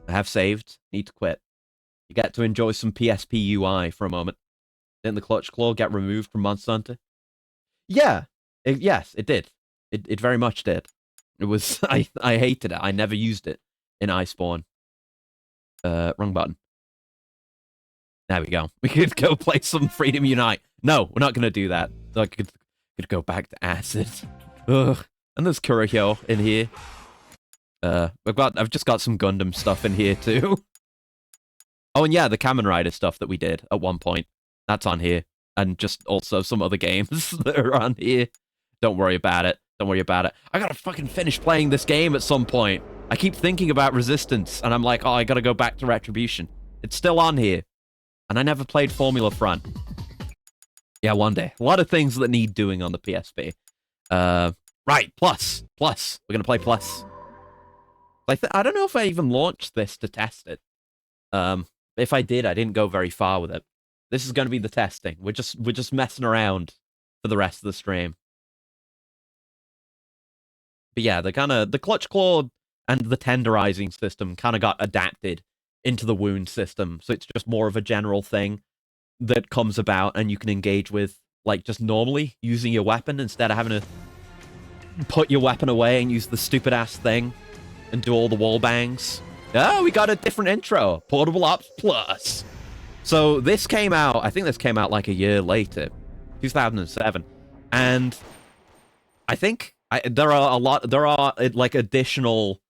I have saved. Need to quit. You get to enjoy some PSP UI for a moment. Didn't the Clutch Claw get removed from Monster Hunter? Yeah. Yes, it did. It very much did. It was... I hated it. I never used it in Iceborne. Wrong button. There we go. We could go play some Freedom Unite. No, we're not going to do that. I could go back to Acid. Ugh. And there's Kurohyo in here. I've just got some Gundam stuff in here too. Oh, and yeah, the Kamen Rider stuff that we did at one point. That's on here. And just also some other games that are on here. Don't worry about it. Don't worry about it. I gotta fucking finish playing this game at some point. I keep thinking about Resistance, and I'm like, oh, I gotta go back to Retribution. It's still on here. And I never played Formula Front. Yeah, one day. A lot of things that need doing on the PSP. Right, Plus. We're gonna play Plus. I don't know if I even launched this to test it. If I did, I didn't go very far with it. This is gonna be the testing. We're just messing around for the rest of the stream. But yeah, the Clutch Claw and the tenderizing system kind of got adapted into the wound system, so it's just more of a general thing that comes about and you can engage with, like, just normally using your weapon instead of having to put your weapon away and use the stupid-ass thing and do all the wall bangs. Oh, we got a different intro. Portable Ops Plus. So this came out, I think this came out like a year later, 2007, and I think there are like additional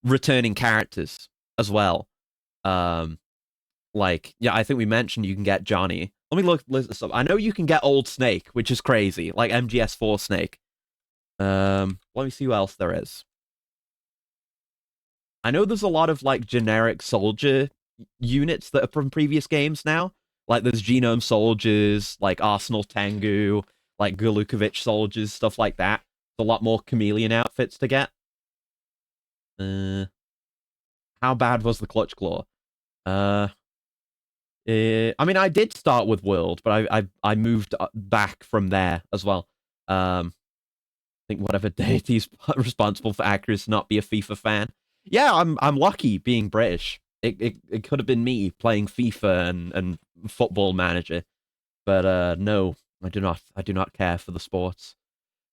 returning characters as well. Like, yeah, I think we mentioned you can get Johnny. Let me look this up. I know you can get Old Snake, which is crazy, like MGS4 Snake. Let me see who else there is. I know there's a lot of like generic soldier units that are from previous games now. Like there's Genome soldiers, like Arsenal Tengu, like Golukovich soldiers, stuff like that. There's a lot more chameleon outfits to get. How bad was the Clutch Claw? I mean, I did start with World, but I moved back from there as well. I think whatever deity's responsible for accuracy not be a FIFA fan. Yeah, I'm lucky being British. It could have been me playing FIFA and Football Manager, but no, I do not care for the sports.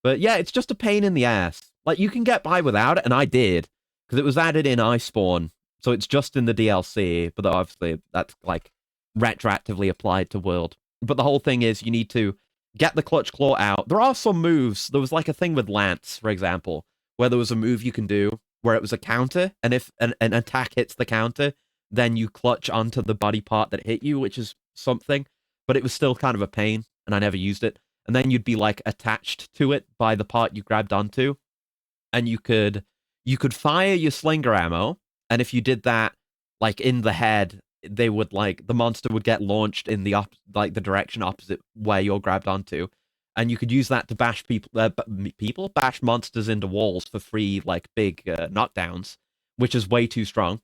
But yeah, it's just a pain in the ass. Like, you can get by without it, and I did, because it was added in Iceborne, so it's just in the DLC, but obviously that's like retroactively applied to World. But the whole thing is you need to get the Clutch Claw out. There are some moves. There was like a thing with Lance, for example, where there was a move you can do where it was a counter, and if an attack hits the counter, then you clutch onto the body part that hit you, which is something, but it was still kind of a pain, and I never used it. And then you'd be like attached to it by the part you grabbed onto, and you could fire your slinger ammo, and if you did that like in the head, they would like the monster would get launched in the the direction opposite where you're grabbed onto, and you could use that to bash bash monsters into walls for free, like big knockdowns, which is way too strong.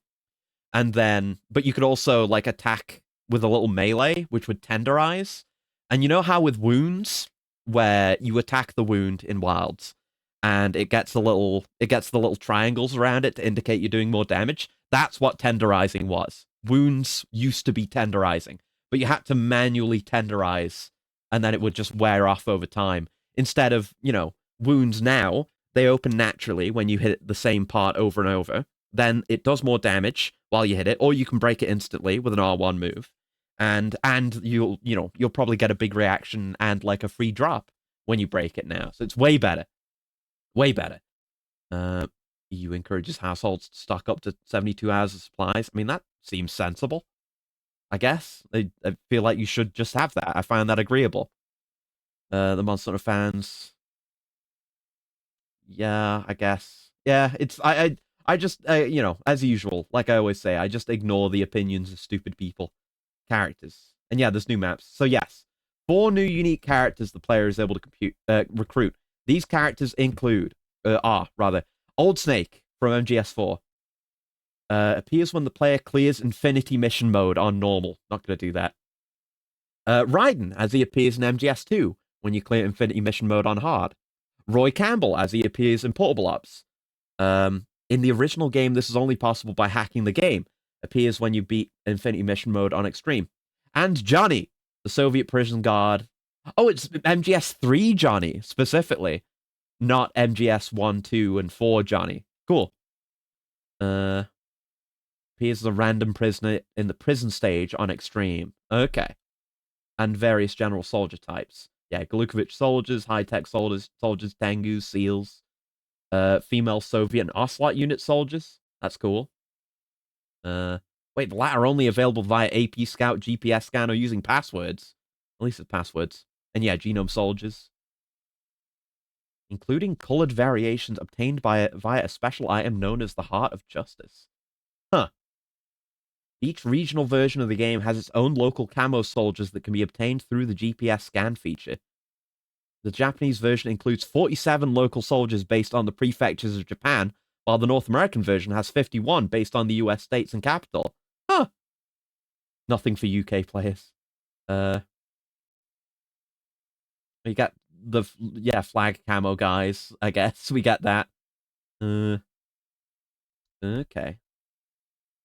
And then, but you could also like attack with a little melee, which would tenderize. And you know how with wounds, where you attack the wound in Wilds, and it gets the little triangles around it to indicate you're doing more damage? That's what tenderizing was. Wounds used to be tenderizing, but you had to manually tenderize, and then it would just wear off over time. Instead of, wounds now, they open naturally when you hit the same part over and over. Then it does more damage while you hit it, or you can break it instantly with an R1 move. And you'll probably get a big reaction and like a free drop when you break it now. So it's way better. Way better. EU encourages households to stock up to 72 hours of supplies. I mean, that seems sensible, I guess. I feel like you should just have that. I find that agreeable. The Monster Hunter fans. Yeah, I guess. Yeah, it's... I just, as usual, like I always say, I just ignore the opinions of stupid people. Characters. And yeah, there's new maps. So yes, 4 new unique characters the player is able to recruit. These characters include, Old Snake from MGS4. Appears when the player clears Infinity Mission Mode on normal. Not going to do that. Raiden, as he appears in MGS2 when you clear Infinity Mission Mode on hard. Roy Campbell, as he appears in Portable Ops. In the original game, this is only possible by hacking the game. Appears when you beat Infinity Mission Mode on Extreme. And Johnny, the Soviet prison guard. Oh, it's MGS3 Johnny, specifically. Not MGS 1, 2, and 4 Johnny. Cool. Appears as a random prisoner in the prison stage on Extreme. Okay. And various general soldier types. Yeah, Glukovich soldiers, high-tech soldiers, Tengus, SEALs, female Soviet and Ocelot unit soldiers. That's cool. Wait, the latter are only available via AP Scout, GPS scan, or using passwords. At least it's passwords. And yeah, genome soldiers. Including colored variations obtained via a special item known as the Heart of Justice. Huh. Each regional version of the game has its own local camo soldiers that can be obtained through the GPS scan feature. The Japanese version includes 47 local soldiers based on the prefectures of Japan, while the North American version has 51 based on the US states and capital. Huh. Nothing for UK players. We got the, flag camo guys, I guess. We get that. Okay.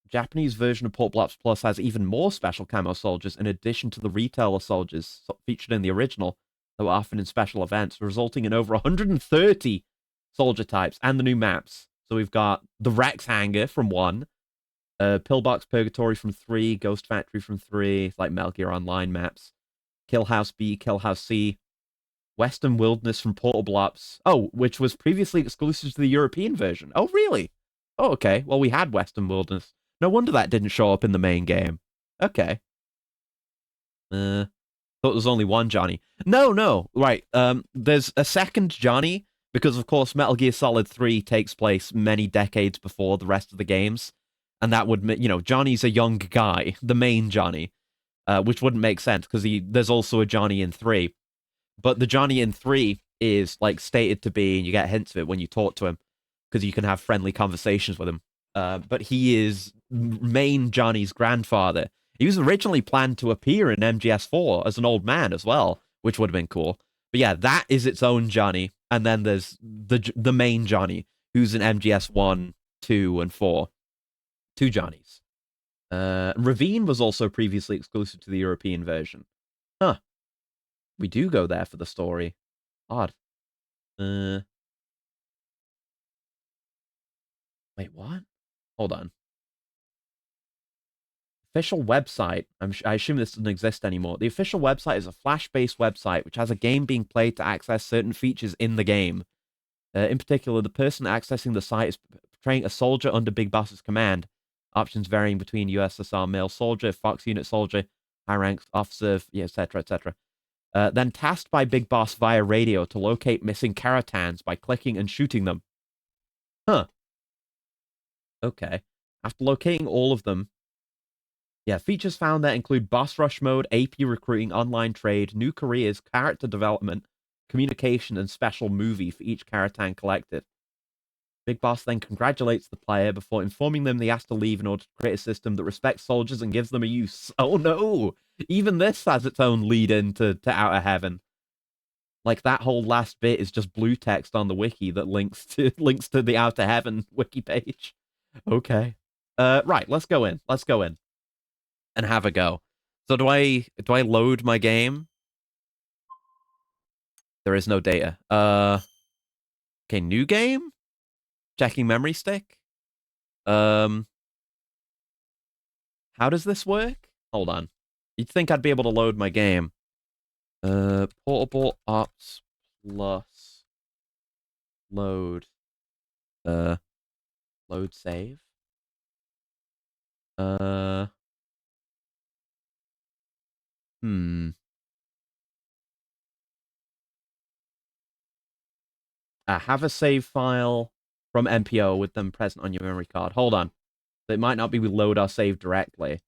Japanese version of Port Blaps Plus has even more special camo soldiers in addition to the retailer soldiers featured in the original that were often in special events, resulting in over 130 soldier types and the new maps. So we've got the Rex Hangar from 1, Pillbox Purgatory from 3, Ghost Factory from 3, it's like Metal Gear Online maps, Kill House B, Kill House C, Western Wilderness from Portal Blops. Oh, which was previously exclusive to the European version. Oh, really? Oh, okay. Well, we had Western Wilderness. No wonder that didn't show up in the main game. Okay. Thought there was only one Johnny. No. Right. There's a second Johnny, because of course Metal Gear Solid 3 takes place many decades before the rest of the games. And that would, Johnny's a young guy, the main Johnny, which wouldn't make sense because there's also a Johnny in 3. But the Johnny in 3 is like stated to be, and you get hints of it when you talk to him, because you can have friendly conversations with him. But he is main Johnny's grandfather. He was originally planned to appear in MGS4 as an old man as well, which would have been cool. But yeah, that is its own Johnny. And then there's the main Johnny, who's in MGS1, 2, and 4. 2 Johnnies. Ravine was also previously exclusive to the European version. Huh. We do go there for the story. Odd. Wait, what? Hold on. Official website. I assume this doesn't exist anymore. The official website is a Flash-based website which has a game being played to access certain features in the game. In particular, the person accessing the site is portraying a soldier under Big Boss's command. Options varying between USSR male soldier, Fox unit soldier, high rank officer, etc., etc. Then tasked by Big Boss via radio to locate missing Karatans by clicking and shooting them. Huh. Okay. After locating all of them, features found that include boss rush mode, AP recruiting, online trade, new careers, character development, communication, and special movie for each Karatan collected. Big Boss then congratulates the player before informing them they has to leave in order to create a system that respects soldiers and gives them a use. Oh no! Even this has its own lead into Outer Heaven. Like, that whole last bit is just blue text on the wiki that links to the Outer Heaven wiki page. Okay. Right, let's go in. And have a go. So do I load my game? There is no data. Okay, new game? Checking memory stick? How does this work? Hold on. You'd think I'd be able to load my game. Portable Ops Plus. Load. Load save. Have a save file from MPO with them present on your memory card. Hold on. So it might not be we load our save directly.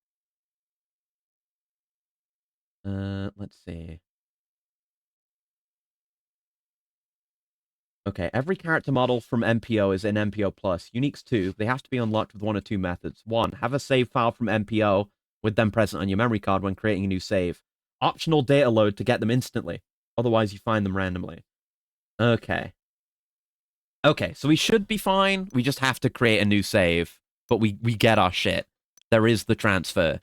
Let's see. Okay, every character model from MPO is in MPO Plus. Uniques 2, they have to be unlocked with one or two methods. 1, have a save file from MPO with them present on your memory card when creating a new save. Optional data load to get them instantly. Otherwise, you find them randomly. Okay. Okay, so we should be fine. We just have to create a new save. But we get our shit. There is the transfer.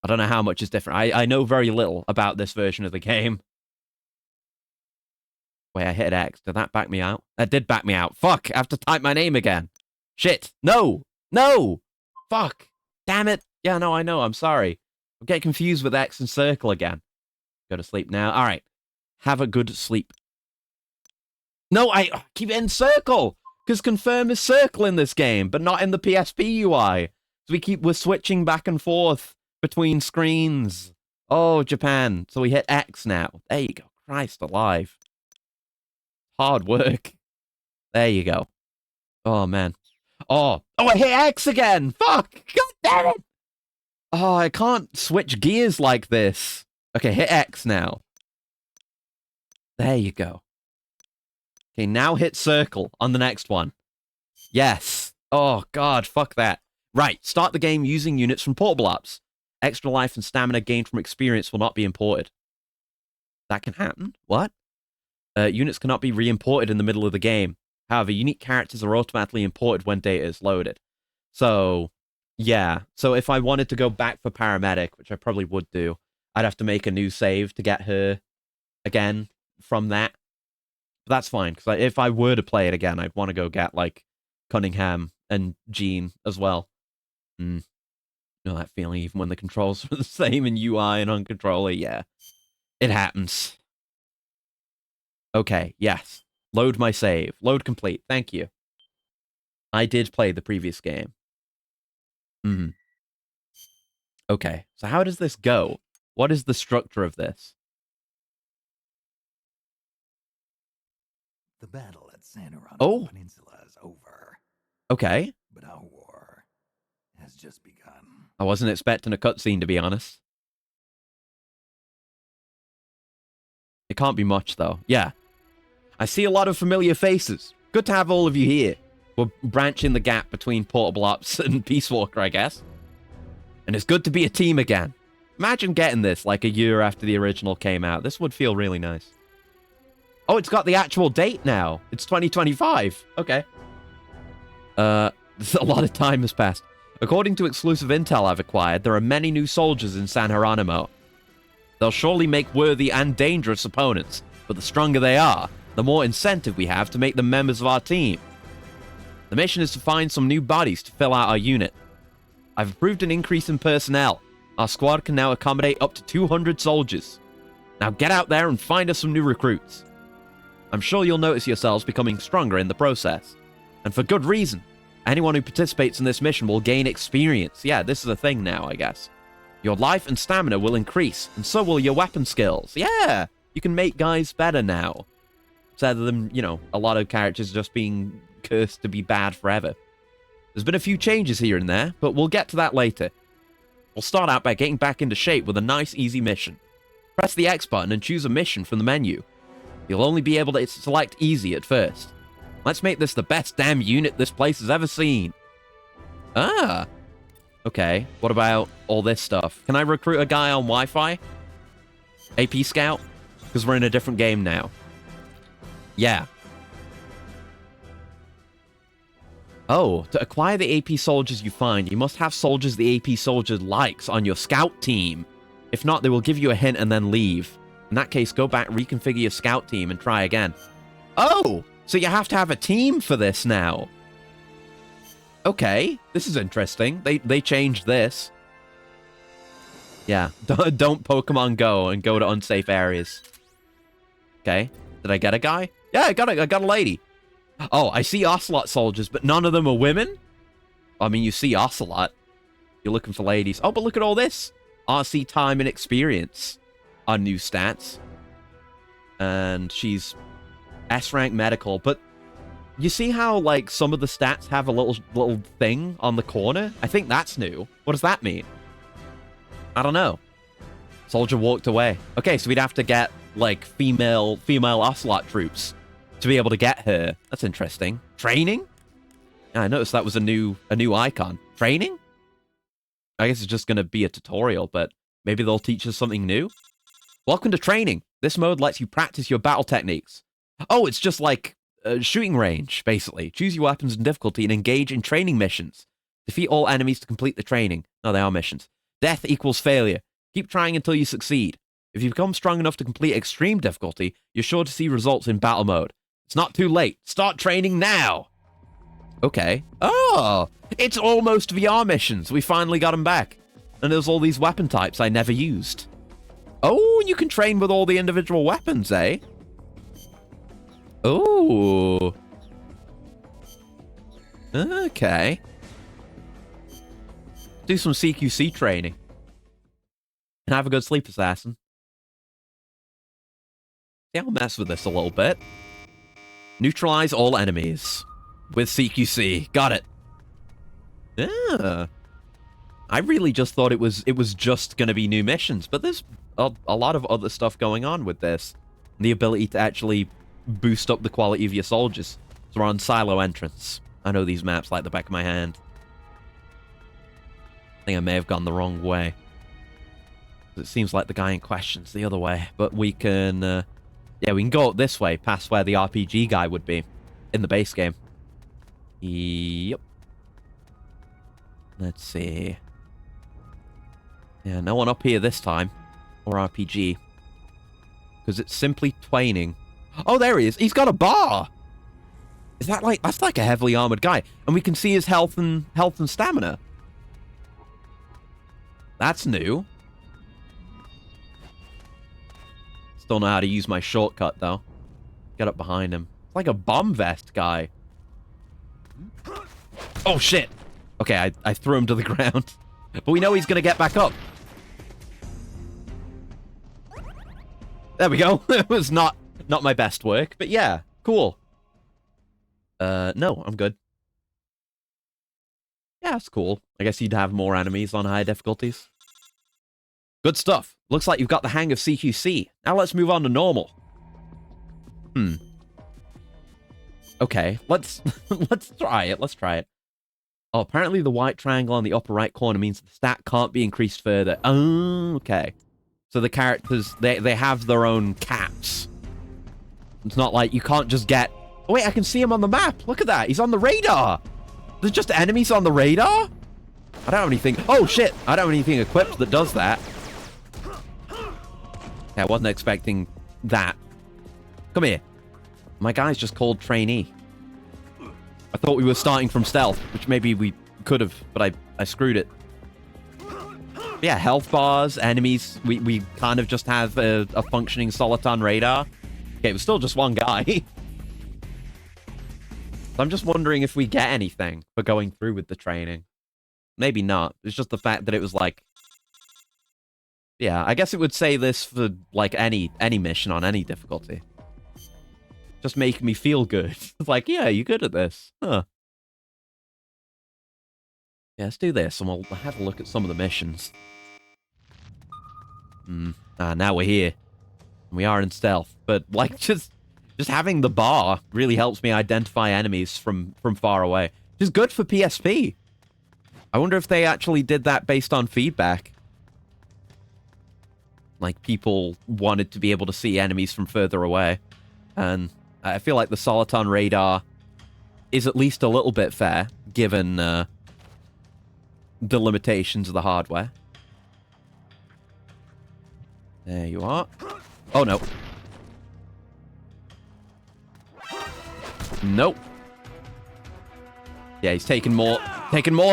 I don't know how much is different. I know very little about this version of the game. Wait, I hit X. Did that back me out? That did back me out. Fuck! I have to type my name again. Shit! No! No! Fuck. Damn it. Yeah, no, I know. I'm sorry. I'm getting confused with X and circle again. Go to sleep now. All right. Have a good sleep. No, I keep it in circle. Because confirm is circle in this game, but not in the PSP UI. So we're switching back and forth between screens. Oh, Japan. So we hit X now. There you go. Christ alive. Hard work. There you go. Oh, man. Oh, I hit X again. Fuck. God damn it. Oh, I can't switch gears like this. Okay, hit X now. There you go. Okay, now hit circle on the next one. Yes. Oh, God, fuck that. Right, start the game using units from portable apps. Extra life and stamina gained from experience will not be imported. That can happen? What? Units cannot be re-imported in the middle of the game. However, unique characters are automatically imported when data is loaded. So, yeah. So if I wanted to go back for Paramedic, which I probably would do, I'd have to make a new save to get her again from that. But that's fine, because if I were to play it again, I'd want to go get, like, Cunningham and Jean as well. You know that feeling even when the controls are the same in UI and on controller? Yeah. It happens. Okay, yes. Load my save. Load complete. Thank you. I did play the previous game. Okay, so how does this go? What is the structure of this? The battle at San Geronimo Peninsula is over. Okay. But our war has just begun. I wasn't expecting a cutscene, to be honest. It can't be much, though. Yeah. I see a lot of familiar faces. Good to have all of you here. We're branching the gap between Portable Ops and Peace Walker, I guess. And it's good to be a team again. Imagine getting this like a year after the original came out. This would feel really nice. Oh, it's got the actual date now. It's 2025. Okay. A lot of time has passed. According to exclusive intel I've acquired, there are many new soldiers in San Geronimo. They'll surely make worthy and dangerous opponents, but the stronger they are, the more incentive we have to make them members of our team. The mission is to find some new bodies to fill out our unit. I've approved an increase in personnel. Our squad can now accommodate up to 200 soldiers. Now get out there and find us some new recruits. I'm sure you'll notice yourselves becoming stronger in the process. And for good reason. Anyone who participates in this mission will gain experience. Yeah, this is a thing now, I guess. Your life and stamina will increase, and so will your weapon skills. Yeah! You can make guys better now. Instead of them, you know, a lot of characters just being cursed to be bad forever. There's been a few changes here and there, but we'll get to that later. We'll start out by getting back into shape with a nice, easy mission. Press the X button and choose a mission from the menu. You'll only be able to select easy at first. Let's make this the best damn unit this place has ever seen. Ah. Okay, what about all this stuff? Can I recruit a guy on Wi-Fi? AP Scout? Because we're in a different game now. Yeah. Oh, to acquire the AP soldiers you find, you must have soldiers the AP soldier likes on your scout team. If not, they will give you a hint and then leave. In that case, go back, reconfigure your scout team, and try again. Oh! So you have to have a team for this now. Okay, this is interesting. They changed this. Yeah, don't Pokemon Go and go to unsafe areas. Okay, did I get a guy? Yeah, I got a lady. Oh, I see Ocelot soldiers, but none of them are women? I mean, you see Ocelot. You're looking for ladies. Oh, but look at all this. RC time and experience are new stats. And she's S-rank medical, but you see how, like, some of the stats have a little thing on the corner? I think that's new. What does that mean? I don't know. Soldier walked away. Okay, so we'd have to get, like, female Ocelot troops to be able to get her. That's interesting. Training? Yeah, I noticed that was a new icon. Training? I guess it's just going to be a tutorial, but maybe they'll teach us something new? Welcome to training. This mode lets you practice your battle techniques. Oh, it's just like a shooting range, basically. Choose your weapons and difficulty and engage in training missions. Defeat all enemies to complete the training. No, they are missions. Death equals failure. Keep trying until you succeed. If you become strong enough to complete extreme difficulty, you're sure to see results in battle mode. It's not too late. Start training now! Okay. Oh! It's almost VR missions. We finally got them back. And there's all these weapon types I never used. Oh, and you can train with all the individual weapons, eh? Oh. Okay. Do some CQC training. And have a good sleep, assassin. Yeah, I'll mess with this a little bit. Neutralize all enemies. With CQC. Got it. Yeah. I really just thought it was just going to be new missions, but there's a lot of other stuff going on with this. The ability to actually boost up the quality of your soldiers. So we're on silo entrance. I know these maps like the back of my hand. I think I may have gone the wrong way. It seems like the guy in question's the other way, but we can... yeah, we can go up this way, past where the RPG guy would be in the base game. Yep. Let's see. Yeah, no one up here this time. Or RPG. Because it's simply Twaining. Oh, there he is. He's got a bar. Is that like... That's like a heavily armored guy. And we can see his health and stamina. That's new. Still know how to use my shortcut, though. Get up behind him. It's like a bomb vest guy. Oh, shit. Okay, I threw him to the ground. But we know he's going to get back up. There we go. It was not my best work, but yeah, cool. No, I'm good. Yeah, that's cool. I guess you'd have more enemies on high difficulties. Good stuff. Looks like you've got the hang of CQC. Now let's move on to normal. Okay, let's try it. Let's try it. Oh, apparently the white triangle on the upper right corner means the stat can't be increased further. Oh, okay. So the characters, they have their own caps. It's not like you can't just get... Oh, wait, I can see him on the map. Look at that. He's on the radar. There's just enemies on the radar? I don't have anything... Oh, shit. I don't have anything equipped that does that. Yeah, I wasn't expecting that. Come here. My guy's just called Trainee. I thought we were starting from stealth, which maybe we could have, but I screwed it. Yeah, health bars, enemies. We kind of just have a functioning Soliton radar. Okay, it was still just one guy. So I'm just wondering if we get anything for going through with the training. Maybe not. It's just the fact that it was like... Yeah, I guess it would say this for, like, any mission on any difficulty. Just make me feel good. It's like, yeah, you're good at this. Huh. Yeah, let's do this, and we'll have a look at some of the missions. Now we're here. We are in stealth. But, like, just having the bar really helps me identify enemies from far away. Which is good for PSP. I wonder if they actually did that based on feedback. Like, people wanted to be able to see enemies from further away. And I feel like the Soliton radar is at least a little bit fair, given the limitations of the hardware. There you are. Oh, no. Nope. Yeah, he's taking more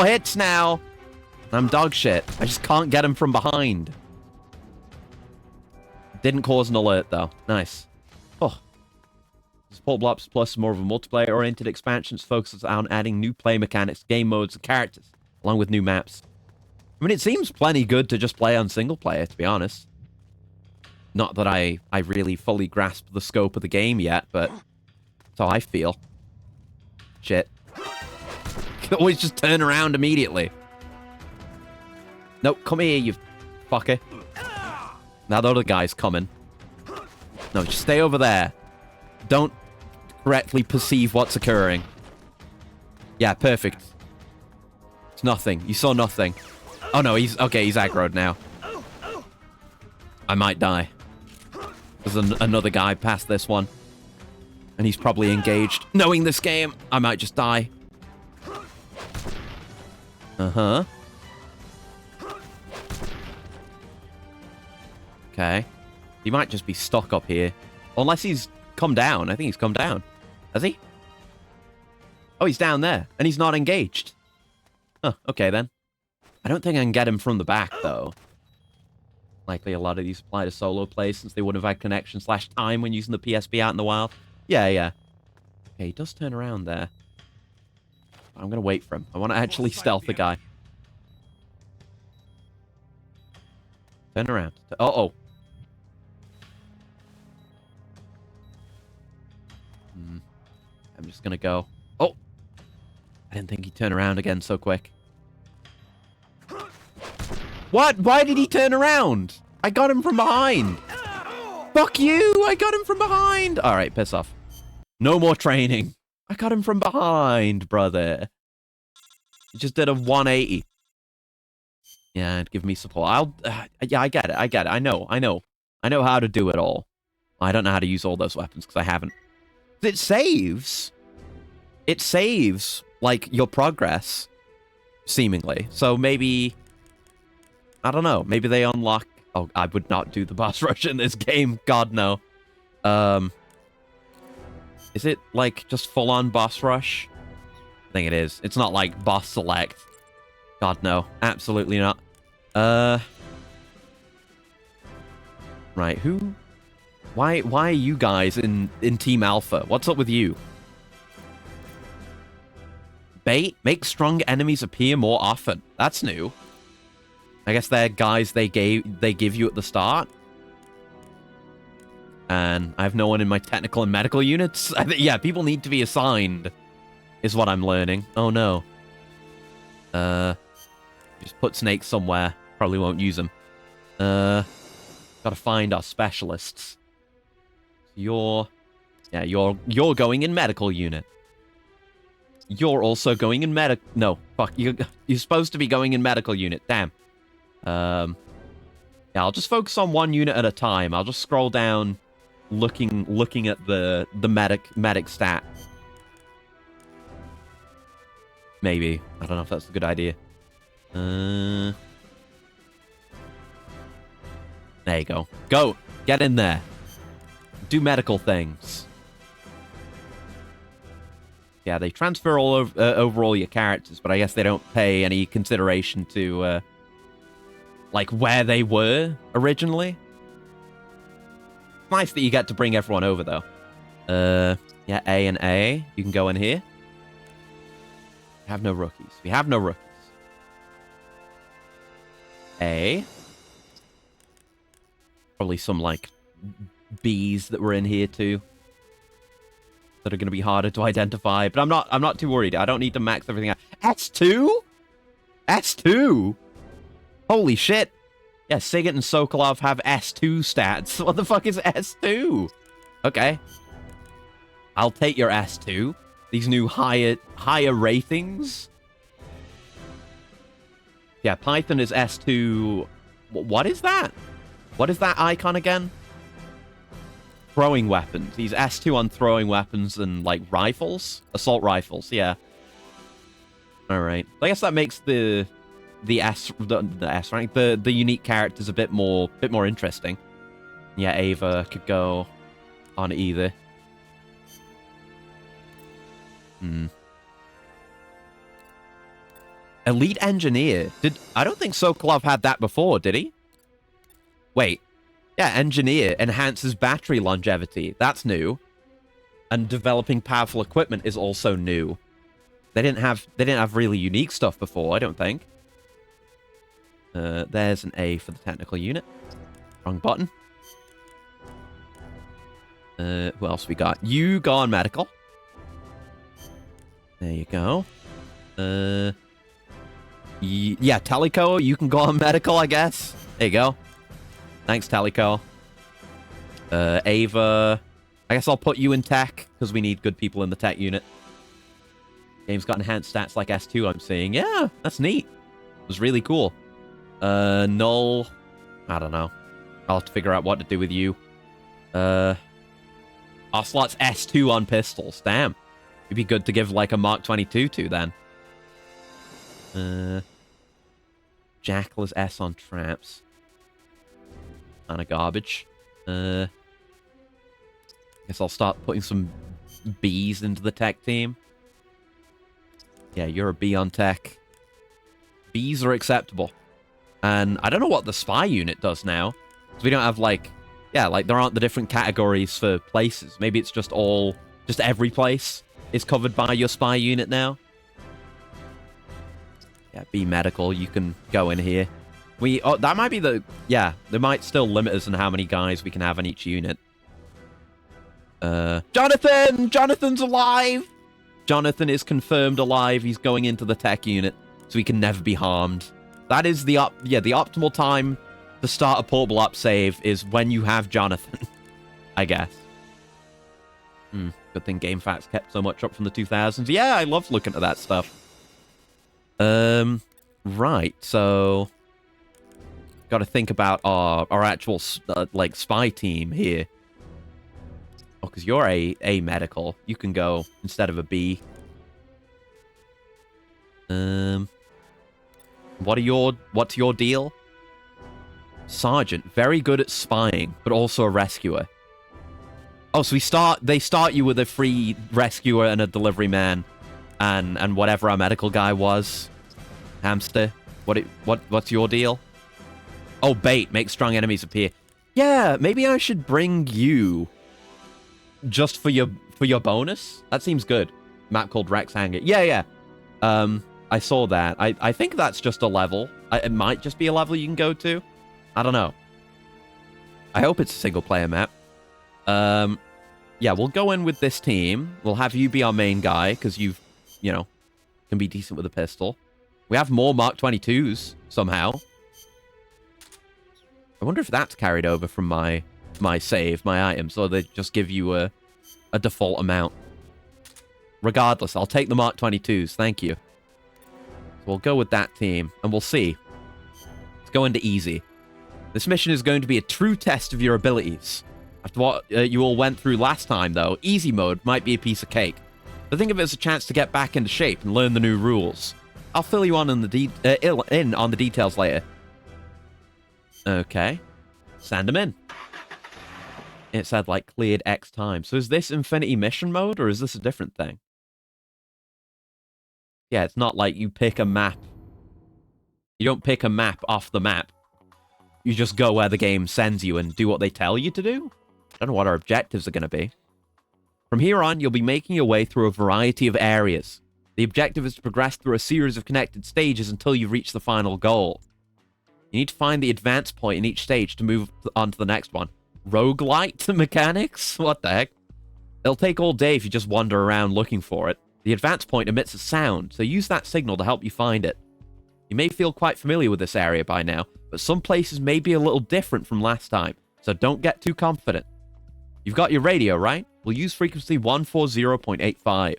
hits now. I'm dog shit. I just can't get him from behind. Didn't cause an alert, though. Nice. Oh. Support Blops Plus is more of a multiplayer-oriented expansion. It focuses on adding new play mechanics, game modes, and characters, along with new maps. I mean, it seems plenty good to just play on single player, to be honest. Not that I really fully grasp the scope of the game yet, but that's how I feel. Shit. Can always just turn around immediately. Nope, come here, you fucker. Now the other guy's coming. No, just stay over there. Don't correctly perceive what's occurring. Yeah, perfect. It's nothing. You saw nothing. Oh no, he's aggroed now. I might die. There's another guy past this one. And he's probably engaged. Knowing this game, I might just die. Uh-huh. Okay. He might just be stuck up here. Unless he's come down. I think he's come down. Has he? Oh, he's down there. And he's not engaged. Huh, okay then. I don't think I can get him from the back, though. Likely a lot of these apply to solo plays since they would have had connection / time when using the PSP out in the wild. Yeah, yeah. Okay, he does turn around there. I'm going to wait for him. I want to actually stealth the guy. Turn around. Uh-oh. I'm just going to go. Oh! I didn't think he'd turn around again so quick. What? Why did he turn around? I got him from behind. Fuck you! I got him from behind! Alright, piss off. No more training. I got him from behind, brother. He just did a 180. Yeah, give me support. Yeah, I get it. I get it. I know how to do it all. I don't know how to use all those weapons because I haven't. It saves. It saves, like, your progress, seemingly. So maybe... I don't know. Maybe they unlock... Oh, I would not do the boss rush in this game. God, no. Is it, like, just full-on boss rush? I think it is. It's not like boss select. God, no. Absolutely not. Right, who... Why are you guys in Team Alpha? What's up with you? Bait? Make strong enemies appear more often. That's new. I guess they're guys they give you at the start. And I have no one in my technical and medical units. Yeah, people need to be assigned, is what I'm learning. Oh no. Just put Snake somewhere. Probably won't use them. Gotta find our specialists. You're going in medical unit. You're also going in no, fuck, you're supposed to be going in medical unit. Damn. Yeah, I'll just focus on one unit at a time. I'll just scroll down, looking at the medic stat. Maybe. I don't know if that's a good idea. There you go. Go! Get in there. Do medical things. Yeah, they transfer all over all your characters, but I guess they don't pay any consideration to, like, where they were originally. Nice that you get to bring everyone over, though. Yeah, A and A. You can go in here. We have no rookies. We have no rookies. A. Probably some, like, bees that were in here, too. That are going to be harder to identify. But I'm not too worried. I don't need to max everything out. S2? S2? Holy shit. Yeah, Sigint and Sokolov have S2 stats. What the fuck is S2? Okay. I'll take your S2. These new higher ratings. Yeah, Python is S2. What is that? What is that icon again? Throwing weapons. He's S2 on throwing weapons and, like, rifles? Assault rifles, yeah. Alright. I guess that makes the S rank, the unique characters a bit more interesting. Yeah, Ava could go on either. Elite Engineer. I don't think Sokolov had that before, did he? Wait. Yeah, Engineer enhances battery longevity. That's new. And developing powerful equipment is also new. They didn't have really unique stuff before, I don't think. There's an A for the technical unit. Wrong button. Who else we got? You go on medical. There you go. Yeah, Teleco, you can go on medical, I guess. There you go. Thanks, Teleco. Ava, I guess I'll put you in tech, because we need good people in the tech unit. Game's got enhanced stats like S2, I'm seeing. Yeah, that's neat. It was really cool. Null, I don't know. I'll have to figure out what to do with you. Ocelot's S2 on pistols. Damn. It'd be good to give, like, a Mark 22 to, then. Jackal is S on traps. Kind of garbage. Guess I'll start putting some Bs into the tech team. Yeah, you're a B on tech. Bs are acceptable. And I don't know what the spy unit does now. Because we don't have, like... Yeah, like, there aren't the different categories for places. Maybe it's just all... Just every place is covered by your spy unit now. Yeah, B medical, you can go in here. That might be the... Yeah, they might still limit us on how many guys we can have in each unit. Jonathan! Jonathan's alive! Jonathan is confirmed alive. He's going into the tech unit, so he can never be harmed. That is the optimal time to start a portable up save is when you have Jonathan, I guess. Good thing GameFAQs kept so much up from the 2000s. Yeah, I love looking at that stuff. Right, so... Got to think about our actual, like, spy team here. Oh, because you're a medical. You can go instead of a B. What's your deal? Sergeant. Very good at spying, but also a rescuer. Oh, so they start you with a free rescuer and a delivery man, and whatever our medical guy was. Hamster. What's your deal? Oh, bait. Make strong enemies appear. Yeah, maybe I should bring you just for your bonus. That seems good. Map called Rex Hangar. Yeah. I saw that. I think that's just a level. It might just be a level you can go to. I don't know. I hope it's a single-player map. Yeah, we'll go in with this team. We'll have you be our main guy, because you can be decent with a pistol. We have more Mark 22s, somehow. I wonder if that's carried over from my save, my items, or they just give you a default amount. Regardless, I'll take the Mark 22s, thank you. So we'll go with that team, and we'll see. Let's go into easy. This mission is going to be a true test of your abilities. After what you all went through last time, though, easy mode might be a piece of cake. But think of it as a chance to get back into shape and learn the new rules. I'll fill you on the details later. Okay. Send them in. It said, like, cleared X time. So is this Infinity Mission mode, or is this a different thing? Yeah, it's not like you pick a map. You don't pick a map off the map. You just go where the game sends you and do what they tell you to do? I don't know what our objectives are going to be. From here on, you'll be making your way through a variety of areas. The objective is to progress through a series of connected stages until you reach the final goal. You need to find the advance point in each stage to move on to the next one. Roguelite mechanics? What the heck? It'll take all day if you just wander around looking for it. The advance point emits a sound, so use that signal to help you find it. You may feel quite familiar with this area by now, but some places may be a little different from last time, so don't get too confident. You've got your radio, right? We'll use frequency 140.85.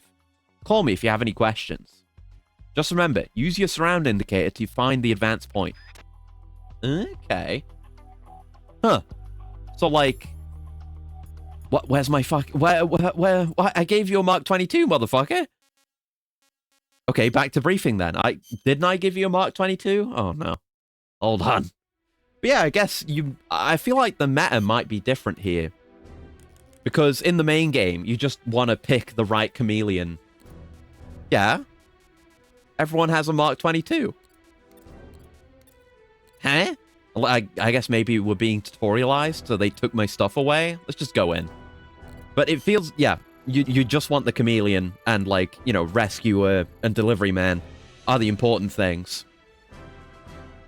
Call me if you have any questions. Just remember, use your surround indicator to find the advance point. Okay. Huh. So, like... Where's my fuck... Where... I gave you a Mark 22, motherfucker! Okay, back to briefing then. Didn't I give you a Mark 22? Oh, no. Hold on. But yeah, I guess I feel like the meta might be different here. Because in the main game, you just want to pick the right chameleon. Yeah. Everyone has a Mark 22. Huh? I guess maybe we're being tutorialized, so they took my stuff away. Let's just go in. But it feels, yeah, you just want the chameleon and, like, you know, rescuer and delivery man are the important things.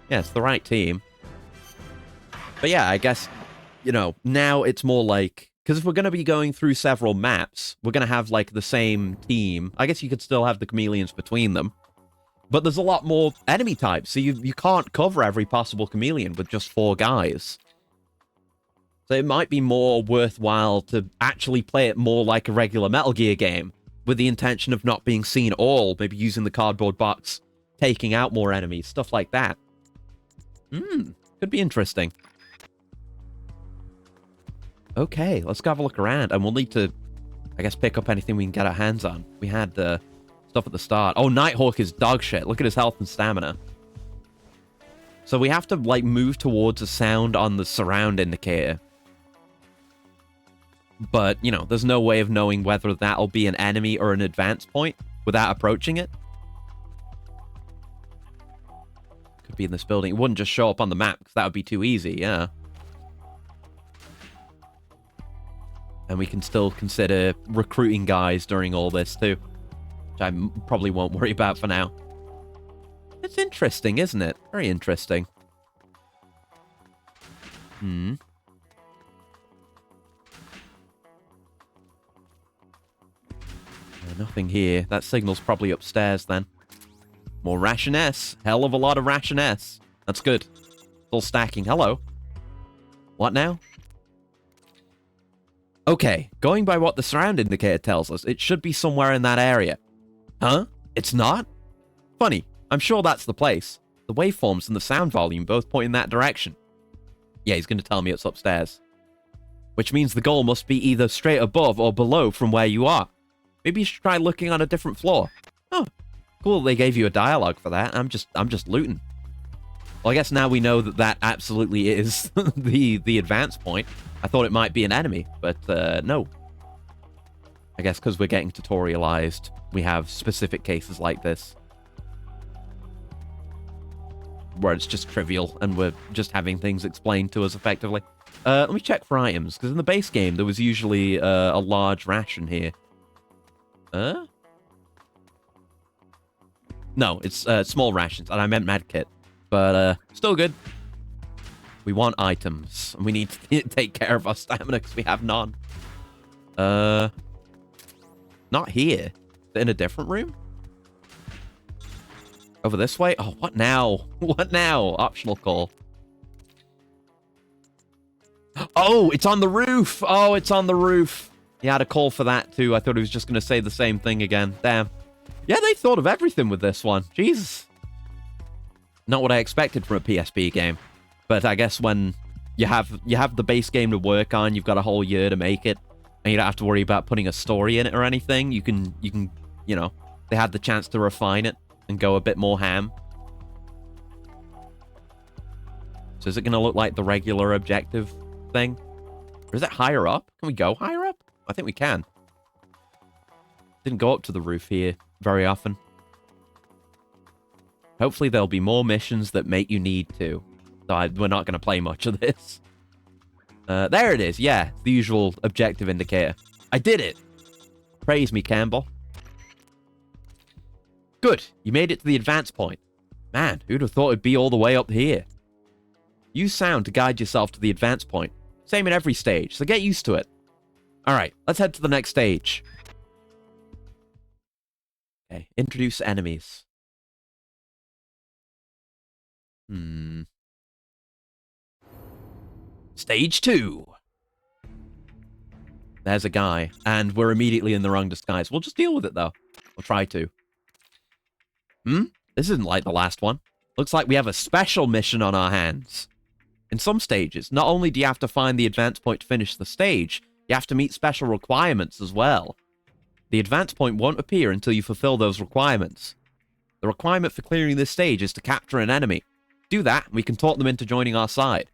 Yeah, it's the right team. But yeah, I guess, you know, now it's more like... Because if we're going to be going through several maps, we're going to have, like, the same team. I guess you could still have the chameleons between them. But there's a lot more enemy types, so you can't cover every possible chameleon with just 4 guys. So it might be more worthwhile to actually play it more like a regular Metal Gear game, with the intention of not being seen at all, maybe using the cardboard box, taking out more enemies, stuff like that. Could be interesting. Okay, let's go have a look around, and we'll need to, I guess, pick up anything we can get our hands on. We had stuff at the start. Oh, Nighthawk is dog shit. Look at his health and stamina. So we have to, like, move towards a sound on the surround indicator. But, you know, there's no way of knowing whether that'll be an enemy or an advance point without approaching it. could be in this building. It wouldn't just show up on the map, because that would be too easy, yeah. And we can still consider recruiting guys during all this, too. Which I probably won't worry about for now. It's interesting, isn't it? Very interesting. Nothing here. That signal's probably upstairs, then. More ration S. Hell of a lot of ration S. That's good. Still stacking. Hello. What now? Okay, going by what the surround indicator tells us, it should be somewhere in that area. Huh? It's not? Funny. I'm sure that's the place. The waveforms and the sound volume both point in that direction. Yeah, he's going to tell me it's upstairs. Which means the goal must be either straight above or below from where you are. Maybe you should try looking on a different floor. Oh, cool. They gave you a dialogue for that. I'm just looting. Well, I guess now we know that that absolutely is the advance point. I thought it might be an enemy, but no. I guess because we're getting tutorialized, we have specific cases like this. Where it's just trivial, and we're just having things explained to us effectively. Let me check for items, because in the base game, there was usually a large ration here. No, it's small rations, and I meant medkit. But still good. We want items, and we need to take care of our stamina, because we have none. Not here. In a different room? Over this way? Oh, what now? What now? Optional call. Oh, it's on the roof! Oh, it's on the roof! He had a call for that, too. I thought he was just going to say the same thing again. Damn. Yeah, they thought of everything with this one. Jesus. Not what I expected from a PSP game. But I guess when you have the base game to work on, you've got a whole year to make it, and you don't have to worry about putting a story in it or anything, you can, you know, they had the chance to refine it and go a bit more ham. So is it going to look like the regular objective thing? Or is it higher up? Can we go higher up? I think we can. Didn't go up to the roof here very often. Hopefully there'll be more missions that make you need to. So we're not going to play much of this. There it is. Yeah, the usual objective indicator. I did it. Praise me, Campbell. Good. You made it to the advance point. Man, who'd have thought it'd be all the way up here? Use sound to guide yourself to the advance point. Same in every stage, so get used to it. Alright, let's head to the next stage. Okay, introduce enemies. Stage 2. There's a guy, and we're immediately in the wrong disguise. We'll just deal with it, though. We'll try to. This isn't like the last one. Looks like we have a special mission on our hands. In some stages, not only do you have to find the advance point to finish the stage, you have to meet special requirements as well. The advance point won't appear until you fulfill those requirements. The requirement for clearing this stage is to capture an enemy. Do that, and we can talk them into joining our side.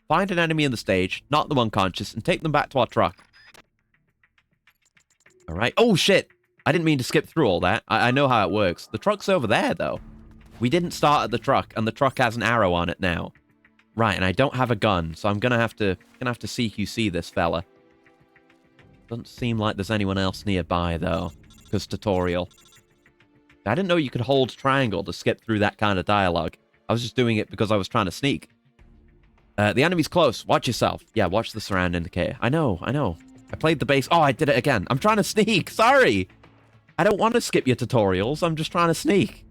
Find an enemy in the stage, knock them unconscious, and take them back to our truck. Alright. Oh, shit! I didn't mean to skip through all that. I know how it works. The truck's over there, though. We didn't start at the truck, and the truck has an arrow on it now. Right, and I don't have a gun, so I'm gonna have to CQC this fella. Doesn't seem like there's anyone else nearby, though. Because tutorial. I didn't know you could hold triangle to skip through that kind of dialogue. I was just doing it because I was trying to sneak. The enemy's close. Watch yourself. Yeah, watch the surround indicator. I know. I played the base. Oh, I did it again. I'm trying to sneak. Sorry. I don't want to skip your tutorials. I'm just trying to sneak.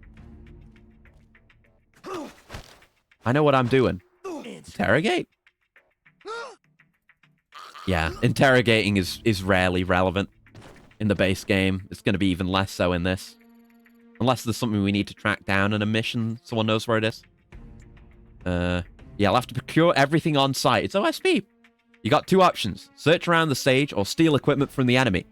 I know what I'm doing. Interrogate? Yeah, interrogating is rarely relevant in the base game. It's going to be even less so in this. Unless there's something we need to track down in a mission. Someone knows where it is. Yeah, I'll have to procure everything on site. It's OSP. You got two options. Search around the stage or steal equipment from the enemy.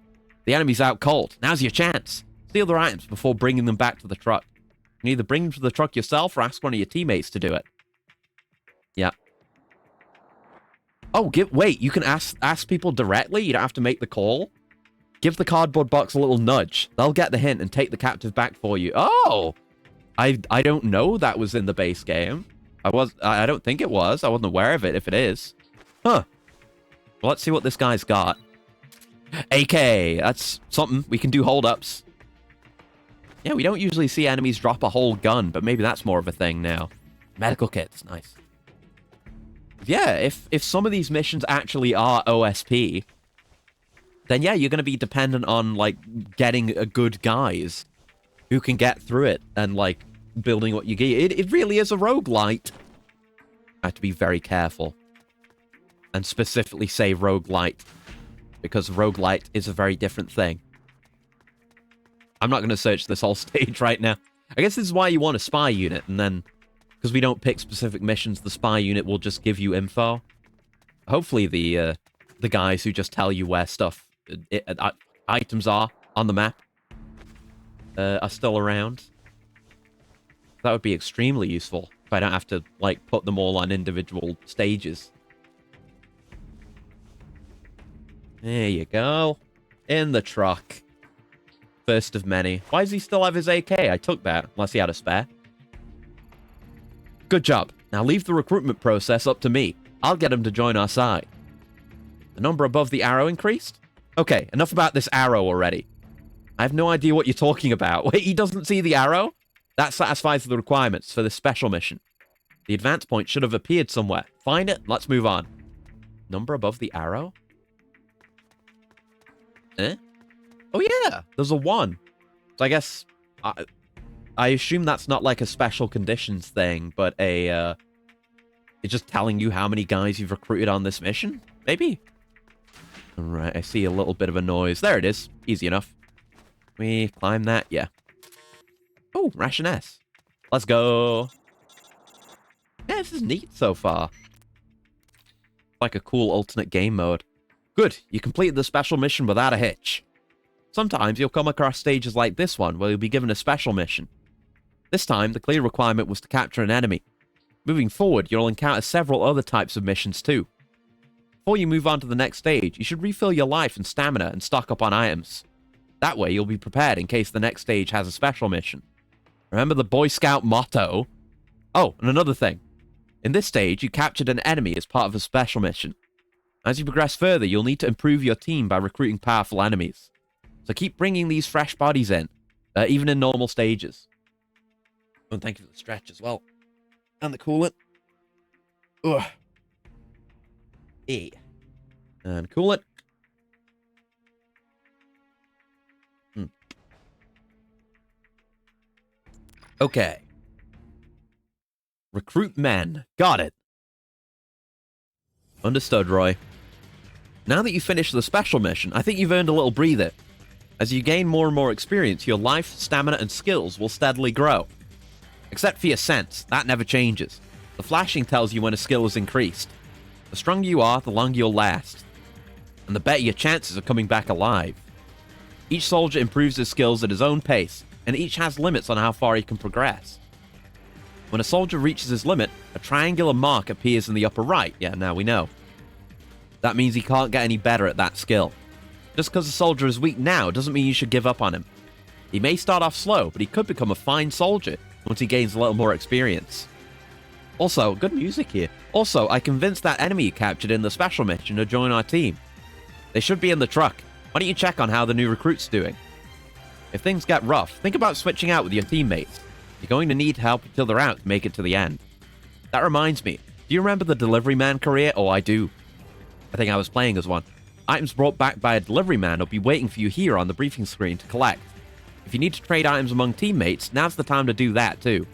The enemy's out cold. Now's your chance. Steal their items before bringing them back to the truck. You can either bring them to the truck yourself or ask one of your teammates to do it. Yeah. Oh, wait, you can ask people directly? You don't have to make the call? Give the cardboard box a little nudge. They'll get the hint and take the captive back for you. Oh! I don't know that was in the base game. I don't think it was. I wasn't aware of it if it is. Huh. Well, let's see what this guy's got. AK. That's something. We can do hold-ups. Yeah, we don't usually see enemies drop a whole gun, but maybe that's more of a thing now. Medical kits. Nice. Yeah, if some of these missions actually are OSP, then yeah, you're going to be dependent on, like, getting a good guys who can get through it and, like, building what you get. It really is a roguelite. I have to be very careful. And specifically say roguelite. Because roguelite is a very different thing. I'm not going to search this whole stage right now. I guess this is why you want a spy unit, and then, because we don't pick specific missions, the spy unit will just give you info. Hopefully the guys who just tell you where stuff, items are on the map, are still around. That would be extremely useful if I don't have to, like, put them all on individual stages. There you go. In the truck. First of many. Why does he still have his AK? I took that, unless he had a spare. Good job. Now leave the recruitment process up to me. I'll get him to join our side. The number above the arrow increased? Okay, enough about this arrow already. I have no idea what you're talking about. Wait, he doesn't see the arrow? That satisfies the requirements for this special mission. The advance point should have appeared somewhere. Find it, let's move on. Number above the arrow? Eh? Oh yeah, there's a 1. So I guess... I assume that's not like a special conditions thing, but it's just telling you how many guys you've recruited on this mission? Maybe? Alright, I see a little bit of a noise. There it is. Easy enough. We climb that? Yeah. Oh, Ration S. Let's go. Yeah, this is neat so far. Like a cool alternate game mode. Good, you completed the special mission without a hitch. Sometimes you'll come across stages like this one where you'll be given a special mission. This time, the clear requirement was to capture an enemy. Moving forward, you'll encounter several other types of missions too. Before you move on to the next stage, you should refill your life and stamina and stock up on items. That way, you'll be prepared in case the next stage has a special mission. Remember the Boy Scout motto? Oh, and another thing. In this stage, you captured an enemy as part of a special mission. As you progress further, you'll need to improve your team by recruiting powerful enemies. So keep bringing these fresh bodies in, even in normal stages. Oh, and thank you for the stretch as well. And the coolant. Ugh. E. And coolant. Okay. Recruit men. Got it. Understood, Roy. Now that you've finished the special mission, I think you've earned a little breather. As you gain more and more experience, your life, stamina, and skills will steadily grow. Except for your sense, that never changes. The flashing tells you when a skill is increased. The stronger you are, the longer you'll last. And the better your chances of coming back alive. Each soldier improves his skills at his own pace, and each has limits on how far he can progress. When a soldier reaches his limit, a triangular mark appears in the upper right. Yeah, now we know. That means he can't get any better at that skill. Just because a soldier is weak now doesn't mean you should give up on him. He may start off slow, but he could become a fine soldier once he gains a little more experience. Also, good music here. Also, I convinced that enemy you captured in the special mission to join our team. They should be in the truck. Why don't you check on how the new recruit's doing? If things get rough, think about switching out with your teammates. You're going to need help until they're out to make it to the end. That reminds me, do you remember the delivery man career? Oh, I do. I think I was playing as one. Items brought back by a delivery man will be waiting for you here on the briefing screen to collect. If you need to trade items among teammates, now's the time to do that too.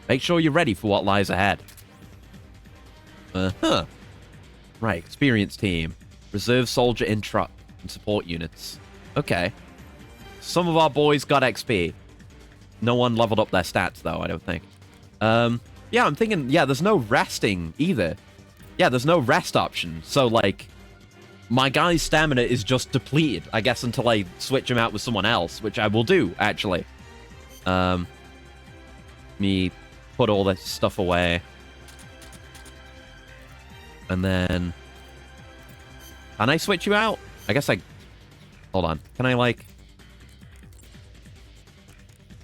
Make sure you're ready for what lies ahead. Right, experience team. Reserve soldier in truck and support units. Okay. Some of our boys got XP. No one leveled up their stats though, I don't think. Yeah, I'm thinking, yeah, there's no resting either. Yeah, there's no rest option. So, like, my guy's stamina is just depleted, I guess, until I switch him out with someone else, which I will do, actually. Me put all this stuff away. And then... Can I switch you out? I guess I... Hold on. Can I, like...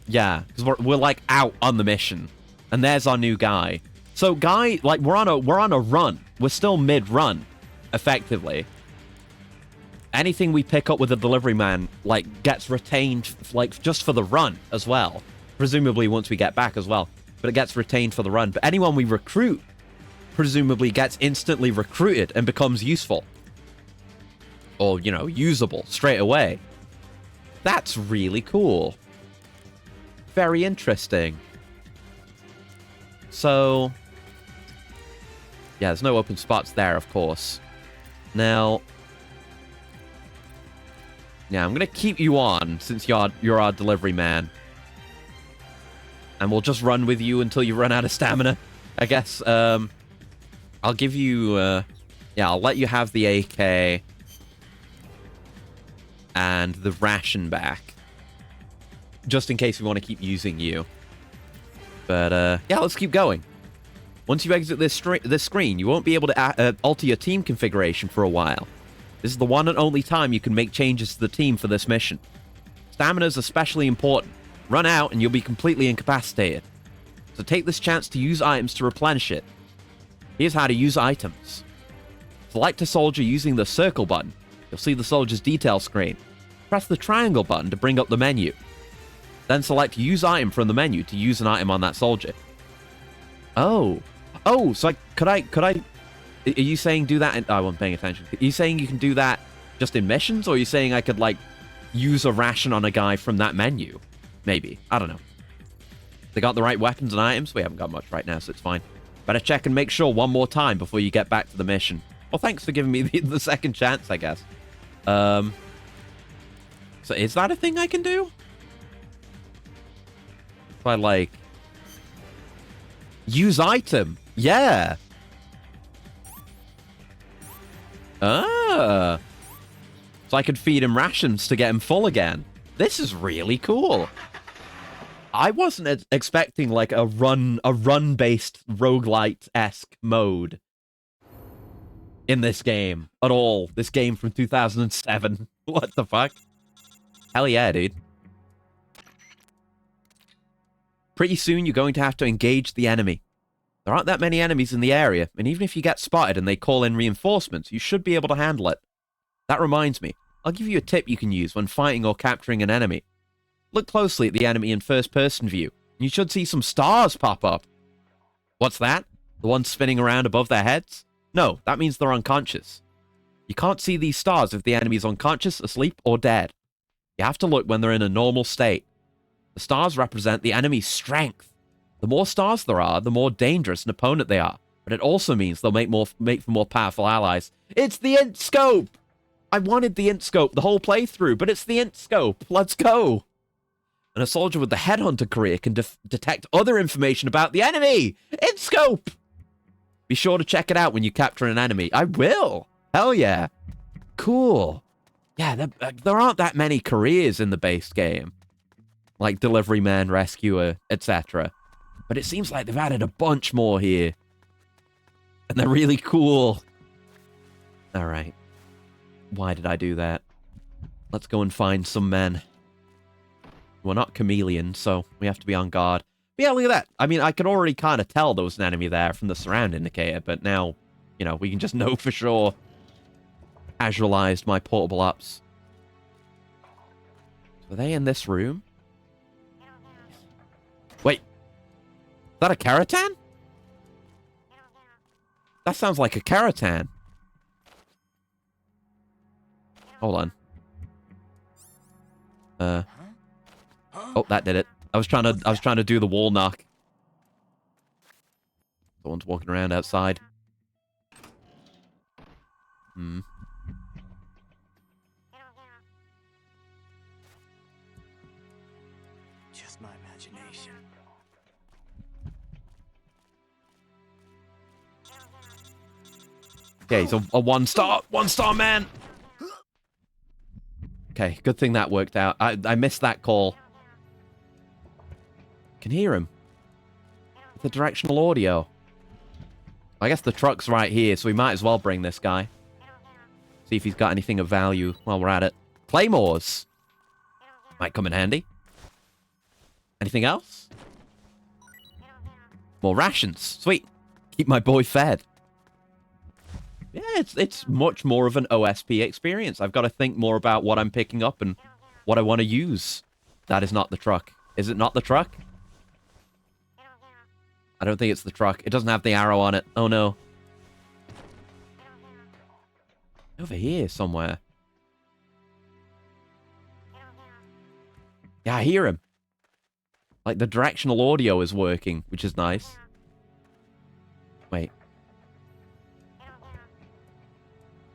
Yeah, because we're like out on the mission, and there's our new guy. So guy, like we're on a run. We're still mid-run, effectively. Anything we pick up with a delivery man like gets retained like just for the run as well. Presumably once we get back as well, but it gets retained for the run. But anyone we recruit presumably gets instantly recruited and becomes useful, or you know, usable straight away. That's really cool. Very interesting. So, yeah, there's no open spots there, of course. Now, yeah, I'm gonna keep you on since you're our delivery man, and we'll just run with you until you run out of stamina, I guess. I'll give you, yeah, I'll let you have the AK and the ration back, just in case we want to keep using you. But, yeah, let's keep going. Once you exit this screen, you won't be able to alter your team configuration for a while. This is the one and only time you can make changes to the team for this mission. Stamina is especially important. Run out and you'll be completely incapacitated. So take this chance to use items to replenish it. Here's how to use items. Select a soldier using the circle button. You'll see the soldier's detail screen. Press the triangle button to bring up the menu. Then select use item from the menu to use an item on that soldier. Oh, so could I? Are you saying do that? I wasn't paying attention. Are you saying you can do that just in missions, or are you saying I could like use a ration on a guy from that menu? Maybe, I don't know. They got the right weapons and items. We haven't got much right now, so it's fine. Better check and make sure one more time before you get back to the mission. Well, thanks for giving me the second chance, I guess. So is that a thing I can do? If I like use item, yeah. So I could feed him rations to get him full again. This is really cool. I wasn't expecting like a run-based roguelite-esque mode in this game at all. This game from 2007. What the fuck? Hell yeah, dude. Pretty soon you're going to have to engage the enemy. There aren't that many enemies in the area, and even if you get spotted and they call in reinforcements, you should be able to handle it. That reminds me, I'll give you a tip you can use when fighting or capturing an enemy. Look closely at the enemy in first-person view, and you should see some stars pop up. What's that? The ones spinning around above their heads? No, that means they're unconscious. You can't see these stars if the enemy's unconscious, asleep, or dead. You have to look when they're in a normal state. The stars represent the enemy's strength. The more stars there are, the more dangerous an opponent they are. But it also means they'll make for more powerful allies. It's the int scope! I wanted the int scope the whole playthrough, but it's the int scope. Let's go! And a soldier with the headhunter career can detect other information about the enemy! Int scope! Be sure to check it out when you capture an enemy. I will! Hell yeah! Cool. Yeah, there aren't that many careers in the base game. Like delivery man, rescuer, etc. But it seems like they've added a bunch more here. And they're really cool. Alright. Why did I do that? Let's go and find some men. We're not chameleons, so we have to be on guard. But yeah, look at that. I mean, I could already kind of tell there was an enemy there from the surround indicator, but now, you know, we can just know for sure. Casualized my portable ups. Were they in this room? Wait. Is that a Karatan? That sounds like a Karatan. Hold on. Oh, that did it. I was trying to do the wall knock. The one's walking around outside. Just my imagination. Okay, he's a one-star man. Okay, good thing that worked out. I missed that call. Can hear him. The directional audio. I guess the truck's right here, so we might as well bring this guy. See if he's got anything of value while we're at it. Claymores! Might come in handy. Anything else? More rations. Sweet. Keep my boy fed. Yeah, it's much more of an OSP experience. I've got to think more about what I'm picking up and what I want to use. That is not the truck. Is it not the truck? I don't think it's the truck. It doesn't have the arrow on it. Oh, no. Over here somewhere. Yeah, I hear him. Like, the directional audio is working, which is nice. Wait.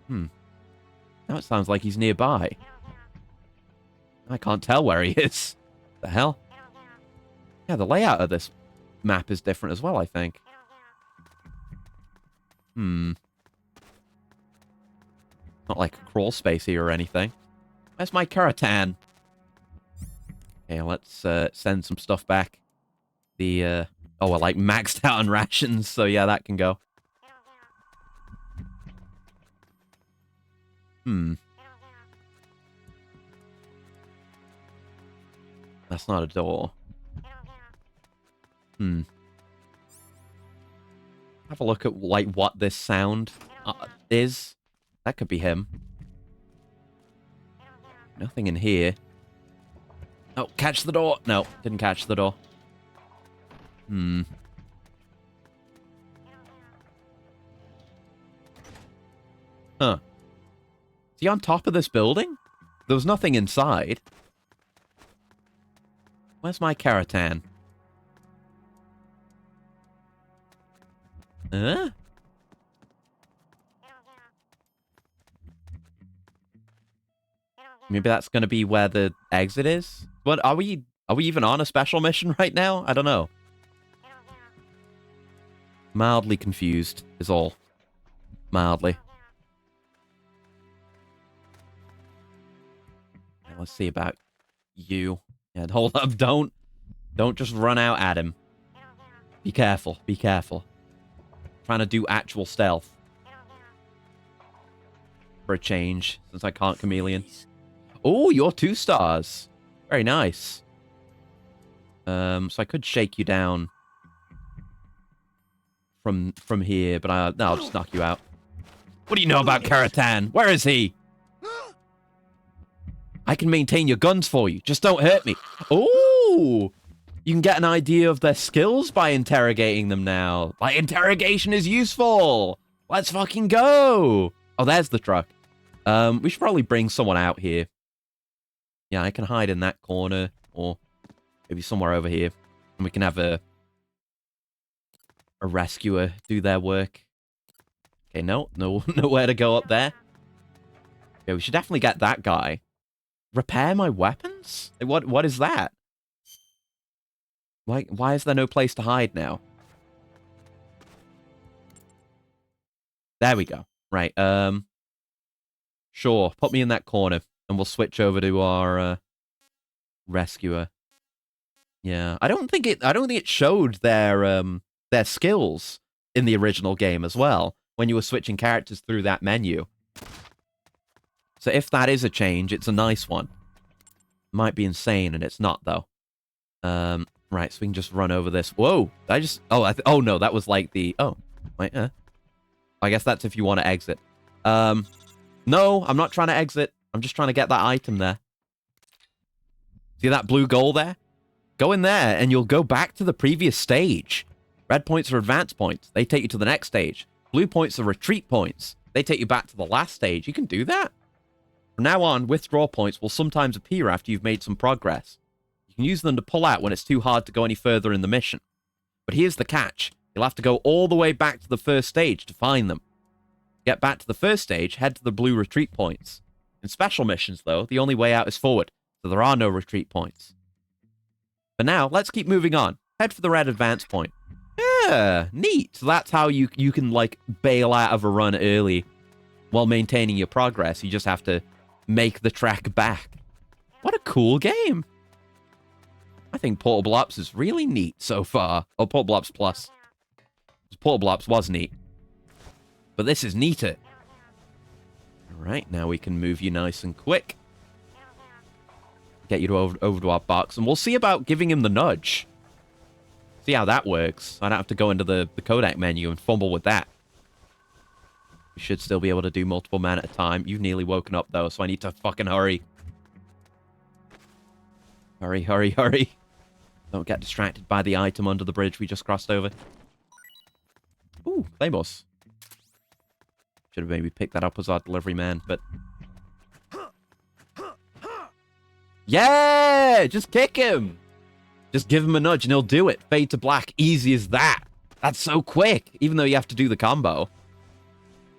Now it sounds like he's nearby. I can't tell where he is. The hell? Yeah, the layout of this map is different as well, I think. Not like a crawl space here or anything. Where's my Karatan? Okay, let's send some stuff back. Oh, we're like maxed out on rations, so yeah, that can go. That's not a door. Have a look at, like, what this sound is. That could be him. Nothing in here. Oh, catch the door. No, didn't catch the door. Huh. Is he on top of this building? There was nothing inside. Where's my Karatan? Huh? Maybe that's going to be where the exit is? What, are we even on a special mission right now? I don't know. Mildly confused is all. Mildly. Let's see about you. Yeah, hold up. Don't just run out at him. Be careful. Be careful. Trying to do actual stealth. For a change, since I can't chameleon. Oh, you're 2 stars. Very nice. So I could shake you down from here, but no, I'll just knock you out. What do you know about Karatan? Where is he? I can maintain your guns for you. Just don't hurt me. Oh! You can get an idea of their skills by interrogating them now. Like, interrogation is useful! Let's fucking go! Oh, there's the truck. We should probably bring someone out here. Yeah, I can hide in that corner. Or maybe somewhere over here. And we can have a rescuer do their work. Okay, nowhere to go up there. Okay, we should definitely get that guy. Repair my weapons? What is that? Why is there no place to hide now? There we go. Right, sure, put me in that corner and we'll switch over to our rescuer. Yeah, I don't think it showed their skills in the original game as well when you were switching characters through that menu. So if that is a change, it's a nice one. Might be insane, and it's not, though. Right, so we can just run over this. Whoa! Oh, no, that was like the... Oh, wait, I guess that's if you want to exit. No, I'm not trying to exit. I'm just trying to get that item there. See that blue goal there? Go in there, and you'll go back to the previous stage. Red points are advance points. They take you to the next stage. Blue points are retreat points. They take you back to the last stage. You can do that. From now on, withdraw points will sometimes appear after you've made some progress. You can use them to pull out when it's too hard to go any further in the mission. But here's the catch. You'll have to go all the way back to the first stage to find them. Get back to the first stage, head to the blue retreat points. In special missions, though, the only way out is forward, so there are no retreat points. But now, let's keep moving on. Head for the red advance point. Yeah, neat. So that's how you can, like, bail out of a run early while maintaining your progress. You just have to make the track back. What a cool game. I think Portable Ops is really neat so far. Oh, Portable Ops Plus. Portable Ops was neat. But this is neater. Alright, now we can move you nice and quick. get you to over to our box, and we'll see about giving him the nudge. See how that works. I don't have to go into the codec menu and fumble with that. We should still be able to do multiple men at a time. You've nearly woken up, though, so I need to fucking hurry. Hurry, hurry, hurry. Don't get distracted by the item under the bridge we just crossed over. Ooh, Claymores. Should have maybe picked that up as our delivery man, but... Yeah! Just kick him! Just give him a nudge and he'll do it. Fade to black. Easy as that. That's so quick, even though you have to do the combo.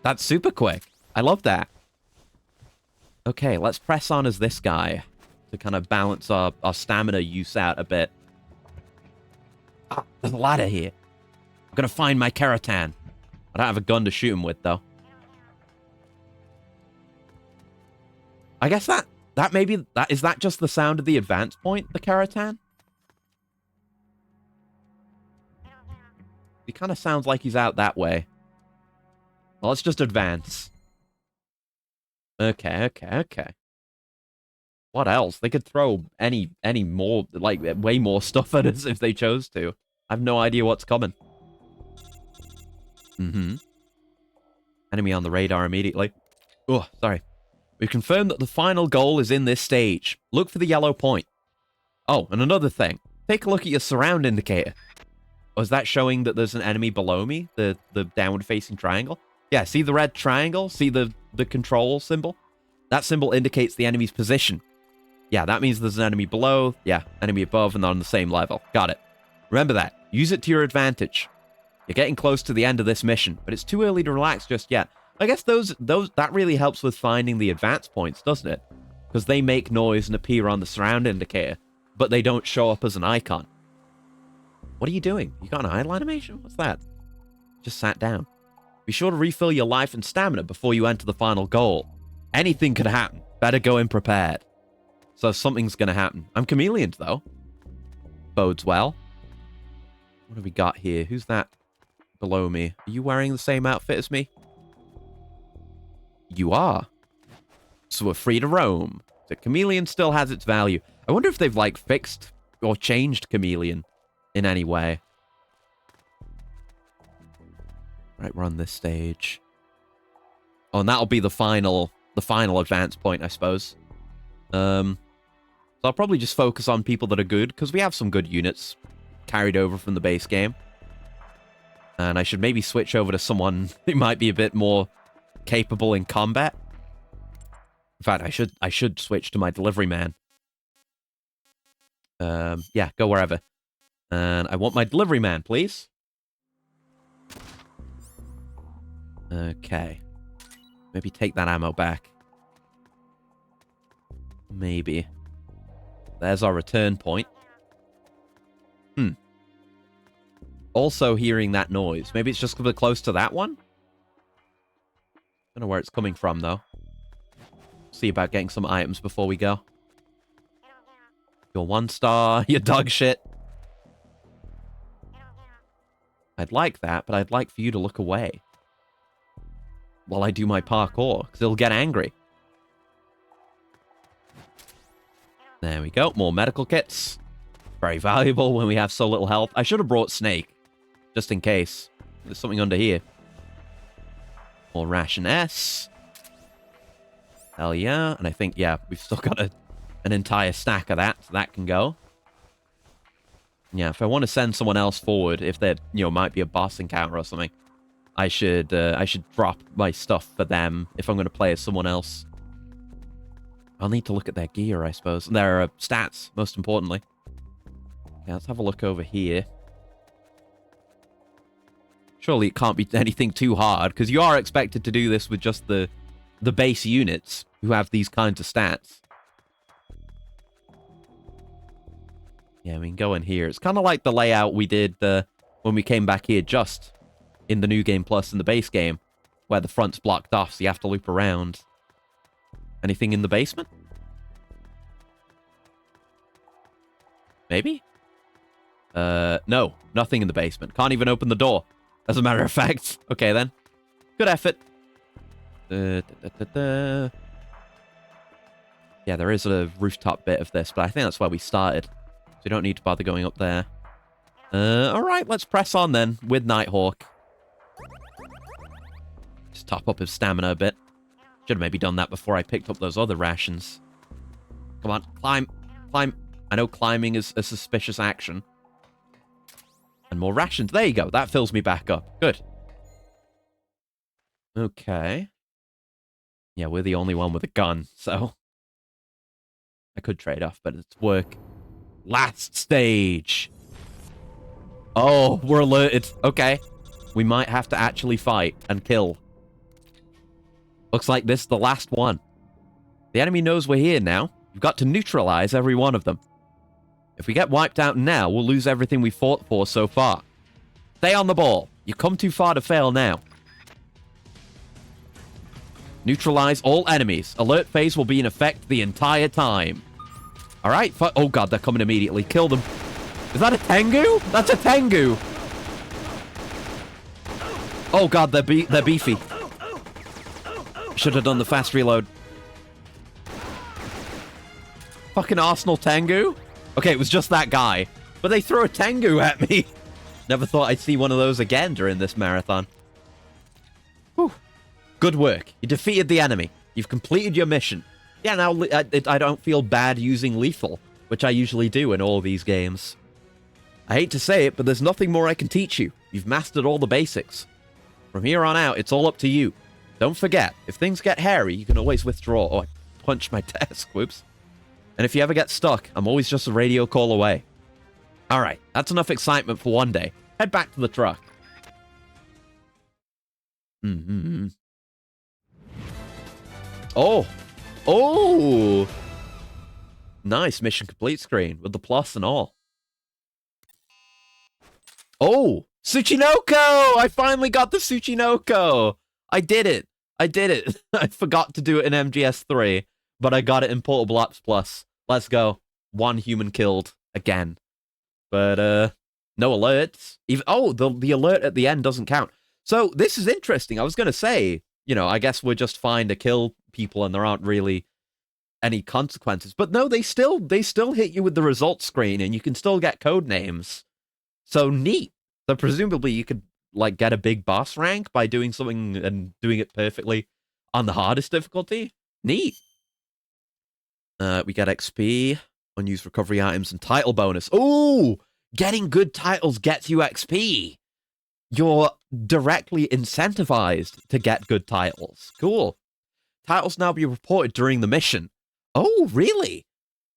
That's super quick. I love that. Okay, let's press on as this guy to kind of balance our stamina use out a bit. Ah, there's a ladder here. I'm gonna find my Keratan. I don't have a gun to shoot him with, though. I guess that maybe... Is that just the sound of the advance point, the Keratan? He kind of sounds like he's out that way. Well, let's just advance. Okay. What else? They could throw any more, like, way more stuff at us if they chose to. I have no idea what's coming. Enemy on the radar immediately. Oh, sorry. We've confirmed that the final goal is in this stage. Look for the yellow point. Oh, and another thing. Take a look at your surround indicator. Oh, is that showing that there's an enemy below me? The downward-facing triangle? Yeah, see the red triangle? See the control symbol? That symbol indicates the enemy's position. Yeah, that means there's an enemy below. Yeah, enemy above, and they're on the same level. Got it. Remember that. Use it to your advantage. You're getting close to the end of this mission, but it's too early to relax just yet. I guess that really helps with finding the advance points, doesn't it? Because they make noise and appear on the surround indicator, but they don't show up as an icon. What are you doing? You got an idle animation? What's that? Just sat down. Be sure to refill your life and stamina before you enter the final goal. Anything could happen. Better go in prepared. So something's going to happen. I'm chameleon, though. Bodes well. What have we got here? Who's that below me? Are you wearing the same outfit as me? You are. So we're free to roam. The chameleon still has its value. I wonder if they've, like, fixed or changed chameleon in any way. Right, we're on this stage. Oh, and that'll be the final advance point, I suppose. So I'll probably just focus on people that are good, because we have some good units carried over from the base game. And I should maybe switch over to someone who might be a bit more capable in combat. In fact, I should switch to my delivery man. Yeah, go wherever. And I want my delivery man, please. Okay. Maybe take that ammo back. Maybe. There's our return point. Also hearing that noise. Maybe it's just because we're close to that one? Don't know where it's coming from, though. See about getting some items before we go. You're 1 star. You're dog shit. I'd like that, but I'd like for you to look away while I do my parkour, because it'll get angry. There we go. More medical kits. Very valuable when we have so little health. I should have brought Snake, just in case. There's something under here. More ration S. Hell yeah. And I think, yeah, we've still got an entire stack of that, so that can go. Yeah, if I want to send someone else forward, if there, might be a boss encounter or something, I should drop my stuff for them if I'm going to play as someone else. I'll need to look at their gear, I suppose. And their stats, most importantly. Okay, let's have a look over here. Surely it can't be anything too hard, because you are expected to do this with just the base units who have these kinds of stats. Yeah, we can go in here. It's kind of like the layout we did when we came back here just in the New Game Plus in the base game, where the front's blocked off, so you have to loop around. Anything in the basement? Maybe? No. Nothing in the basement. Can't even open the door, as a matter of fact. Okay, then. Good effort. Yeah, Yeah, there is a rooftop bit of this, but I think that's where we started. So you don't need to bother going up there. Alright, let's press on then with Nighthawk. Just top up his stamina a bit. Should have maybe done that before I picked up those other rations. Come on, climb. Climb. I know climbing is a suspicious action. And more rations. There you go. That fills me back up. Good. Okay. Yeah, we're the only one with a gun, so... I could trade off, but it's work. Last stage! Oh, we're alerted. Okay. We might have to actually fight and kill. Looks like this is the last one. The enemy knows we're here now. You've got to neutralize every one of them. If we get wiped out now, we'll lose everything we fought for so far. Stay on the ball. You've come too far to fail now. Neutralize all enemies. Alert phase will be in effect the entire time. Alright, oh god, they're coming immediately. Kill them. Is that a Tengu? That's a Tengu! Oh god, they're beefy. Should have done the fast reload. Fucking Arsenal Tengu? Okay, it was just that guy. But they threw a Tengu at me. Never thought I'd see one of those again during this marathon. Whew. Good work. You defeated the enemy. You've completed your mission. Yeah, now I don't feel bad using lethal, which I usually do in all these games. I hate to say it, but there's nothing more I can teach you. You've mastered all the basics. From here on out, it's all up to you. Don't forget, if things get hairy, you can always withdraw. Oh, I punched my desk. Whoops. And if you ever get stuck, I'm always just a radio call away. Alright, that's enough excitement for one day. Head back to the truck. Oh! Oh! Nice mission complete screen with the plus and all. Oh! Tsuchinoko! I finally got the Tsuchinoko! I did it! I did it! I forgot to do it in MGS3, but I got it in Portable Ops Plus. Let's go. 1 human killed. Again. But, no alerts. Even, oh, the alert at the end doesn't count. So, this is interesting. I was gonna say, you know, I guess we're just fine to kill people and there aren't really any consequences. But no, they still hit you with the results screen and you can still get code names. So, neat. So, presumably you could, like, get a big boss rank by doing something and doing it perfectly on the hardest difficulty. Neat. We get XP, unused recovery items, and title bonus. Ooh! Getting good titles gets you XP. You're directly incentivized to get good titles. Cool. Titles now be reported during the mission. Oh, really?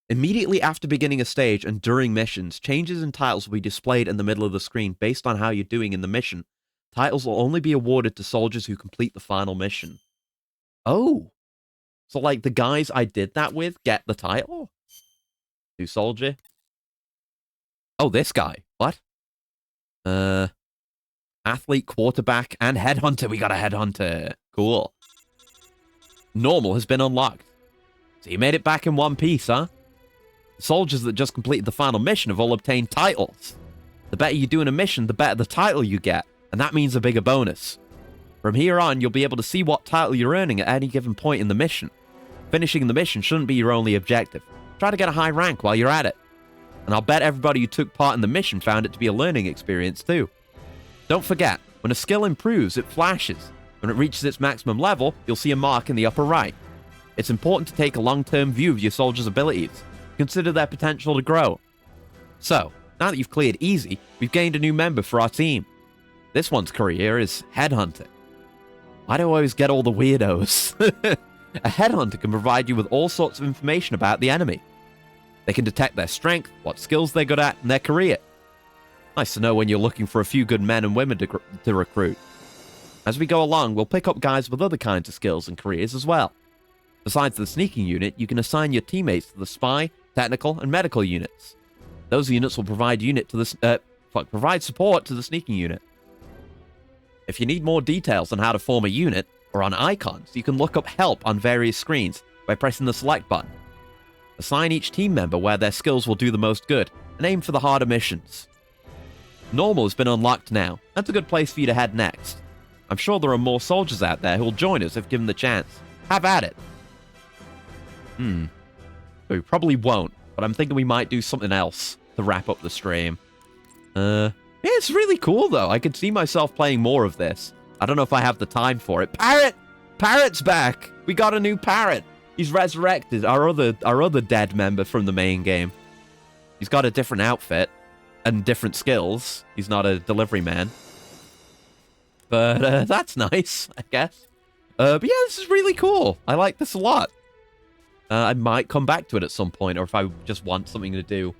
Immediately after beginning a stage and during missions, changes in titles will be displayed in the middle of the screen based on how you're doing in the mission. Titles will only be awarded to soldiers who complete the final mission. Oh. So, like, the guys I did that with get the title? New soldier? Oh, this guy. What? Athlete, quarterback, and headhunter. We got a headhunter. Cool. Normal has been unlocked. So you made it back in one piece, huh? The soldiers that just completed the final mission have all obtained titles. The better you do in a mission, the better the title you get. And that means a bigger bonus. From here on, you'll be able to see what title you're earning at any given point in the mission. Finishing the mission shouldn't be your only objective. Try to get a high rank while you're at it. And I'll bet everybody who took part in the mission found it to be a learning experience too. Don't forget, when a skill improves, it flashes. When it reaches its maximum level, you'll see a mark in the upper right. It's important to take a long-term view of your soldiers' abilities. Consider their potential to grow. So, now that you've cleared easy, we've gained a new member for our team. This one's career is Headhunter. Why do I always get all the weirdos? A headhunter can provide you with all sorts of information about the enemy. They can detect their strength, what skills they're good at, and their career. Nice to know when you're looking for a few good men and women to recruit. As we go along, we'll pick up guys with other kinds of skills and careers as well. Besides the sneaking unit, you can assign your teammates to the spy, technical, and medical units. Those units will provide provide support to the sneaking unit. If you need more details on how to form a unit, or on icons, you can look up help on various screens by pressing the select button. Assign each team member where their skills will do the most good, and aim for the harder missions. Normal has been unlocked now. That's a good place for you to head next. I'm sure there are more soldiers out there who'll join us if given the chance. Have at it. We probably won't, but I'm thinking we might do something else to wrap up the stream. Yeah, it's really cool, though. I could see myself playing more of this. I don't know if I have the time for it. Parrot! Parrot's back! We got a new parrot! He's resurrected, our other dead member from the main game. He's got a different outfit and different skills. He's not a delivery man. But that's nice, I guess. But yeah, this is really cool. I like this a lot. I might come back to it at some point, or if I just want something to do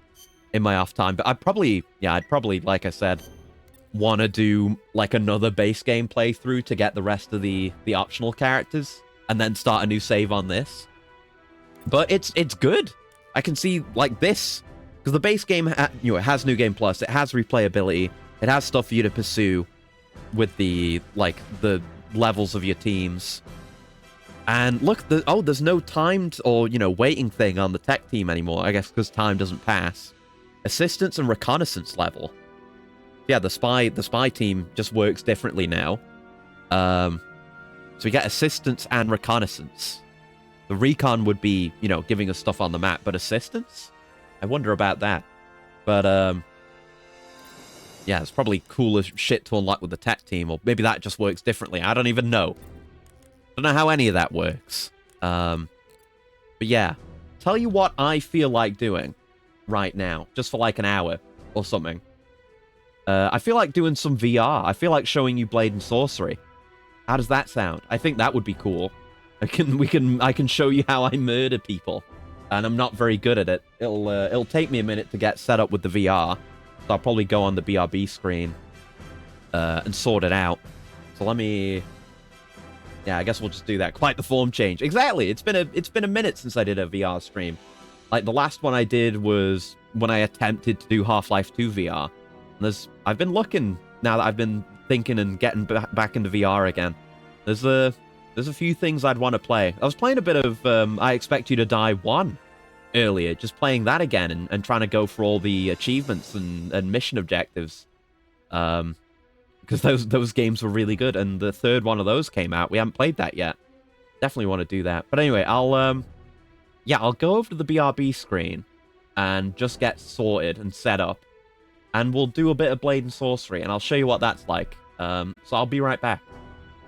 in my off time. But I'd probably, like I said, want to do like another base game playthrough to get the rest of the optional characters, and then start a new save on this. But it's good. I can see like this, because the base game, it has New Game Plus, it has replayability, it has stuff for you to pursue with the levels of your teams. And look, there's no timed or, waiting thing on the tech team anymore, I guess because time doesn't pass. Assistance and reconnaissance level. Yeah, the spy team just works differently now. So we get assistance and reconnaissance. The recon would be, giving us stuff on the map, but assistance? I wonder about that. But, yeah, it's probably cooler shit to unlock with the tech team, or maybe that just works differently. I don't even know. Don't know how any of that works. But yeah, tell you what I feel like doing right now, just for like an hour or something. I feel like doing some VR. I feel like showing you Blade and Sorcery. How does that sound? I think that would be cool. I can show you how I murder people, and I'm not very good at it. It'll take me a minute to get set up with the VR, so I'll probably go on the BRB screen and sort it out. So let me. Yeah, I guess we'll just do that. Quite the form change. Exactly. It's been a minute since I did a VR stream. Like the last one I did was when I attempted to do Half-Life 2 VR. And I've been looking now that I've been thinking and getting back into VR again. There's a few things I'd want to play. I was playing a bit of I Expect You to Die 1 earlier, just playing that again and trying to go for all the achievements and mission objectives. Because those games were really good, and the third one of those came out. We haven't played that yet. Definitely want to do that. But anyway, I'll go over to the BRB screen and just get sorted and set up, and we'll do a bit of Blade and Sorcery, and I'll show you what that's like. So I'll be right back.